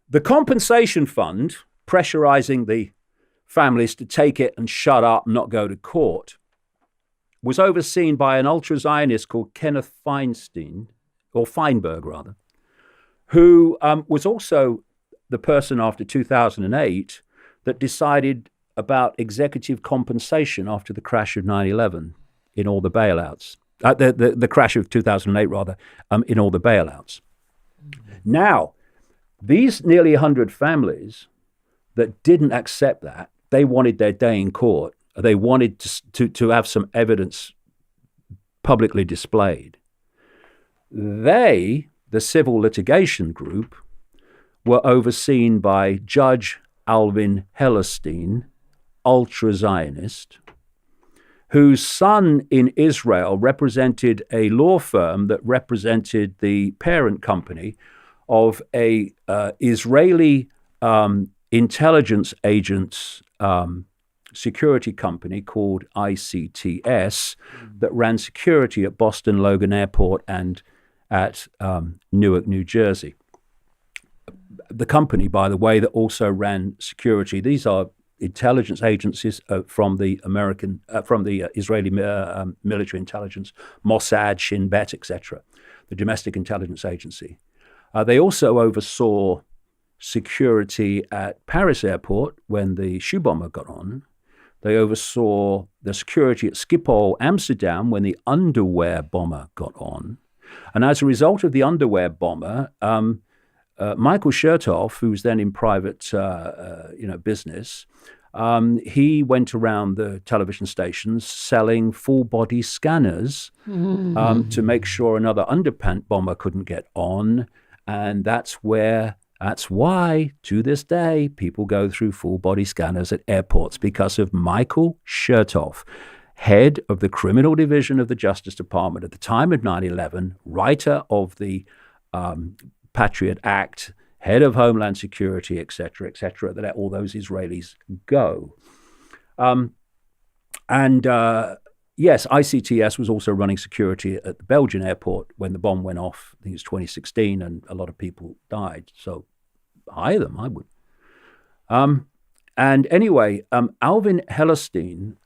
The compensation fund, pressurizing the families to take it and shut up and not go to court, was overseen by an ultra-Zionist called Kenneth Feinberg, who was also the person after 2008 that decided about executive compensation after the crash of 9/11 in all the bailouts. The crash of 2008, rather, in all the bailouts. Now, These nearly 100 families that didn't accept that, they wanted their day in court. They wanted to have some evidence publicly displayed. They, the civil litigation group, were overseen by Judge Alvin Hellerstein, ultra-Zionist, whose son in Israel represented a law firm that represented the parent company of a Israeli intelligence agents security company called ICTS that ran security at Boston Logan Airport and at Newark, New Jersey. The company, by the way, that also ran security. These are intelligence agencies from the Israeli military intelligence, Mossad, Shin Bet, etc., the domestic intelligence agency. They also oversaw security at Paris airport when the shoe bomber got on. They oversaw the security at Schiphol, Amsterdam, when the underwear bomber got on. And as a result of the underwear bomber, Michael Chertoff, who was then in private business, he went around the television stations selling full-body scanners to make sure another underpant bomber couldn't get on. And that's why, to this day, people go through full-body scanners at airports, because of Michael Chertoff, head of the criminal division of the Justice Department at the time of 9/11, writer of the Patriot Act, head of Homeland Security, et cetera, that let all those Israelis go. Yes, ICTS was also running security at the Belgian airport when the bomb went off. I think it was 2016, and a lot of people died. So hire them, I would. And anyway, Alvin Hellerstein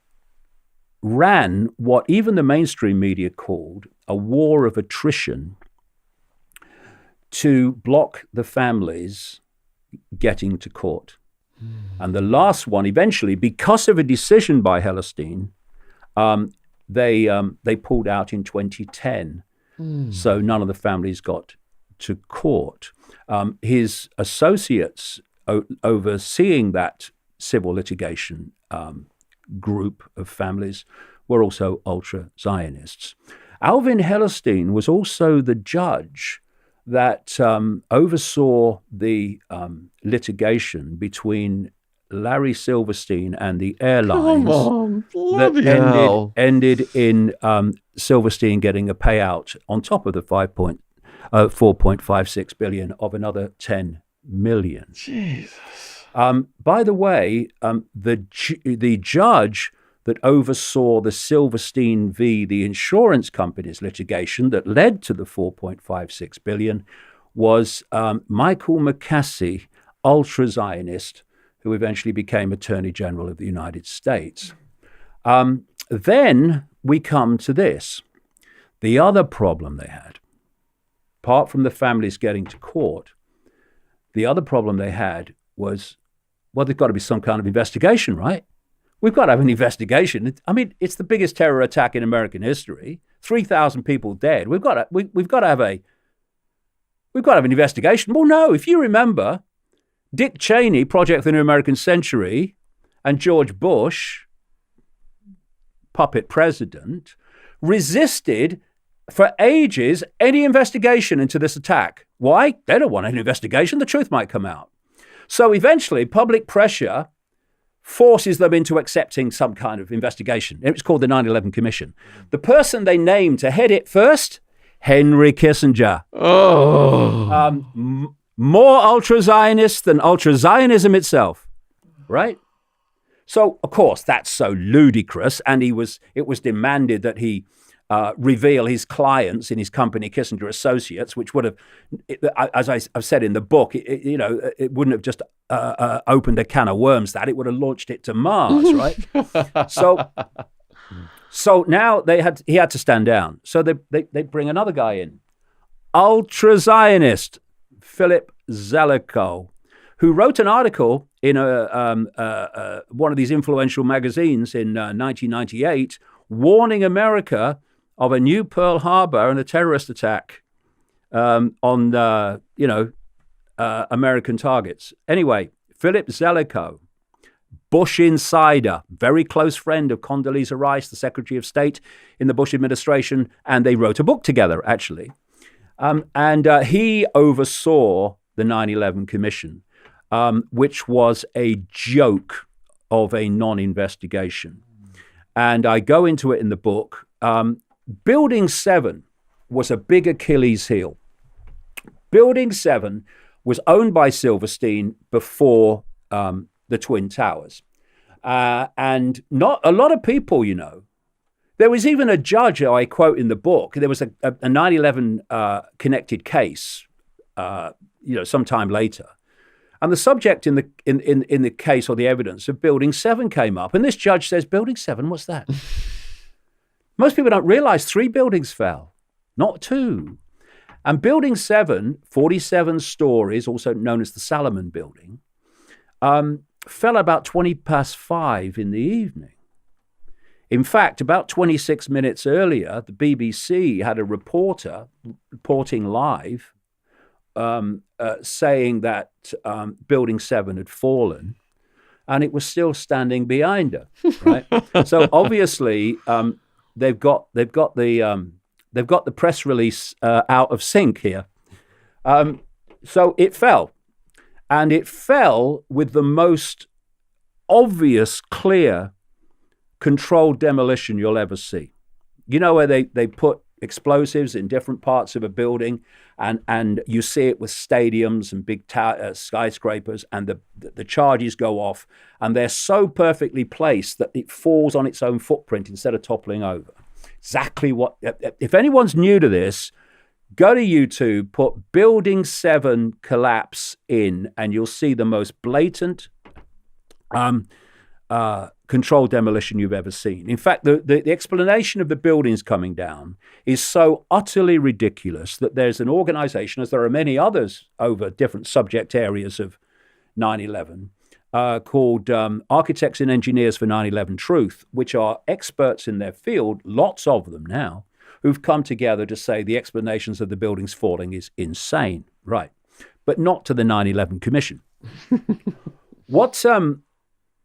ran what even the mainstream media called a war of attrition to block the families getting to court. And the last one, eventually, because of a decision by Hellerstein, they pulled out in 2010. So none of the families got to court. His associates overseeing that civil litigation group of families were also ultra-Zionists. Alvin Hellerstein was also the judge that oversaw the litigation between Larry Silverstein and the airlines that ended in Silverstein getting a payout on top of the 4.56 billion of another 10 million. Jesus. By the way, the judge that oversaw the Silverstein the insurance company's litigation that led to the 4.56 billion was Michael McCasey, ultra-Zionist, who eventually became Attorney General of the United States. Then we come to this. The other problem they had, apart from the families getting to court, the other problem they had was, well, there's got to be some kind of investigation, right? We've got to have an investigation. I mean, it's the biggest terror attack in American history. 3,000 people dead. We've got to have an investigation. Well, no, if you remember, Dick Cheney, Project the New American Century, and George Bush, puppet president, resisted for ages any investigation into this attack. Why? They don't want an investigation. The truth might come out. So eventually, public pressure forces them into accepting some kind of investigation. It's called the 9/11 Commission. The person they named to head it first, Henry Kissinger. More ultra-Zionist than ultra-Zionism itself, right? So, of course, that's so ludicrous, and it was demanded that he reveal his clients in his company, Kissinger Associates, which would have, as I've said in the book, it wouldn't have just opened a can of worms. That it would have launched it to Mars, right? So now he had to stand down. So they bring another guy in, ultra-Zionist Philip Zelikow, who wrote an article in one of these influential magazines in 1998, warning America of a new Pearl Harbor and a terrorist attack on American targets. Anyway, Philip Zelikow, Bush insider, very close friend of Condoleezza Rice, the Secretary of State in the Bush administration, and they wrote a book together, actually. And he oversaw the 9/11 Commission, which was a joke of a non-investigation. And I go into it in the book. Building 7 was a big Achilles heel. Building 7 was owned by Silverstein before the Twin Towers. And not a lot of people, there was even a judge, I quote in the book, there was a 9/11 connected case, sometime later. And the subject in the case or the evidence of Building 7 came up. And this judge says, Building 7, what's that? Most people don't realize 3 buildings fell, not 2. And Building 7, 47 stories, also known as the Salomon Building, fell about 5:20 in the evening. In fact, about 26 minutes earlier, the BBC had a reporter reporting live saying that Building 7 had fallen, and it was still standing behind her. Right. So obviously, they've got the press release out of sync here. So it fell, and it fell with the most obvious, clear, controlled demolition you'll ever see. Where they put explosives in different parts of a building, and you see it with stadiums and big skyscrapers, and the charges go off, and they're so perfectly placed that it falls on its own footprint instead of toppling over. Exactly what, if anyone's new to this, go to YouTube, put Building 7 collapse in, and you'll see the most blatant controlled demolition you've ever seen. In fact, the explanation of the buildings coming down is so utterly ridiculous that there's an organization, as there are many others over different subject areas of 9/11, called Architects and Engineers for 9/11 Truth, which are experts in their field, lots of them now, who've come together to say the explanations of the buildings falling is insane. Right. But not to the 9/11 Commission.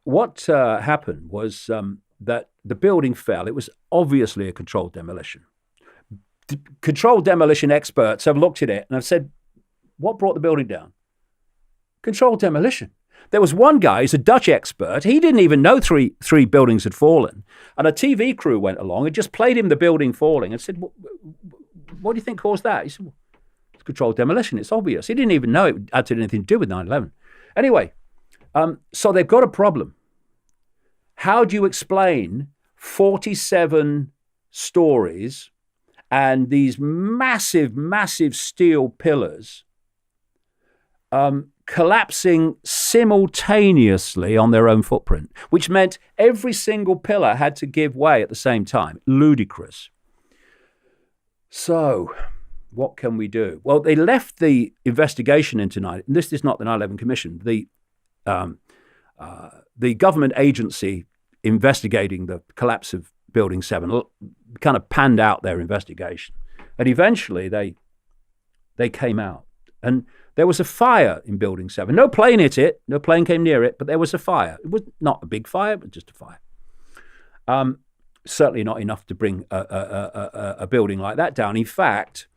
What happened was that the building fell. It was obviously a controlled demolition. Controlled demolition experts have looked at it and have said, what brought the building down? Controlled demolition. There was one guy who's a Dutch expert. He didn't even know three buildings had fallen. And a TV crew went along and just played him the building falling and said, what do you think caused that? He said, well, it's controlled demolition. It's obvious. He didn't even know it had anything to do with 9/11. Anyway, so they've got a problem. How do you explain 47 stories and these massive, massive steel pillars collapsing simultaneously on their own footprint, which meant every single pillar had to give way at the same time? Ludicrous. So what can we do? Well, they left the investigation into this is not the 9/11 Commission. The government agency investigating the collapse of Building 7 kind of panned out their investigation. And eventually they came out. And there was a fire in Building 7. No plane hit it. No plane came near it, but there was a fire. It was not a big fire, but just a fire. Certainly not enough to bring a building like that down. In fact,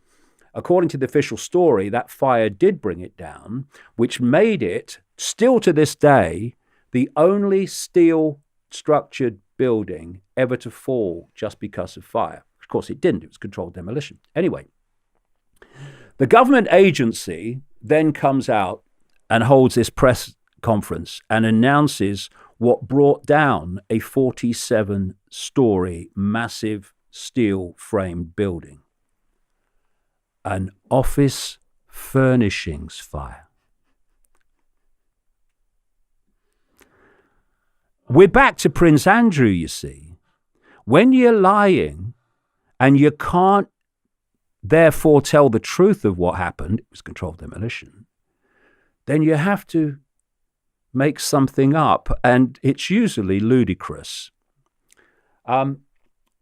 according to the official story, that fire did bring it down, which made it, still to this day, the only steel-structured building ever to fall just because of fire. Of course, it didn't. It was controlled demolition. Anyway, the government agency then comes out and holds this press conference and announces what brought down a 47-story massive steel-framed building. An office furnishings fire. We're back to Prince Andrew, you see. When you're lying and you can't therefore tell the truth of what happened, it was controlled demolition, then you have to make something up, and it's usually ludicrous.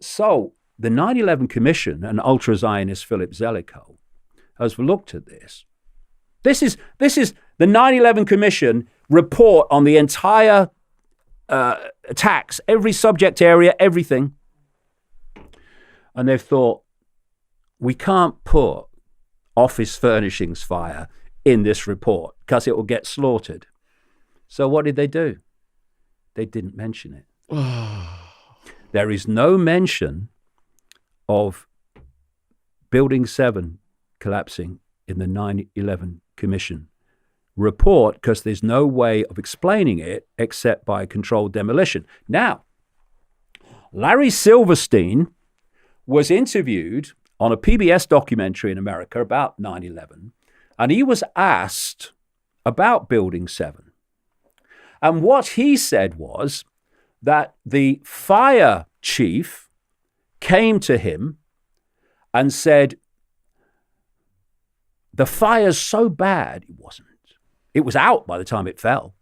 So the 9/11 Commission and ultra-Zionist Philip Zelikow has looked at this This is the 9/11 Commission report on the entire attacks, every subject area, everything. And they've thought, we can't put office furnishings fire in this report because it will get slaughtered. So what did they do? They didn't mention it. There is no mention of Building 7 collapsing in the 9/11 Commission report because there's no way of explaining it except by controlled demolition. Now, Larry Silverstein was interviewed on a PBS documentary in America about 9/11, and he was asked about Building 7. And what he said was that the fire chief came to him and said, the fire's so bad. It wasn't. It was out by the time it fell,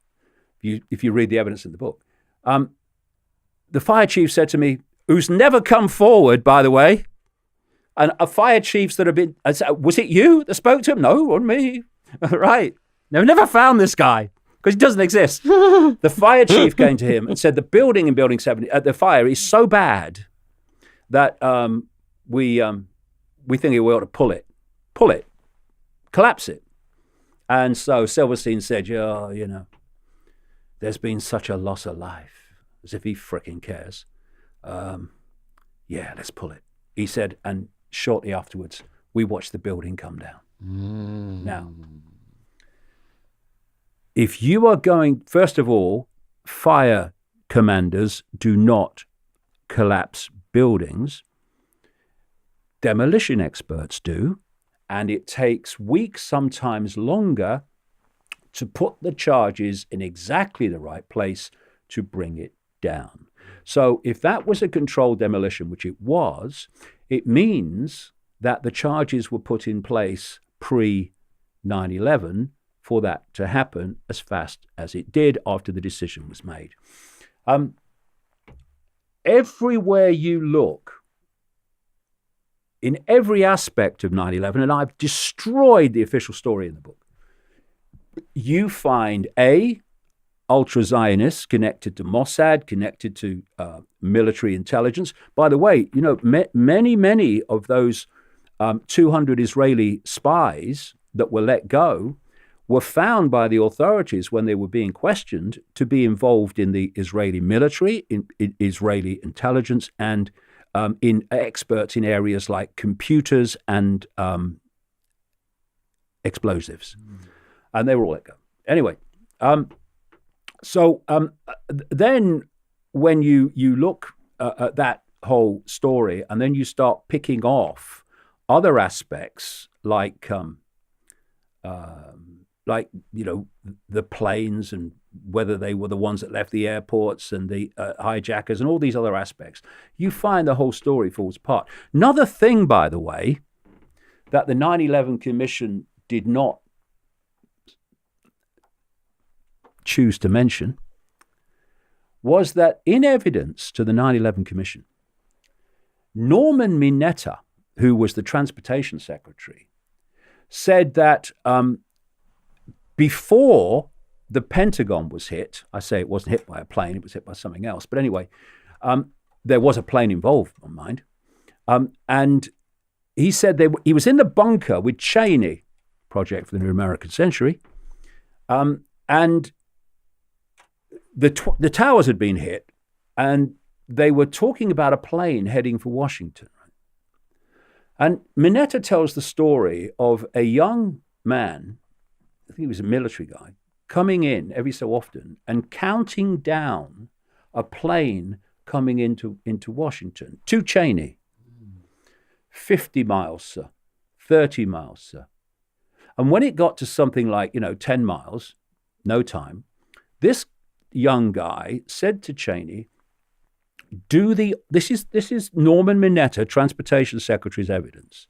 if you read the evidence in the book. The fire chief said to me, who's never come forward, by the way, and fire chiefs that have been, was it you that spoke to him? No, it wasn't me. Right. They've never found this guy because he doesn't exist. The fire chief came to him and said the building in Building 7, the fire is so bad that we think we ought to pull it, collapse it. And so Silverstein said, there's been such a loss of life, as if he fricking cares. Let's pull it. He said, and shortly afterwards, we watched the building come down. Now, if you are going, first of all, fire commanders do not collapse buildings. Demolition experts do. And it takes weeks, sometimes longer, to put the charges in exactly the right place to bring it down. So if that was a controlled demolition, which it was, it means that the charges were put in place pre-9/11 for that to happen as fast as it did after the decision was made. Everywhere you look, in every aspect of 9/11, and I've destroyed the official story in the book, you find ultra-Zionists connected to Mossad, connected to military intelligence. By the way, many of those 200 Israeli spies that were let go were found by the authorities when they were being questioned to be involved in the Israeli military, in Israeli intelligence, and in experts in areas like computers and explosives. And they were all let go. Anyway, then when you look at that whole story and then you start picking off other aspects like the planes and whether they were the ones that left the airports and the hijackers and all these other aspects, you find the whole story falls apart. Another thing, by the way, that the 9/11 Commission did not choose to mention was that in evidence to the 9/11 Commission, Norman Mineta, who was the transportation secretary, said that before the Pentagon was hit, I say it wasn't hit by a plane, it was hit by something else. But anyway, there was a plane involved, in my mind. And he said he was in the bunker with Cheney, Project for the New American Century. And the towers had been hit, and they were talking about a plane heading for Washington. And Mineta tells the story of a young man, I think he was a military guy, coming in every so often and counting down a plane coming into Washington to Cheney. 50 miles, sir. 30 miles, sir. And when it got to something like, 10 miles, no time, this young guy said to Cheney, this is Norman Mineta, Transportation Secretary's evidence.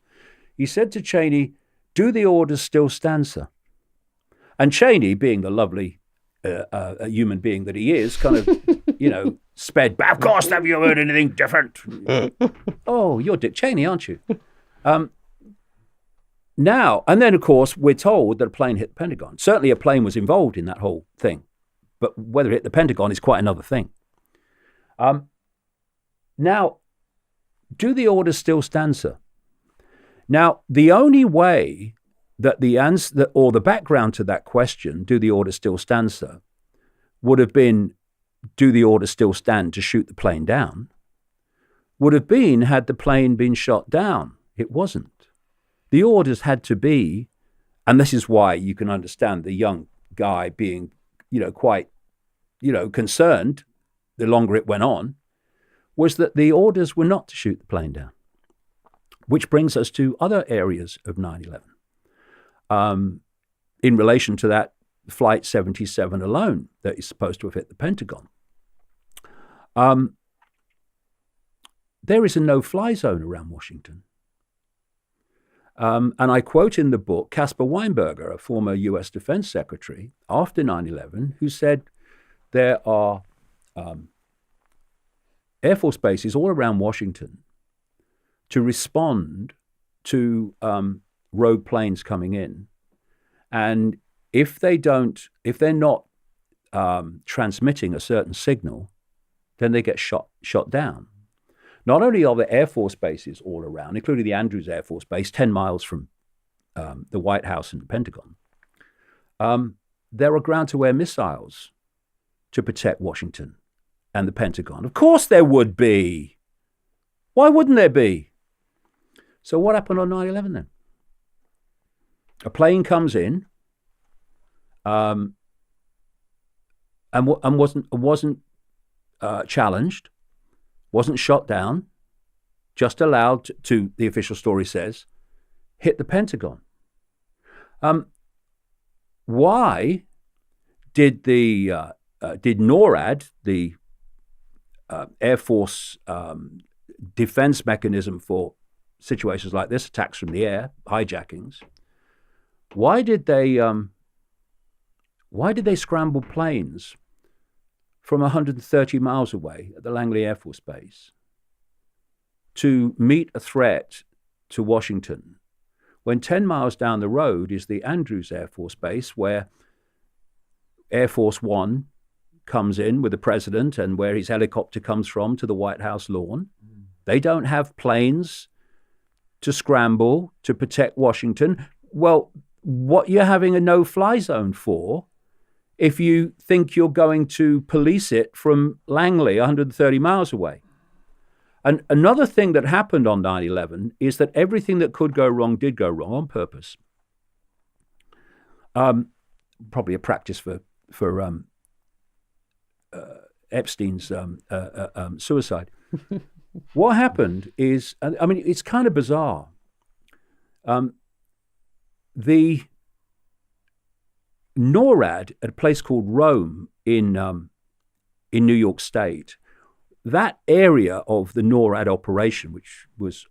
He said to Cheney, do the orders still stand, sir? And Cheney, being the lovely human being that he is, kind of, sped back. Of course, have you heard anything different? Oh, you're Dick Cheney, aren't you? Now, and then, of course, we're told that a plane hit the Pentagon. Certainly a plane was involved in that whole thing. But whether it hit the Pentagon is quite another thing. Now, do the orders still stand, sir? Now, the only way that the answer or the background to that question, do the orders still stand, sir, would have been, do the orders still stand to shoot the plane down, would have been had the plane been shot down. It wasn't. The orders had to be, and this is why you can understand the young guy being, quite, concerned the longer it went on, was that the orders were not to shoot the plane down. Which brings us to other areas of 9/11. In relation to that Flight 77 alone that is supposed to have hit the Pentagon. There is a no-fly zone around Washington. And I quote in the book Caspar Weinberger, a former U.S. Defense Secretary, after 9/11, who said there are Air Force bases all around Washington to respond to rogue planes coming in. And if they're not transmitting a certain signal, then they get shot down. Not only are there Air Force bases all around, including the Andrews Air Force Base, 10 miles from the White House and the Pentagon, there are ground-to-air missiles to protect Washington and the Pentagon. Of course there would be. Why wouldn't there be? So what happened on 9/11 then? A plane comes in and wasn't challenged, wasn't shot down, just allowed to, the official story says, hit the Pentagon. Why did NORAD, the Air Force defense mechanism for situations like this, attacks from the air, hijackings, why did they scramble planes from 130 miles away at the Langley Air Force Base to meet a threat to Washington when 10 miles down the road is the Andrews Air Force Base, where Air Force One comes in with the president and where his helicopter comes from to the White House lawn? They don't have planes to scramble to protect Washington. Well, what you're having a no-fly zone for if you think you're going to police it from Langley, 130 miles away? And another thing that happened on 9/11 is that everything that could go wrong did go wrong on purpose. Probably a practice for Epstein's suicide. What happened is, I mean, it's kind of bizarre. The NORAD at a place called Rome in New York State, that area of the NORAD operation, which was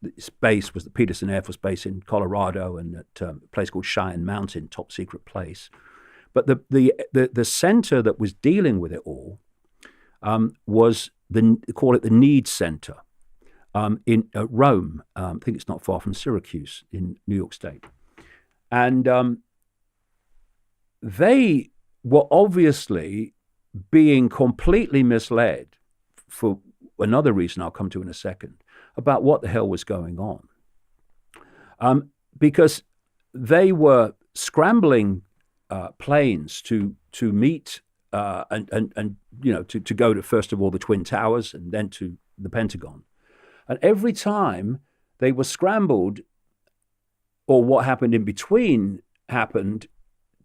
its base was the Peterson Air Force Base in Colorado and at a place called Cheyenne Mountain, top secret place. But the center that was dealing with it all was call it the Need Center in Rome. I think it's not far from Syracuse in New York State. And they were obviously being completely misled for another reason I'll come to in a second about what the hell was going on. Because they were scrambling planes to meet and you know to go to first of all the Twin Towers and then to the Pentagon. And every time they were scrambled, or what happened in between happened,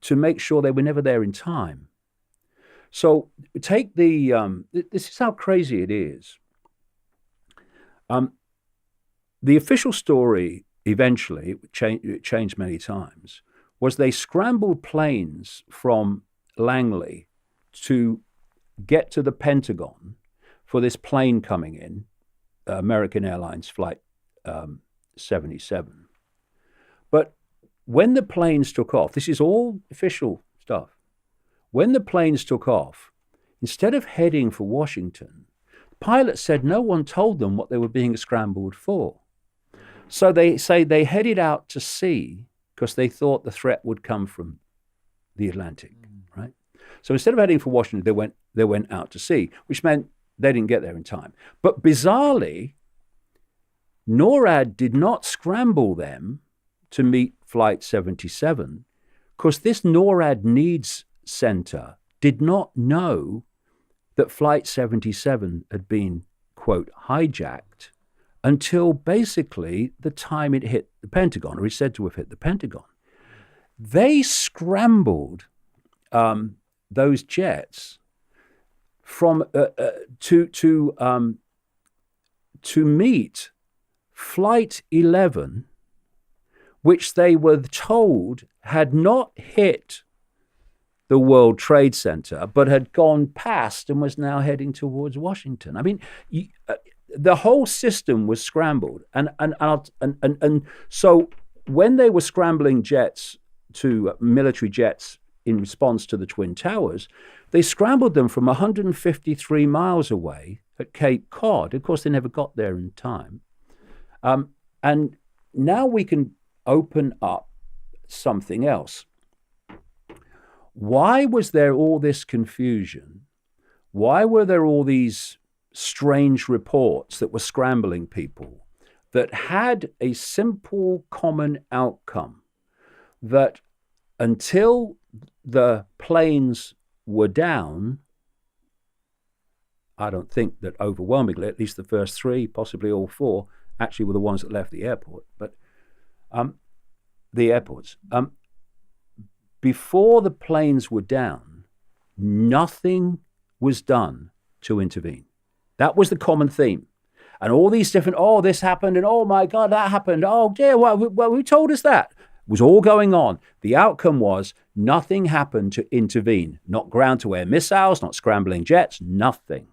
to make sure they were never there in time. So take the this is how crazy it is. The official story eventually, it changed many times, was they scrambled planes from Langley to get to the Pentagon for this plane coming in, American Airlines Flight 77. But when the planes took off, this is all official stuff, when the planes took off, instead of heading for Washington, pilots said no one told them what they were being scrambled for. So they say they headed out to sea because they thought the threat would come from the Atlantic, right? So instead of heading for Washington, they went out to sea, which meant they didn't get there in time. But bizarrely, NORAD did not scramble them to meet Flight 77 because this NORAD Needs Center did not know that Flight 77 had been, quote, hijacked until basically the time it hit the Pentagon, or is said to have hit the Pentagon. They scrambled those jets from to meet Flight 11, which they were told had not hit the World Trade Center, but had gone past and was now heading towards Washington. I mean, the whole system was scrambled, and so when they were scrambling jets to military jets in response to the Twin Towers, they scrambled them from 153 miles away at Cape Cod. Of course, they never got there in time. And now we can open up something else. Why was there all this confusion? Why were there all these strange reports that were scrambling people that had a simple common outcome? That until the planes were down, I don't think that overwhelmingly, at least the first three, possibly all four, actually were the ones that left the airport, but the airports. Before the planes were down, nothing was done to intervene. That was the common theme. And all these different, oh, this happened, and oh my God, that happened. Oh, dear, well, who told us that? It was all going on. The outcome was nothing happened to intervene. Not ground-to-air missiles, not scrambling jets, nothing.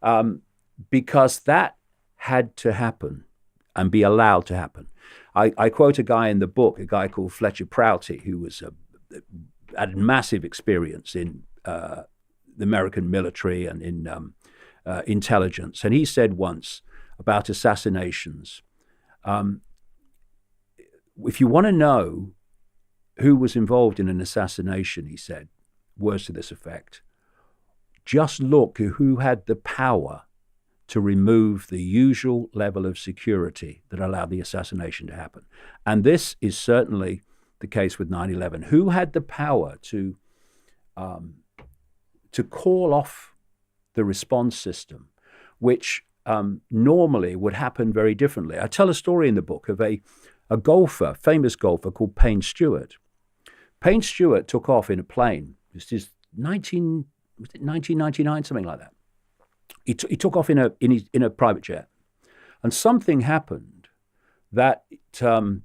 Right? Because that had to happen and be allowed to happen. I quote a guy in the book, a guy called Fletcher Prouty, who was had massive experience in the American military and in intelligence. And he said once about assassinations, if you want to know who was involved in an assassination, he said, words to this effect, just look at who had the power to remove the usual level of security that allowed the assassination to happen. And this is certainly the case with 9/11. Who had the power to call off the response system, which normally would happen very differently? I tell a story in the book of a golfer, famous golfer called Payne Stewart. Payne Stewart took off in a plane. This is 1999, something like that. He took off in a private jet, and something happened that the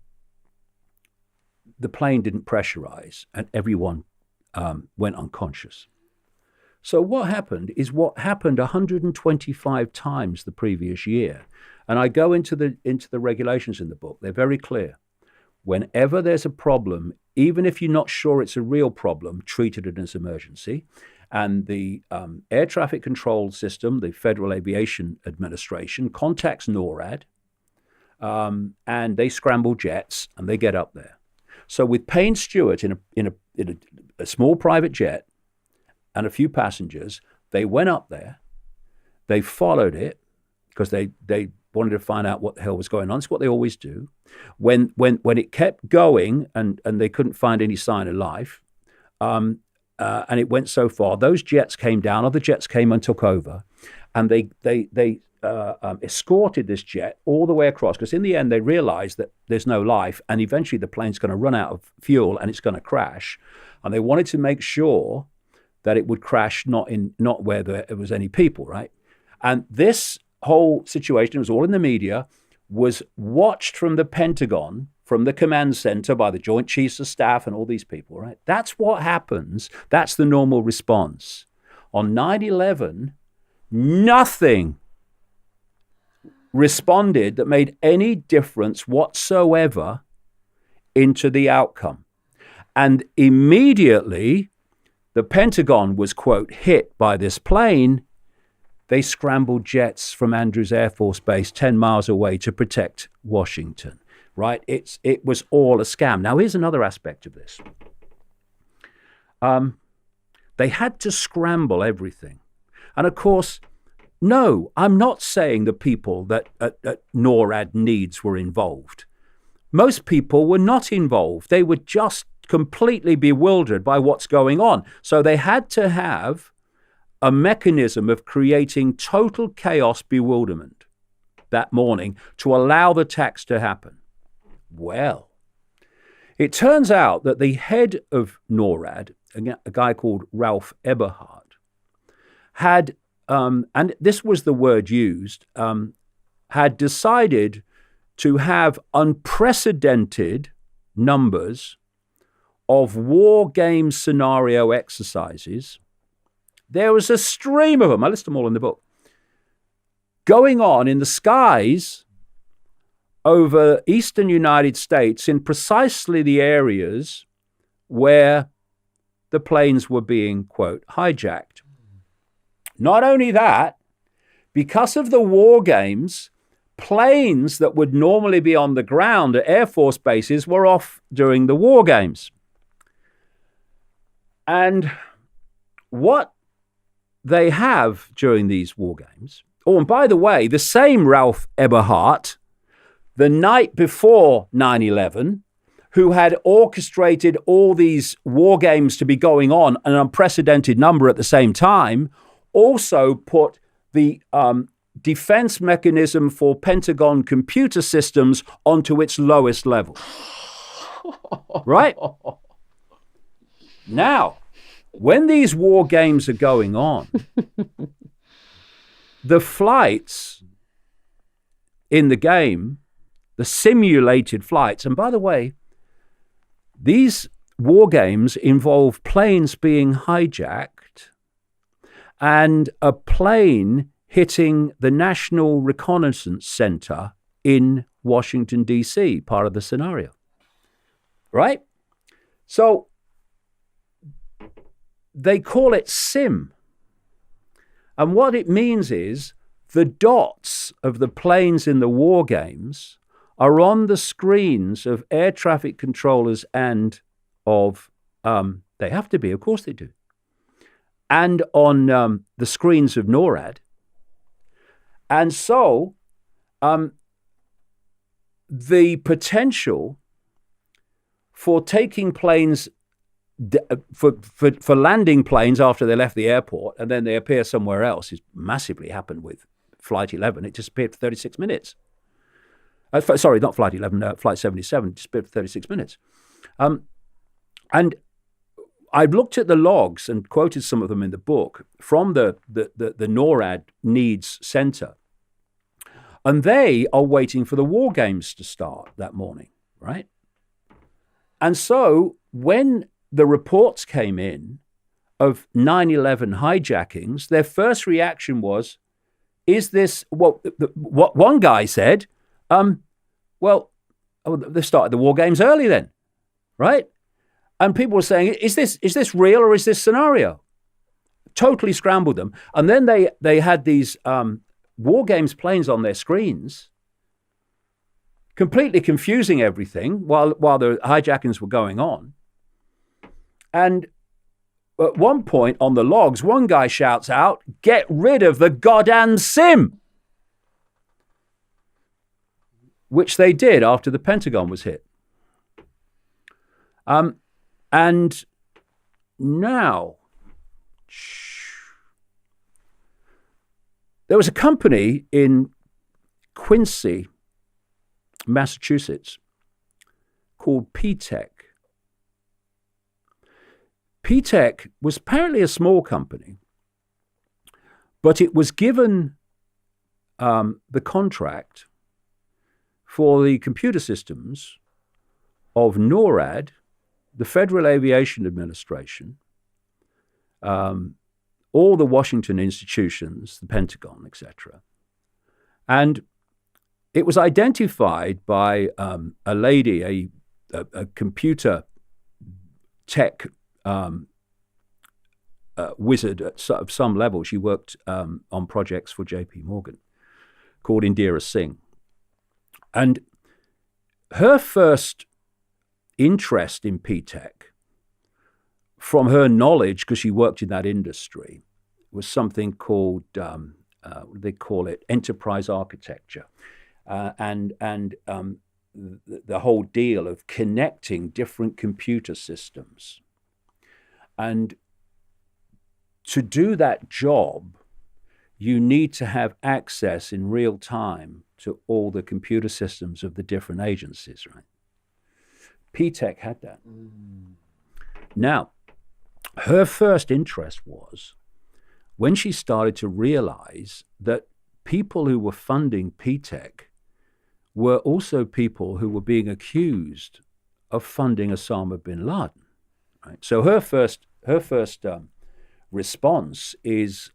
plane didn't pressurize, and everyone went unconscious. So what happened is what happened 125 times the previous year, and I go into the regulations in the book. They're very clear. Whenever there's a problem, even if you're not sure it's a real problem, treat it as an emergency. And the air traffic control system, the Federal Aviation Administration, contacts NORAD, and they scramble jets and they get up there. So with Payne Stewart in a small private jet and a few passengers, they went up there. They followed it because they wanted to find out what the hell was going on. It's what they always do. When it kept going and they couldn't find any sign of life, and it went so far, those jets came down, other jets came and took over, and they escorted this jet all the way across, because in the end they realized that there's no life, and eventually the plane's going to run out of fuel and it's going to crash, and they wanted to make sure that it would crash not where there was any people, right? And this whole situation, it was all in the media, was watched from the Pentagon, from the command center by the Joint Chiefs of Staff and all these people, right? That's what happens. That's the normal response. On 9/11, nothing responded that made any difference whatsoever into the outcome. And immediately, the Pentagon was, quote, hit by this plane. they scrambled jets from Andrews Air Force Base 10 miles away to protect Washington, right? It was all a scam. Now, here's another aspect of this. They had to scramble everything. And of course, no, I'm not saying the people that at NORAD needs were involved. Most people were not involved. They were just completely bewildered by what's going on. So they had to have a mechanism of creating total chaos bewilderment that morning to allow the attacks to happen. Well, it turns out that the head of NORAD, a guy called Ralph Eberhard, had, and this was the word used, had decided to have unprecedented numbers of war game scenario exercises. There was a stream of them, I list them all in the book, going on in the skies over eastern United States in precisely the areas where the planes were being, quote, hijacked. Not only that, because of the war games, planes that would normally be on the ground at Air Force bases were off during the war games. And what they have during these war games, oh, and by the way, the same Ralph Eberhard, the night before 9/11, who had orchestrated all these war games to be going on, an unprecedented number at the same time, also put the defense mechanism for Pentagon computer systems onto its lowest level. Right? Now, when these war games are going on, the flights in the game, the simulated flights, and by the way, these war games involve planes being hijacked and a plane hitting the National Reconnaissance Center in Washington, D.C., part of the scenario. Right? So they call it SIM. And what it means is the dots of the planes in the war games are on the screens of air traffic controllers and of, they have to be, of course they do, and on the screens of NORAD. And so the potential for taking planes, for landing planes after they left the airport and then they appear somewhere else is massively happened with Flight 11. It disappeared for 36 minutes. Sorry, not Flight 11, Flight 77, disappeared for 36 minutes. And I've looked at the logs and quoted some of them in the book from the NORAD Needs Center. And they are waiting for the war games to start that morning, right? And so when the reports came in of 9/11 hijackings, their first reaction was, is this, what one guy said, they started the war games early then, right? And people were saying, is this real or is this scenario? Totally scrambled them. And then they had these war games planes on their screens, completely confusing everything while the hijackings were going on. And at one point on the logs, one guy shouts out, "Get rid of the goddamn SIM!" Which they did after the Pentagon was hit. And now, there was a company in Quincy, Massachusetts, called P-Tech. P-Tech was apparently a small company, but it was given the contract for the computer systems of NORAD, the Federal Aviation Administration, all the Washington institutions, the Pentagon, etc. And it was identified by a lady, a computer tech wizard at some level. She worked on projects for J.P. Morgan, called Indira Singh. And her first interest in P-Tech, from her knowledge, because she worked in that industry, was something called, they call it enterprise architecture. And the whole deal of connecting different computer systems. And to do that job, you need to have access in real time to all the computer systems of the different agencies, right? P-Tech had that. Now, her first interest was when she started to realize that people who were funding P-Tech were also people who were being accused of funding Osama bin Laden. Right? So her first response is,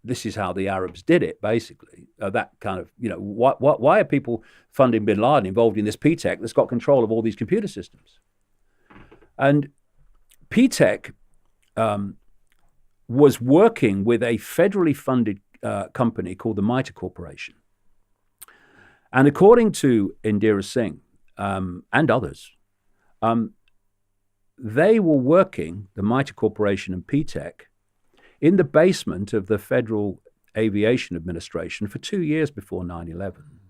this is how the Arabs did it, basically. That kind of, why are people funding bin Laden involved in this P-Tech that's got control of all these computer systems? And P-Tech was working with a federally funded company called the MITRE Corporation. And according to Indira Singh and others, they were working, the MITRE Corporation and P-Tech, in the basement of the Federal Aviation Administration for 2 years before 9/11,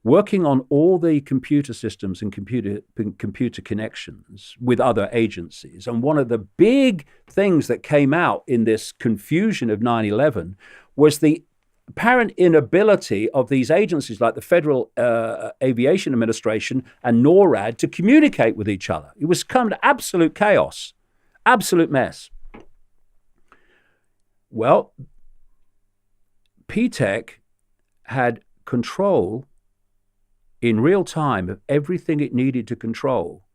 working on all the computer systems and computer connections with other agencies. And one of the big things that came out in this confusion of 9/11 was the apparent inability of these agencies like the Federal Aviation Administration and NORAD to communicate with each other. It was come to absolute chaos, absolute mess. Well, P-Tech had control in real time of everything it needed to control,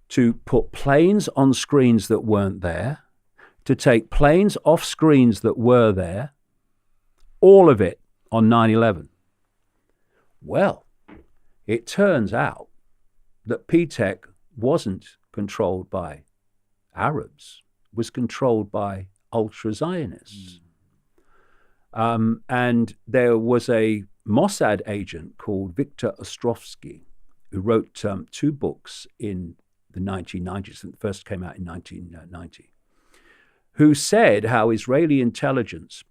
to put planes on screens that weren't there, to take planes off screens that were there, all of it on 9/11. Well, it turns out that P-Tech wasn't controlled by Arabs, was controlled by ultra-Zionists. And there was a Mossad agent called Viktor Ostrovsky, who wrote 2 books in the 1990s, and the first came out in 1990, who said how Israeli intelligence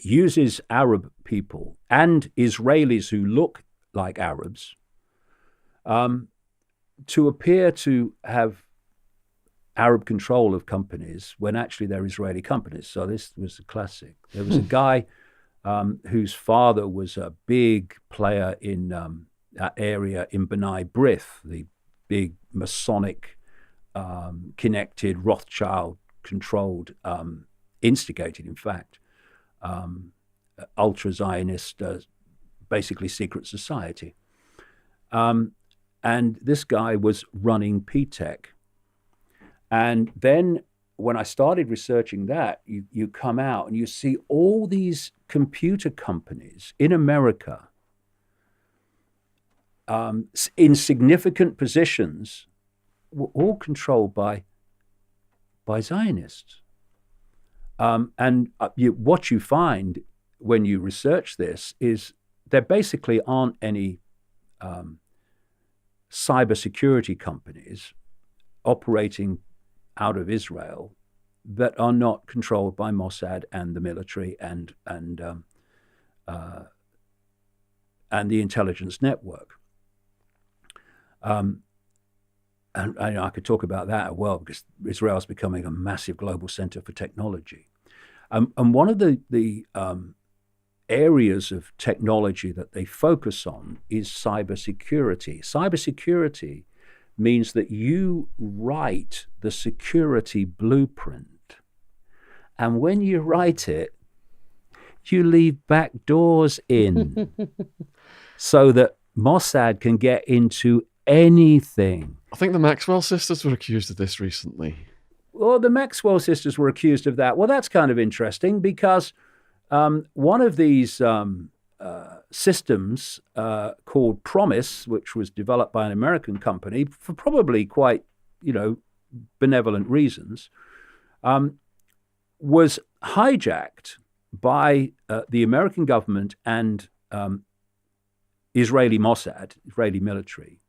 uses Arab people and Israelis who look like Arabs to appear to have Arab control of companies when actually they're Israeli companies. So this was a classic. There was a guy whose father was a big player in that area in B'nai B'rith, the big Masonic connected, Rothschild-controlled, instigated, in fact, ultra-Zionist, basically secret society. And this guy was running P-Tech. And then when I started researching that, you come out and you see all these computer companies in America in significant positions were all controlled by Zionists. What you find when you research this is there basically aren't any cybersecurity companies operating out of Israel that are not controlled by Mossad and the military and the intelligence network. And I could talk about that as well, because Israel is becoming a massive global center for technology. And one of the areas of technology that they focus on is cybersecurity. Cybersecurity means that you write the security blueprint. And when you write it, you leave back doors in so that Mossad can get into anything. I think the Maxwell sisters were accused of this recently. Well, the Maxwell sisters were accused of that. Well, that's kind of interesting because one of these systems called Promise, which was developed by an American company for probably quite, benevolent reasons, was hijacked by the American government and Israeli Mossad, Israeli military.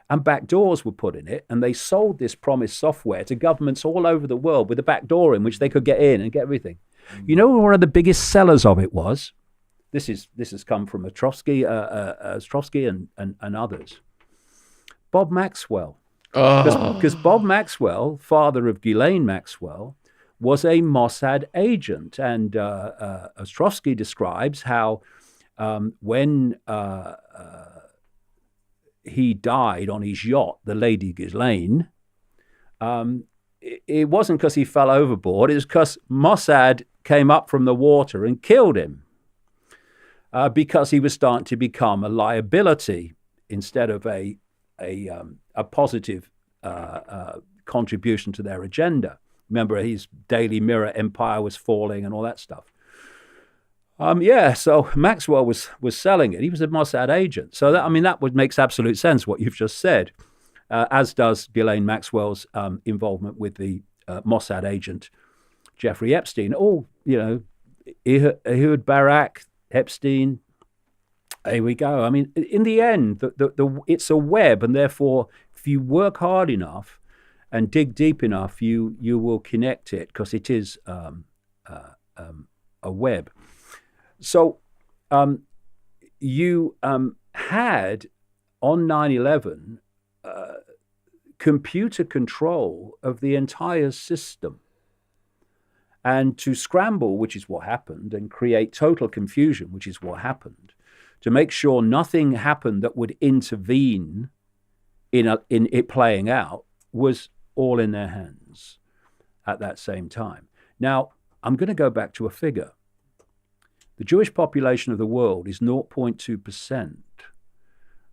And backdoors were put in it, and they sold this promised software to governments all over the world with a backdoor in which they could get in and get everything. You know, one of the biggest sellers of it was, this has come from Ostrovsky and others, Bob Maxwell. Because Bob Maxwell, father of Ghislaine Maxwell, was a Mossad agent. And Ostrovsky describes how when he died on his yacht, the Lady Ghislaine, it wasn't because he fell overboard. It was because Mossad came up from the water and killed him because he was starting to become a liability instead of a positive contribution to their agenda. Remember, his Daily Mirror empire was falling and all that stuff. So Maxwell was selling it. He was a Mossad agent. So that makes absolute sense what you've just said, as does Ghislaine Maxwell's involvement with the Mossad agent Jeffrey Epstein. All, Ehud Barak, Epstein. Here we go. I mean, in the end, it's a web, and therefore, if you work hard enough and dig deep enough, you will connect it, because it is a web. So you had, on 9/11, computer control of the entire system. And to scramble, which is what happened, and create total confusion, which is what happened, to make sure nothing happened that would intervene in it playing out, was all in their hands at that same time. Now, I'm going to go back to a figure. The Jewish population of the world is 0.2%.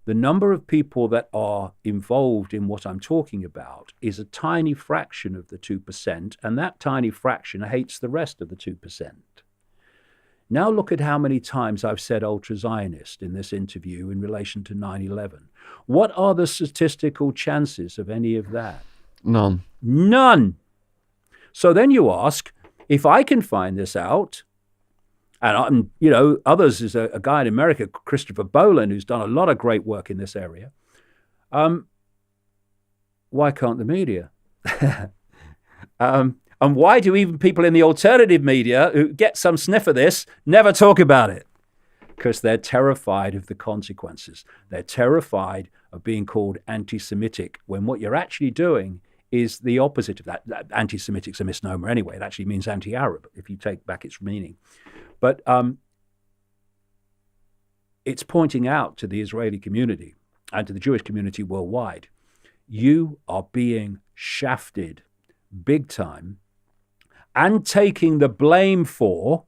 The number of people that are involved in what I'm talking about is a tiny fraction of the 2%, and that tiny fraction hates the rest of the 2%. Now look at how many times I've said ultra-Zionist in this interview in relation to 9/11. What are the statistical chances of any of that? None. None. So then you ask, if I can find this out, and others, is a guy in America, Christopher Boland, who's done a lot of great work in this area. Why can't the media? And why do even people in the alternative media who get some sniff of this never talk about it? Because they're terrified of the consequences. They're terrified of being called anti-Semitic, when what you're actually doing is the opposite of that. Anti-Semitic's a misnomer anyway. It actually means anti-Arab, if you take back its meaning. But it's pointing out to the Israeli community and to the Jewish community worldwide, you are being shafted big time and taking the blame for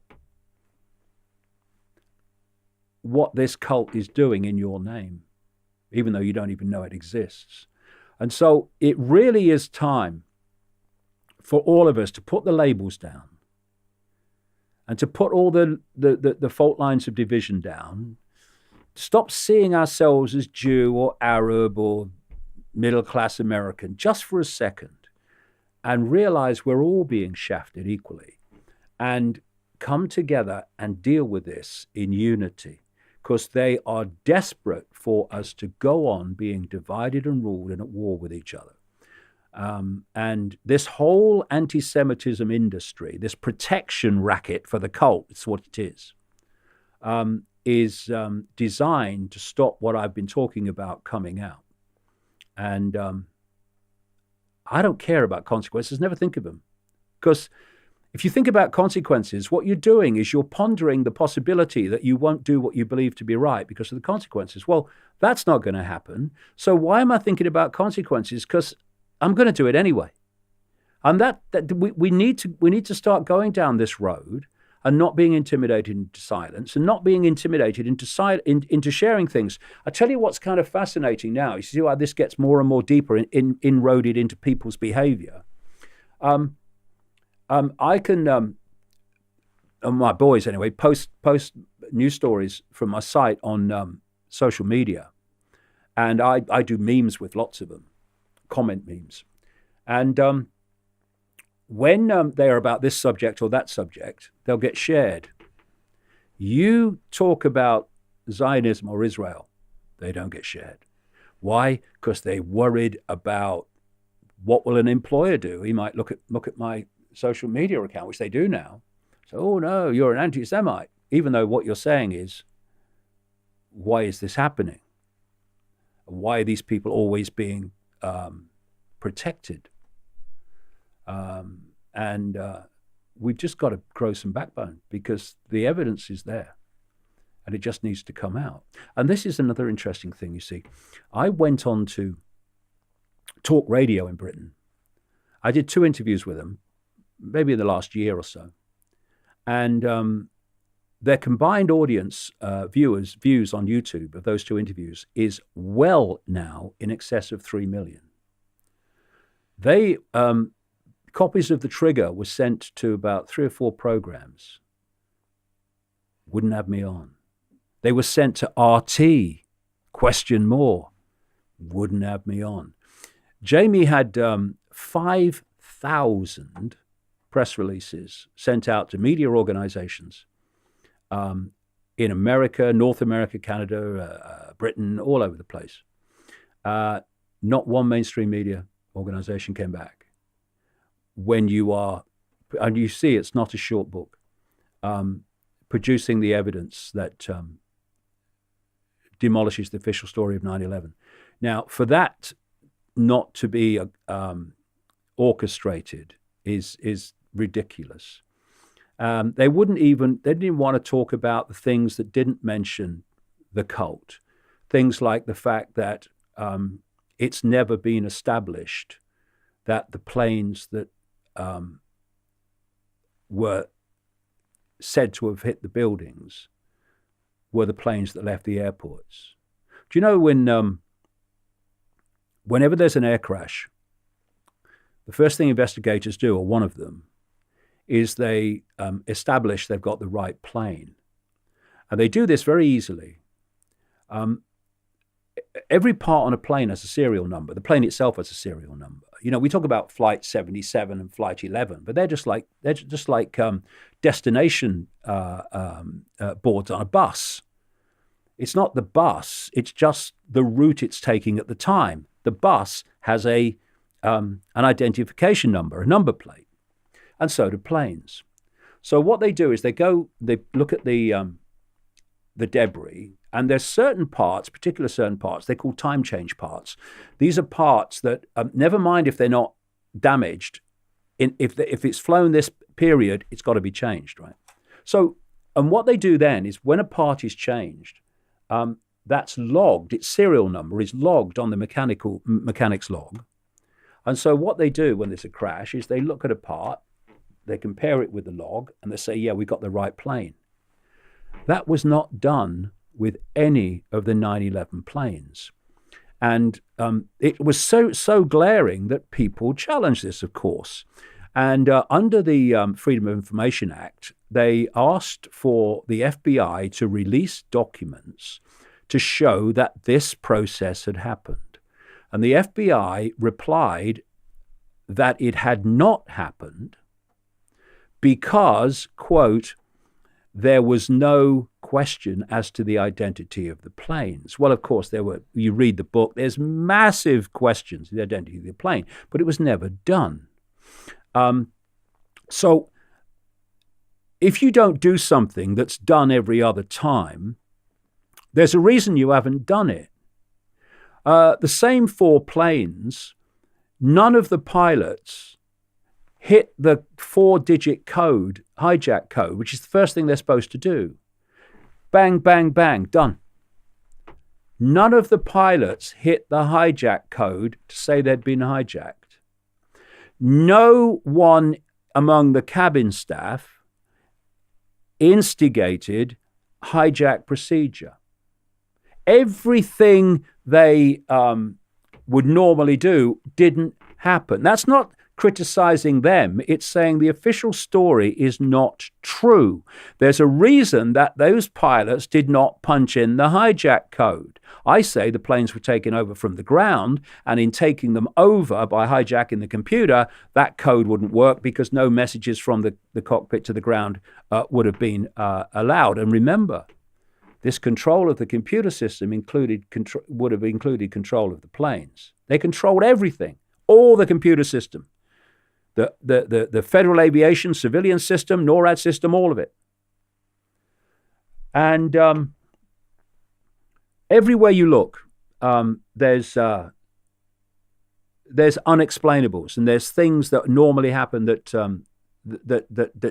what this cult is doing in your name, even though you don't even know it exists. And so it really is time for all of us to put the labels down and to put all the fault lines of division down, stop seeing ourselves as Jew or Arab or middle-class American just for a second, and realize we're all being shafted equally, and come together and deal with this in unity, because they are desperate for us to go on being divided and ruled and at war with each other. And this whole anti-Semitism industry, this protection racket for the cult, it's what it is designed to stop what I've been talking about coming out. And I don't care about consequences, never think of them. Because if you think about consequences, what you're doing is you're pondering the possibility that you won't do what you believe to be right because of the consequences. Well, that's not going to happen. So why am I thinking about consequences? Because I'm going to do it anyway. And we need to start going down this road and not being intimidated into silence, and not being intimidated into sharing things. I tell you what's kind of fascinating now. You see how this gets more and more deeper inroded into people's behavior. I can, my boys anyway, post news stories from my site on social media, and I do memes with lots of them, comment memes. And when they're about this subject or that subject, they'll get shared. You talk about Zionism or Israel, they don't get shared. Why? Because they're worried about what will an employer do. He might look at my social media account, which they do now. So, oh no, you're an anti-Semite, even though what you're saying is, why is this happening? Why are these people always being protected? And we've just got to grow some backbone, because the evidence is there and it just needs to come out. And this is another interesting thing, you see. I went on to talk radio in Britain. I did 2 interviews with them, maybe in the last year or so. And their combined audience, views on YouTube of those 2 interviews is well now in excess of 3 million. They copies of The Trigger were sent to about 3 or 4 programs. Wouldn't have me on. They were sent to RT. Question more. Wouldn't have me on. Jamie had 5,000 press releases sent out to media organizations in America, North America, Canada, Britain, all over the place. Not one mainstream media organization came back. When you are, and you see it's not a short book, producing the evidence that demolishes the official story of 9/11. Now, for that not to be orchestrated is ridiculous. They didn't even want to talk about the things that didn't mention the cult. Things like the fact that it's never been established that the planes that were said to have hit the buildings were the planes that left the airports. Do you know whenever there's an air crash, the first thing investigators do, or one of them, is they establish they've got the right plane. And they do this very easily. Every part on a plane has a serial number. The plane itself has a serial number. You know, we talk about Flight 77 and Flight 11, but they're just like destination boards on a bus. It's not the bus; it's just the route it's taking at the time. The bus has an identification number, a number plate, and so do planes. So what they do is they look at the debris. And there's certain parts, certain parts, they're called time change parts. These are parts that, never mind if they're not damaged, if it's flown this period, it's got to be changed, right? So, and what they do then is when a part is changed, that's logged, its serial number is logged on the mechanics log. And so what they do when there's a crash is they look at a part, they compare it with the log, and they say, yeah, we got the right plane. That was not done with any of the 9/11 planes. And it was so glaring that people challenged this, of course. And under the Freedom of Information Act, they asked for the FBI to release documents to show that this process had happened. And the FBI replied that it had not happened because, quote, there was no question as to the identity of the planes. Well, of course, you read the book, there's massive questions of the identity of the plane, but it was never done. So if you don't do something that's done every other time, there's a reason you haven't done it. The same 4 planes, none of the pilots hit the 4-digit code, hijack code, which is the first thing they're supposed to do. Bang, bang, bang, done. None of the pilots hit the hijack code to say they'd been hijacked. No one among the cabin staff instigated hijack procedure. Everything they would normally do didn't happen. That's not criticizing them. It's saying the official story is not true. There's a reason that those pilots did not punch in the hijack code. I say the planes were taken over from the ground, and in taking them over by hijacking the computer, that code wouldn't work because no messages from the cockpit to the ground would have been allowed. And remember, this control of the computer system would have included control of the planes. They controlled everything, all the computer system, the Federal Aviation civilian system, NORAD system, all of it. And everywhere you look, there's unexplainables, and there's things that normally happen that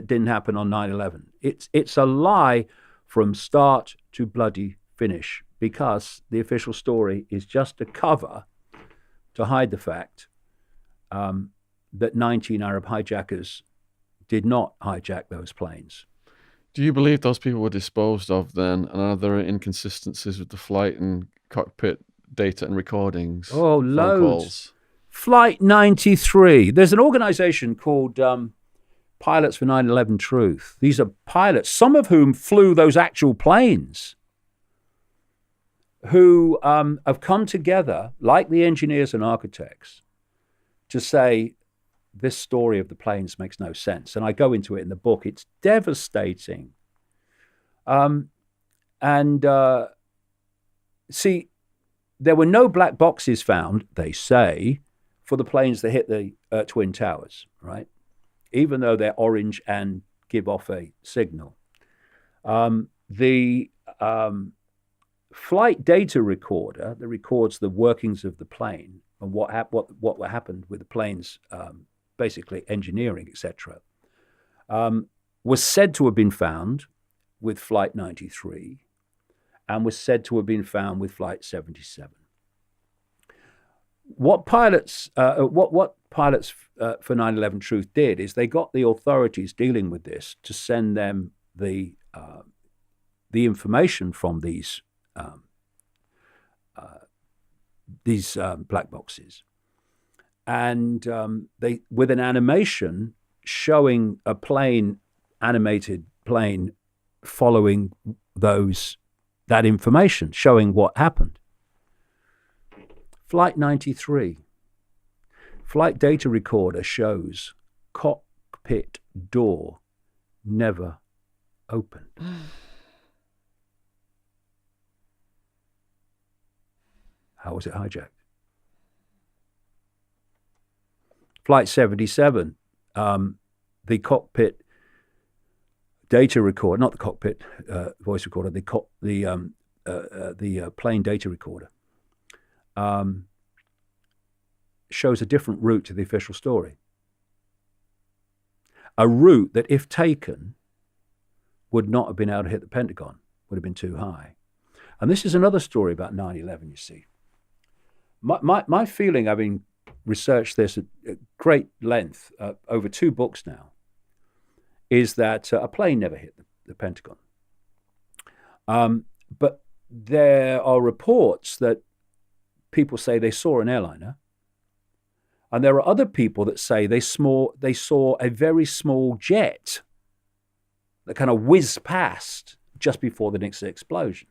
didn't happen on 9/11. It's a lie from start to bloody finish, because the official story is just a cover to hide the fact that 19 Arab hijackers did not hijack those planes. Do you believe those people were disposed of then? And are there inconsistencies with the flight and cockpit data and recordings? Oh, phone loads. calls? Flight 93. There's an organization called Pilots for 9/11 Truth. These are pilots, some of whom flew those actual planes, who have come together, like the engineers and architects, to say, this story of the planes makes no sense. And I go into it in the book. It's devastating. See, there were no black boxes found, they say, for the planes that hit the Twin Towers, right? Even though they're orange and give off a signal. The flight data recorder that records the workings of the plane and what happened with the plane's basically engineering, etc., was said to have been found with Flight 93 and was said to have been found with Flight 77. What pilots for 9/11 Truth did is they got the authorities dealing with this to send them the information from these black boxes, and they, with an animation showing a animated plane following that information, showing what happened. Flight 93. Flight data recorder shows cockpit door never opened. How was it hijacked? Flight 77, the cockpit data recorder, not the cockpit voice recorder, the plane data recorder, shows a different route to the official story. A route that, if taken, would not have been able to hit the Pentagon, would have been too high. And this is another story about 9/11, you see. My feeling, having researched this at great length over 2 books now, is that a plane never hit the Pentagon. But there are reports that people say they saw an airliner, and there are other people that say they saw a very small jet that kind of whizzed past just before the Nixon explosion.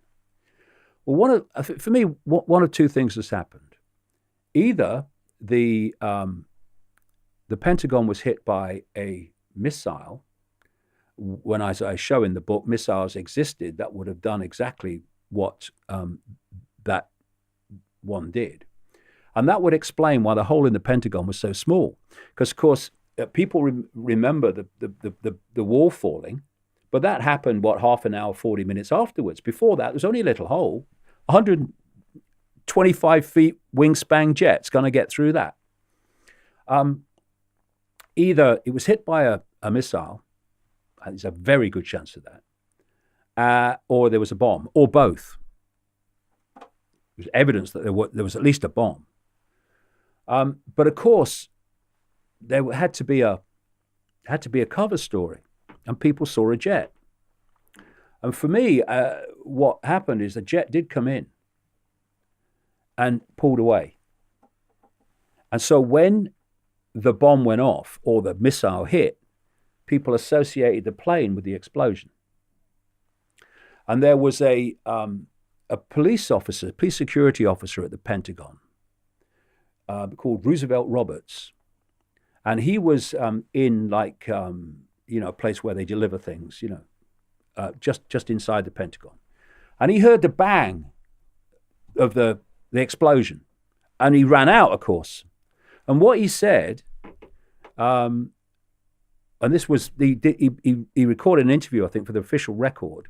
Well, for me, one of 2 things has happened. Either the Pentagon was hit by a missile. When, as I show in the book, missiles existed that would have done exactly what that one did. And that would explain why the hole in the Pentagon was so small. Because, of course, people remember the wall falling, but that happened, half an hour, 40 minutes afterwards. Before that, there was only a little hole, 125 feet wingspan jet's going to get through that. Either it was hit by a missile, and there's a very good chance of that, or there was a bomb, or both. There's evidence that there was at least a bomb. But of course, there had to be a cover story, and people saw a jet. And for me, what happened is the jet did come in and pulled away. And so when the bomb went off or the missile hit, people associated the plane with the explosion. And there was a police security officer at the Pentagon called Roosevelt Roberts. And he was in a place where they deliver things, just inside the Pentagon. And he heard the bang of the explosion. And he ran out, of course. And what he said, and this was, he recorded an interview, I think, for the official record.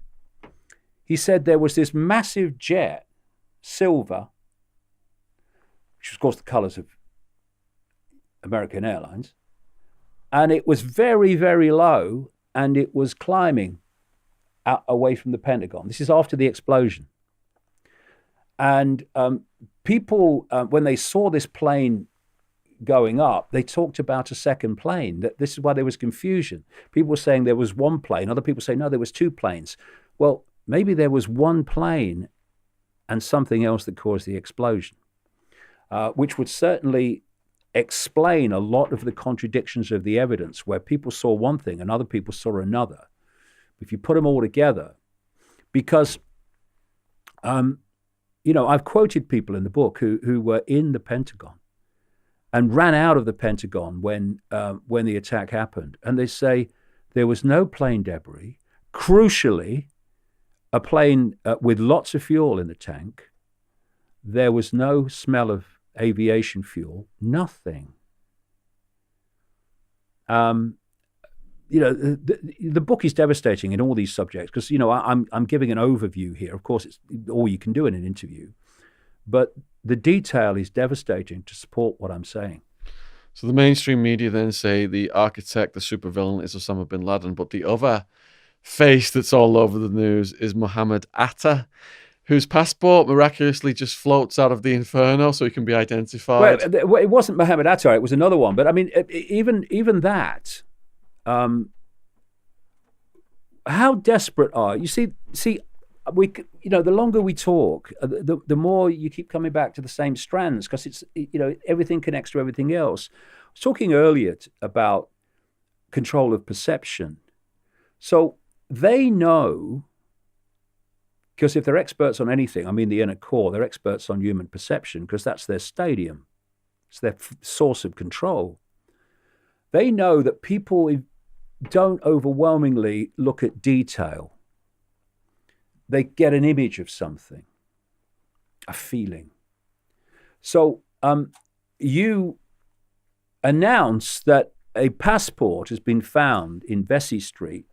He said there was this massive jet, silver, which was, of course, the colors of American Airlines, and it was very, very low, and it was climbing away from the Pentagon. This is after the explosion. And people, when they saw this plane going up, they talked about a second plane. That this is why there was confusion. People were saying there was one plane. Other people say, no, there was two planes. Well, maybe there was one plane and something else that caused the explosion, which would certainly explain a lot of the contradictions of the evidence, where people saw one thing and other people saw another. If you put them all together, because, I've quoted people in the book who were in the Pentagon and ran out of the Pentagon when the attack happened. And they say there was no plane debris. Crucially, a plane with lots of fuel in the tank. There was no smell of aviation fuel, nothing. The book is devastating in all these subjects because, I'm giving an overview here. Of course, it's all you can do in an interview. But the detail is devastating to support what I'm saying. So the mainstream media then say the architect, the supervillain, is Osama bin Laden, but the other face that's all over the news is Mohammed Atta, whose passport miraculously just floats out of the inferno so he can be identified. Well, it wasn't Mohammed Atta, it was another one. But I mean, even that, how desperate are you? See, we, the longer we talk, the more you keep coming back to the same strands, because it's, everything connects to everything else. I was talking earlier about control of perception. So they know, because if they're experts on anything, I mean the inner core, they're experts on human perception because that's their stadium. It's their source of control. They know that people don't overwhelmingly look at detail. They get an image of something, a feeling. So you announce that a passport has been found in Vesey Street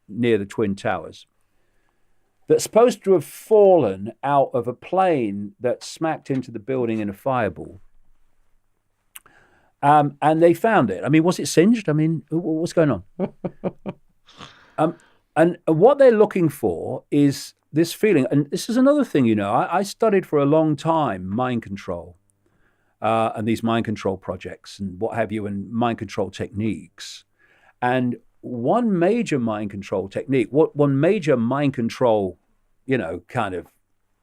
near the Twin Towers that's supposed to have fallen out of a plane that smacked into the building in a fireball. And they found it. I mean, was it singed? I mean, what's going on? And what they're looking for is this feeling. And this is another thing, I studied for a long time mind control and these mind control projects and what have you, and mind control techniques. And one major mind control technique, one major mind control, kind of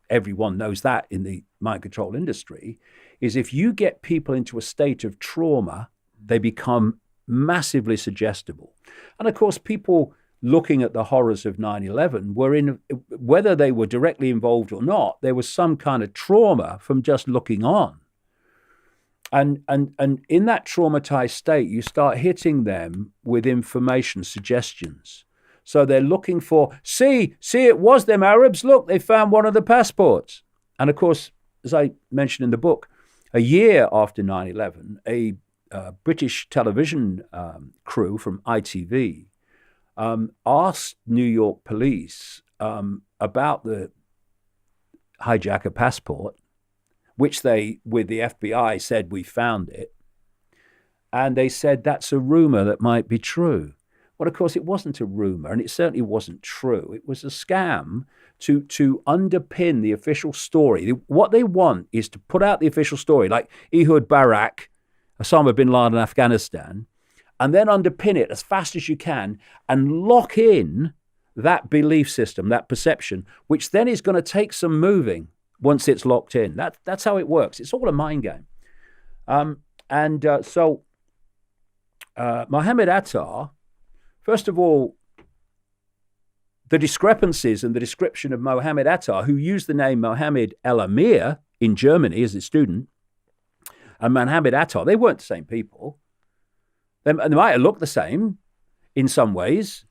everyone knows that in the mind control industry, is if you get people into a state of trauma, they become massively suggestible. And of course, people looking at the horrors of 9/11 were whether they were directly involved or not, there was some kind of trauma from just looking on. And in that traumatized state, you start hitting them with information, suggestions. So they're looking for, see, it was them Arabs. Look, they found one of the passports. And of course, as I mentioned in the book, a year after 9/11, a British television crew from ITV asked New York police about the hijacker passport, which they, with the FBI, said we found it. And they said that's a rumor that might be true. Well, of course, it wasn't a rumor, and it certainly wasn't true. It was a scam to underpin the official story. What they want is to put out the official story, like Ehud Barak, Osama bin Laden, Afghanistan, and then underpin it as fast as you can and lock in that belief system, that perception, which then is going to take some moving once it's locked in. That's how it works. It's all a mind game. So Mohammed Attar, first of all, the discrepancies in the description of Mohammed Attar, who used the name Mohammed El Amir in Germany as a student, and Mohammed Attar, they weren't the same people. They might have looked the same in some ways,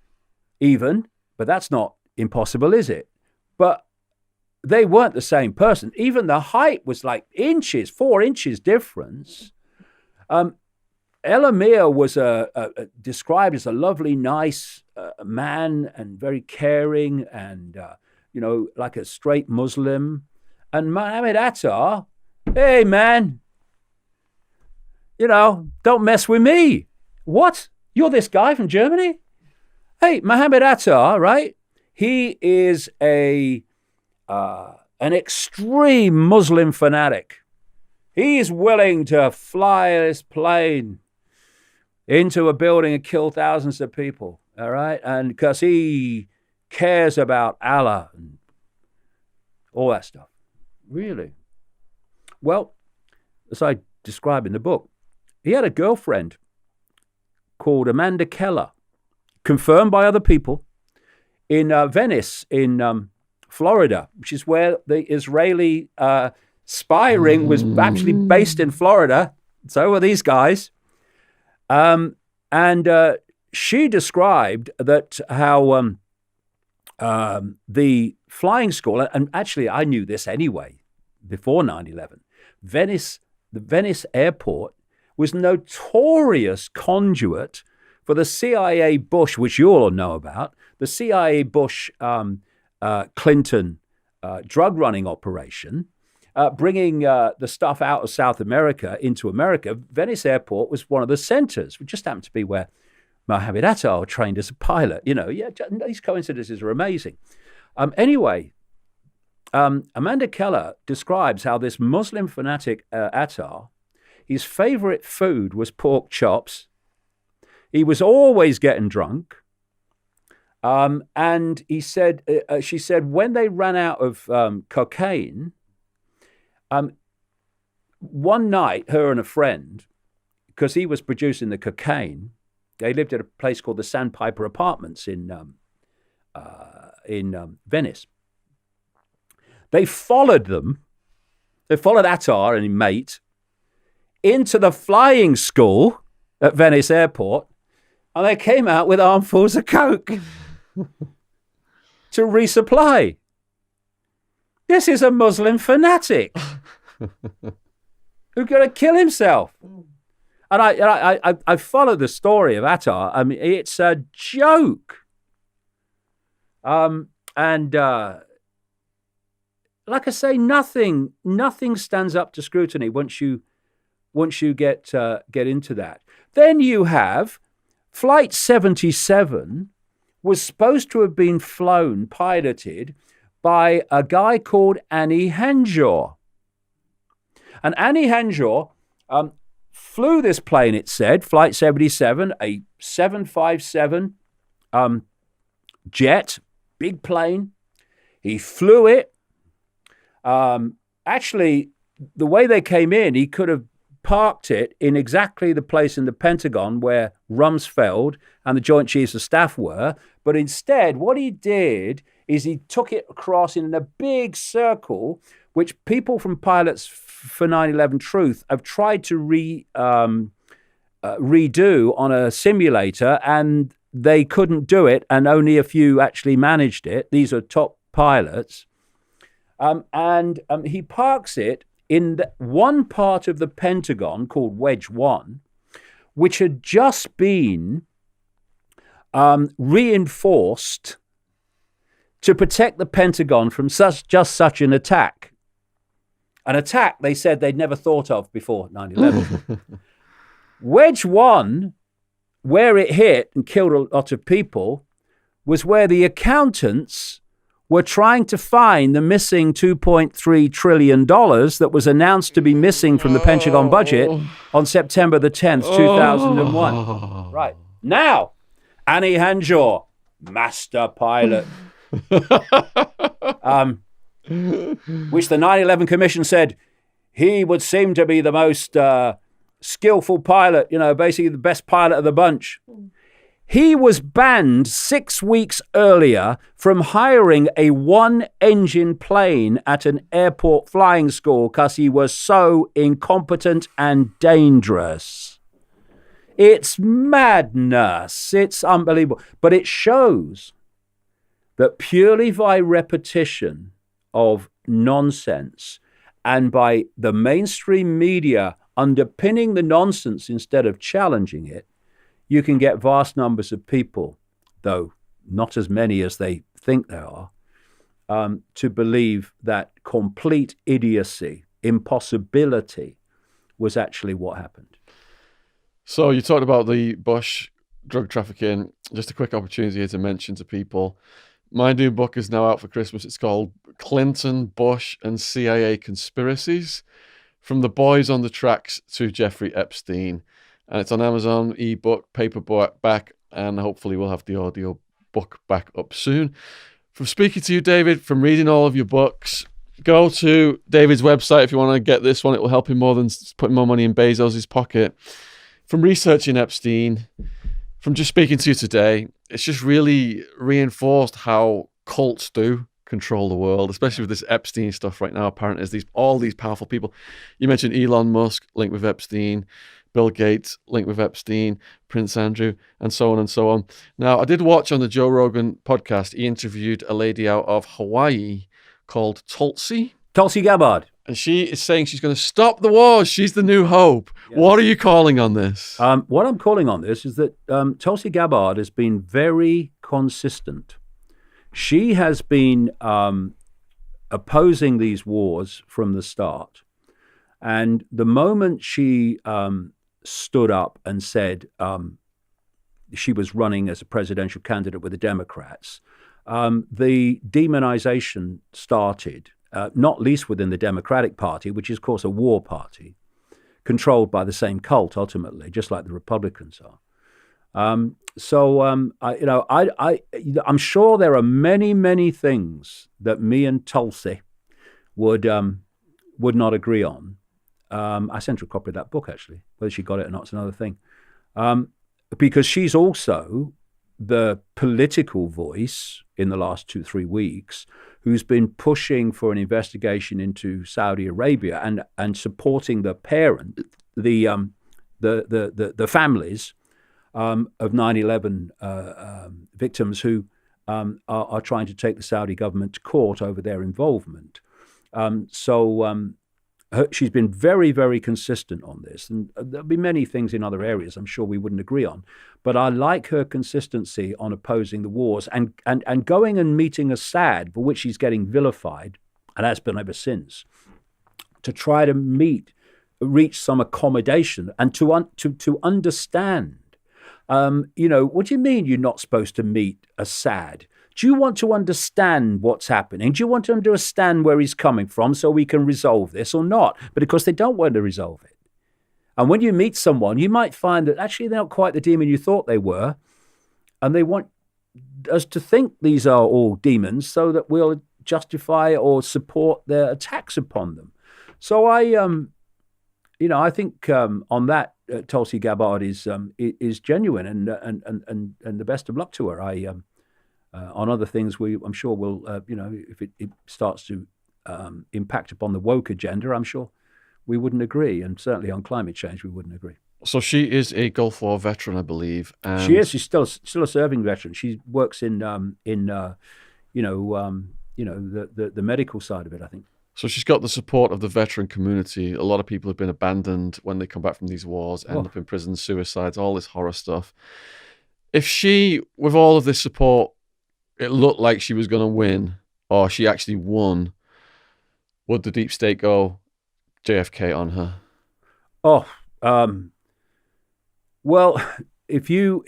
even, but that's not impossible, is it? But they weren't the same person. Even the height was like inches, 4 inches difference. El Amir was described as a lovely, nice man and very caring and, like a straight Muslim. And Mohammed Attar, hey, man, don't mess with me. What? You're this guy from Germany? Hey, Mohammed Attar, right? He is an extreme Muslim fanatic. He's willing to fly this plane into a building and kill thousands of people, all right? And because he cares about Allah and all that stuff. Really? Well, as I describe in the book, he had a girlfriend called Amanda Keller, confirmed by other people, in Venice, in Florida, which is where the Israeli spy ring was actually based in Florida. So were these guys. And she described that how the flying school, and actually I knew this anyway, before 9/11, the Venice airport was notorious conduit for the CIA Bush, which you all know about, the CIA Bush Clinton drug running operation, bringing the stuff out of South America into America. Venice Airport was one of the centers, which just happened to be where Mohammed Attar trained as a pilot. These coincidences are amazing. Anyway, Amanda Keller describes how this Muslim fanatic Attar, his favorite food was pork chops. He was always getting drunk. And she said, when they ran out of cocaine, one night, her and a friend, because he was producing the cocaine, they lived at a place called the Sandpiper Apartments in Venice. They followed them. They followed Attar and his mate into the flying school at Venice Airport, and they came out with armfuls of coke to resupply. This is a Muslim fanatic who's going to kill himself. And I follow the story of Attar. I mean, it's a joke. Like I say, nothing stands up to scrutiny once you get into that. Then you have Flight 77 was supposed to have been piloted by a guy called Annie Hanjour. And Annie Hanjour flew this plane, it said, Flight 77, a 757 jet, big plane. He flew it. Actually, the way they came in, he could have parked it in exactly the place in the Pentagon where Rumsfeld and the Joint Chiefs of Staff were. But instead, what he did is he took it across in a big circle, which people from Pilots for 9/11 Truth have tried to redo on a simulator, and they couldn't do it, and only a few actually managed it. These are top pilots. And he parks it in one part of the Pentagon called Wedge 1, which had just been reinforced to protect the Pentagon from such an attack. An attack they said they'd never thought of before 9/11. Wedge 1, where it hit and killed a lot of people, was where the accountants were trying to find the missing $2.3 trillion that was announced to be missing from the Pentagon budget on September the 10th, 2001. Right. Now, Annie Hanjour, master pilot, which the 9/11 Commission said he would seem to be the most skillful pilot, basically the best pilot of the bunch. He was banned 6 weeks earlier from hiring a one-engine plane at an airport flying school because he was so incompetent and dangerous. It's madness. It's unbelievable. But it shows that purely by repetition of nonsense and by the mainstream media underpinning the nonsense instead of challenging it, you can get vast numbers of people, though not as many as they think there are, to believe that complete idiocy, impossibility, was actually what happened. So you talked about the Bush drug trafficking. Just a quick opportunity here to mention to people, my new book is now out for Christmas. It's called Clinton, Bush, and CIA Conspiracies: From the Boys on the Tracks to Jeffrey Epstein. And it's on Amazon, ebook, paperback, and hopefully we'll have the audio book back up soon. From speaking to you, David, from reading all of your books, go to David's website if you want to get this one. It will help him more than putting more money in Bezos' pocket. From researching Epstein, from just speaking to you today, it's just really reinforced how cults do control the world, especially with this Epstein stuff right now. Apparently, there's all these powerful people. You mentioned Elon Musk linked with Epstein, Bill Gates linked with Epstein, Prince Andrew, and so on and so on. Now, I did watch on the Joe Rogan podcast, he interviewed a lady out of Hawaii called Tulsi Gabbard. And she is saying she's going to stop the wars. She's the new hope. Yeah. What are you calling on this? What I'm calling on this is that Tulsi Gabbard has been very consistent. She has been opposing these wars from the start. And the moment she stood up and said she was running as a presidential candidate with the Democrats, the demonization started, not least within the Democratic Party, which is, of course, a war party, controlled by the same cult, ultimately, just like the Republicans are. I'm sure there are many, many things that me and Tulsi would not agree on. I sent her a copy of that book, actually. Whether she got it or not is another thing. Because she's also the political voice in the last 2-3 weeks who's been pushing for an investigation into Saudi Arabia and supporting the families of 9/11 victims who are trying to take the Saudi government to court over their involvement. She's been very, very consistent on this. And there'll be many things in other areas I'm sure we wouldn't agree on. But I like her consistency on opposing the wars and going and meeting Assad, for which she's getting vilified, and has been ever since, to try to reach some accommodation and to understand. What do you mean you're not supposed to meet Assad? Do you want to understand what's happening? Do you want to understand where he's coming from so we can resolve this or not? But of course, they don't want to resolve it. And when you meet someone, you might find that actually they're not quite the demon you thought they were. And they want us to think these are all demons so that we'll justify or support their attacks upon them. So I think on that, Tulsi Gabbard is genuine and the best of luck to her. On other things, I'm sure we'll, if it starts to impact upon the woke agenda, I'm sure we wouldn't agree. And certainly on climate change, we wouldn't agree. So she is a Gulf War veteran, I believe. And she is. She's still a serving veteran. She works in the medical side of it, I think. So she's got the support of the veteran community. A lot of people have been abandoned when they come back from these wars, end up in prison, suicides, all this horror stuff. If she, with all of this support, it looked like she was going to win, or she actually won, would the deep state go JFK on her? Well, if you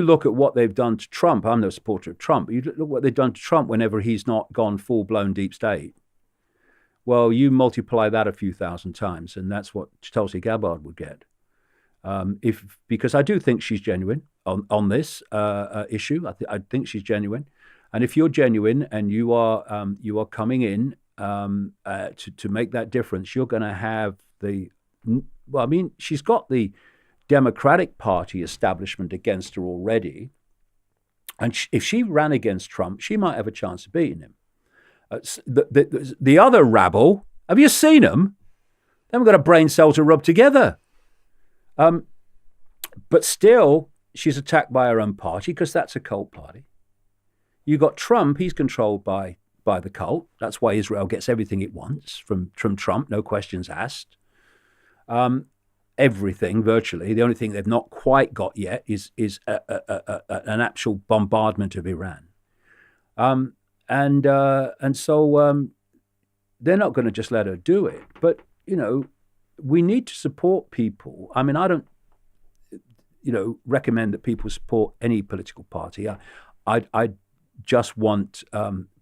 look at what they've done to Trump, I'm no supporter of Trump, but you look at what they've done to Trump whenever he's not gone full-blown deep state. Well, you multiply that a few thousand times, and that's what Tulsi Gabbard would get. Because I do think she's genuine on this issue. I think she's genuine, and if you're genuine and you are coming in to make that difference, you're going to have she's got the Democratic Party establishment against her already. And if she ran against Trump, she might have a chance of beating him. The other rabble, have you seen them? They haven't got a brain cell to rub together. But still, she's attacked by her own party because that's a cult party. You got Trump, he's controlled by the cult. That's why Israel gets everything it wants from Trump, no questions asked. Everything virtually. The only thing they've not quite got yet is an actual bombardment of Iran, and so they're not going to just let her do it. But we need to support people. I mean, I don't recommend that people support any political party. I just want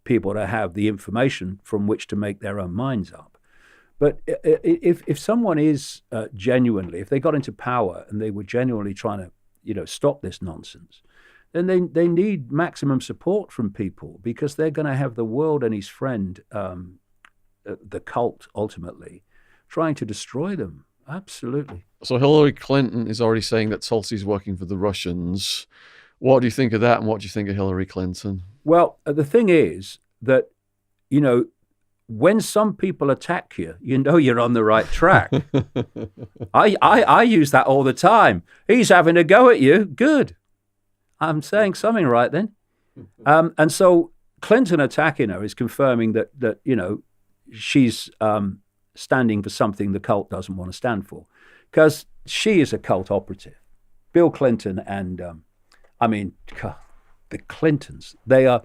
people to have the information from which to make their own minds up. But if someone is genuinely, if they got into power and they were genuinely trying to, stop this nonsense, then they need maximum support from people, because they're going to have the world and his friend, the cult, ultimately, trying to destroy them. Absolutely. So Hillary Clinton is already saying that Tulsi's working for the Russians. What do you think of that, and what do you think of Hillary Clinton? Well, the thing is that, when some people attack you, you're on the right track. I use that all the time. He's having a go at you. Good. I'm saying something right then. And so Clinton attacking her is confirming that she's standing for something the cult doesn't want to stand for, because she is a cult operative. Bill Clinton and the Clintons, they are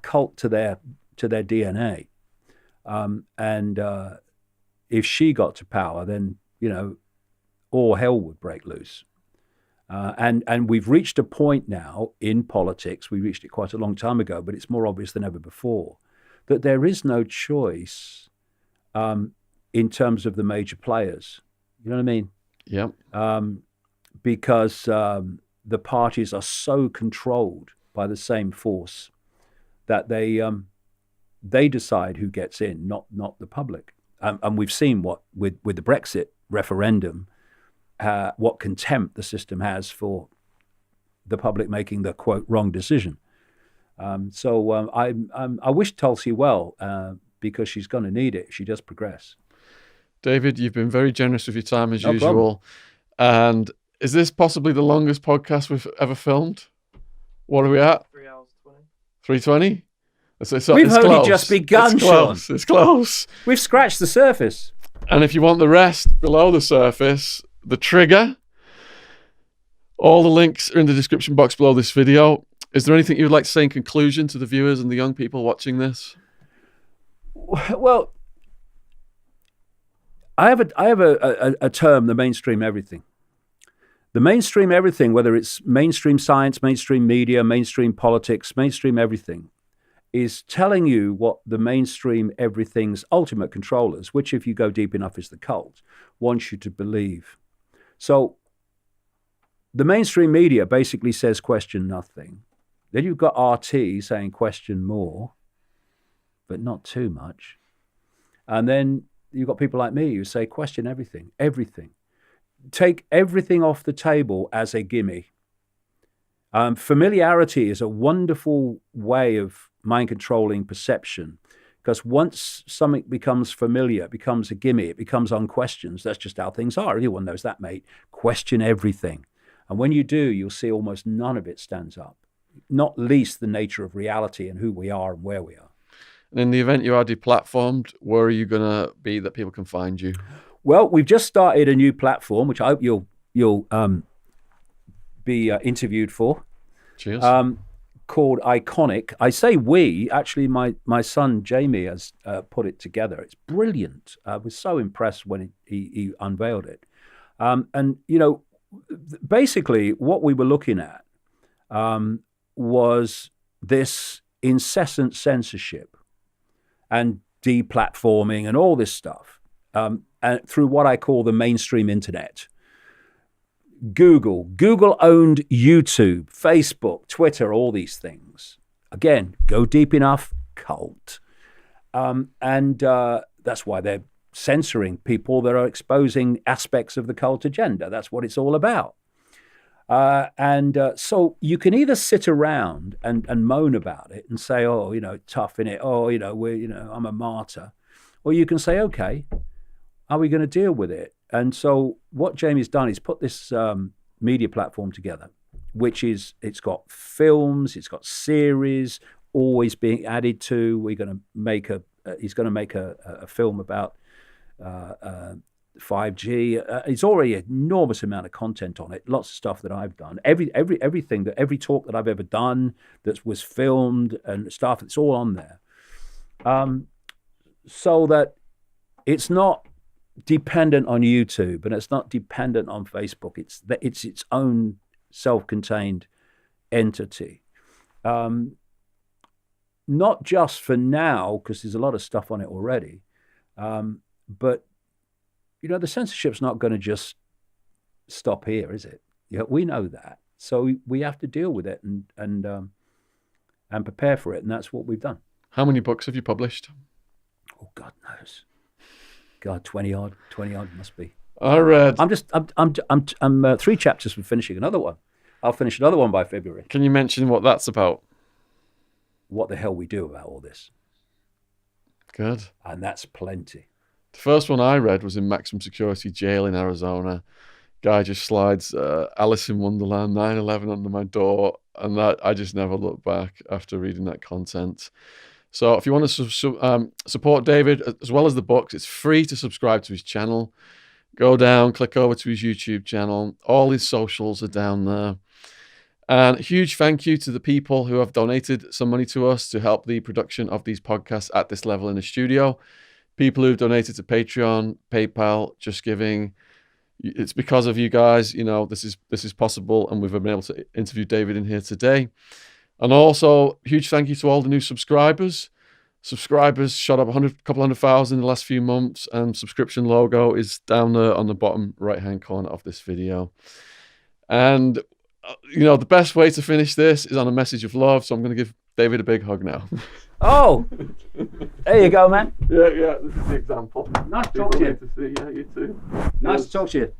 cult to their DNA, and if she got to power, then all hell would break loose. And we've reached a point now in politics. We reached it quite a long time ago, but it's more obvious than ever before that there is no choice in terms of the major players. You know what I mean? Yeah. Because the parties are so controlled by the same force that they decide who gets in, not the public. And we've seen what with the Brexit referendum, what contempt the system has for the public making the quote wrong decision. So I wish Tulsi well, because she's going to need it if she does progress. David, you've been very generous with your time as usual. Problem. And is this possibly the longest podcast we've ever filmed? What are we at? 3 hours 20. 3:20? We've only just begun, Sean. It's close. We've scratched the surface. And if you want the rest below the surface, the trigger, all the links are in the description box below this video. Is there anything you would like to say in conclusion to the viewers and the young people watching this? Well, I have a term, the mainstream everything. The mainstream everything, whether it's mainstream science, mainstream media, mainstream politics, mainstream everything, is telling you what the mainstream everything's ultimate controllers, which if you go deep enough is the cult, wants you to believe. So the mainstream media basically says question nothing. Then you've got RT saying question more, but not too much. And then you've got people like me who say question everything, everything. Take everything off the table as a gimme. Familiarity is a wonderful way of mind-controlling perception, because once something becomes familiar, it becomes a gimme, it becomes unquestioned. That's just how things are. Everyone knows that, mate. Question everything. And when you do, you'll see almost none of it stands up, not least the nature of reality and who we are and where we are. And in the event you are deplatformed, where are you going to be that people can find you? Well, we've just started a new platform, which I hope you'll be interviewed for. Cheers. Called ICKE. I say we. Actually, my son Jamie has put it together. It's brilliant. I was so impressed when he unveiled it. And basically, what we were looking at was this incessant censorship and deplatforming and all this stuff, and through what I call the mainstream internet. Google owned YouTube, Facebook, Twitter, all these things. Again, go deep enough, cult. And that's why they're censoring people that are exposing aspects of the cult agenda. That's what it's all about. So you can either sit around and moan about it and say, oh, tough in it. Oh, I'm a martyr. Or you can say, okay, are we going to deal with it? And so what Jamie's done is put this media platform together, it's got films, it's got series, always being added to. He's going to make a film about 5G. It's already an enormous amount of content on it. Lots of stuff that I've done. Every talk that I've ever done that was filmed and stuff. It's all on there, so that it's not dependent on YouTube and it's not dependent on Facebook. It's its own self-contained entity. Not just for now, because there's a lot of stuff on it already, but the censorship's not going to just stop here, is it? We know that, so we have to deal with it and prepare for it, and that's what we've done. How many books have you published? Oh, God knows. God, 20 odd must be. I read. I'm 3 chapters from finishing another one. I'll finish another one by February. Can you mention what that's about? What the hell we do about all this? Good. And that's plenty. The first one I read was in maximum security jail in Arizona. Guy just slides Alice in Wonderland 9/11 under my door, and that I just never looked back after reading that content. So if you want to support David as well as the books, it's free to subscribe to his channel. Go down, click over to his YouTube channel. All his socials are down there. And a huge thank you to the people who have donated some money to us to help the production of these podcasts at this level in the studio. People who've donated to Patreon, PayPal, Just Giving. It's because of you guys, this is possible, and we've been able to interview David in here today. And also, huge thank you to all the new subscribers. Subscribers shot up a couple hundred thousand in the last few months, and subscription logo is down there on the bottom right-hand corner of this video. And the best way to finish this is on a message of love, so I'm going to give David a big hug now. Oh, there you go, man. Yeah, this is the example. Nice to talk to you. Yeah, you too. Nice to talk to you.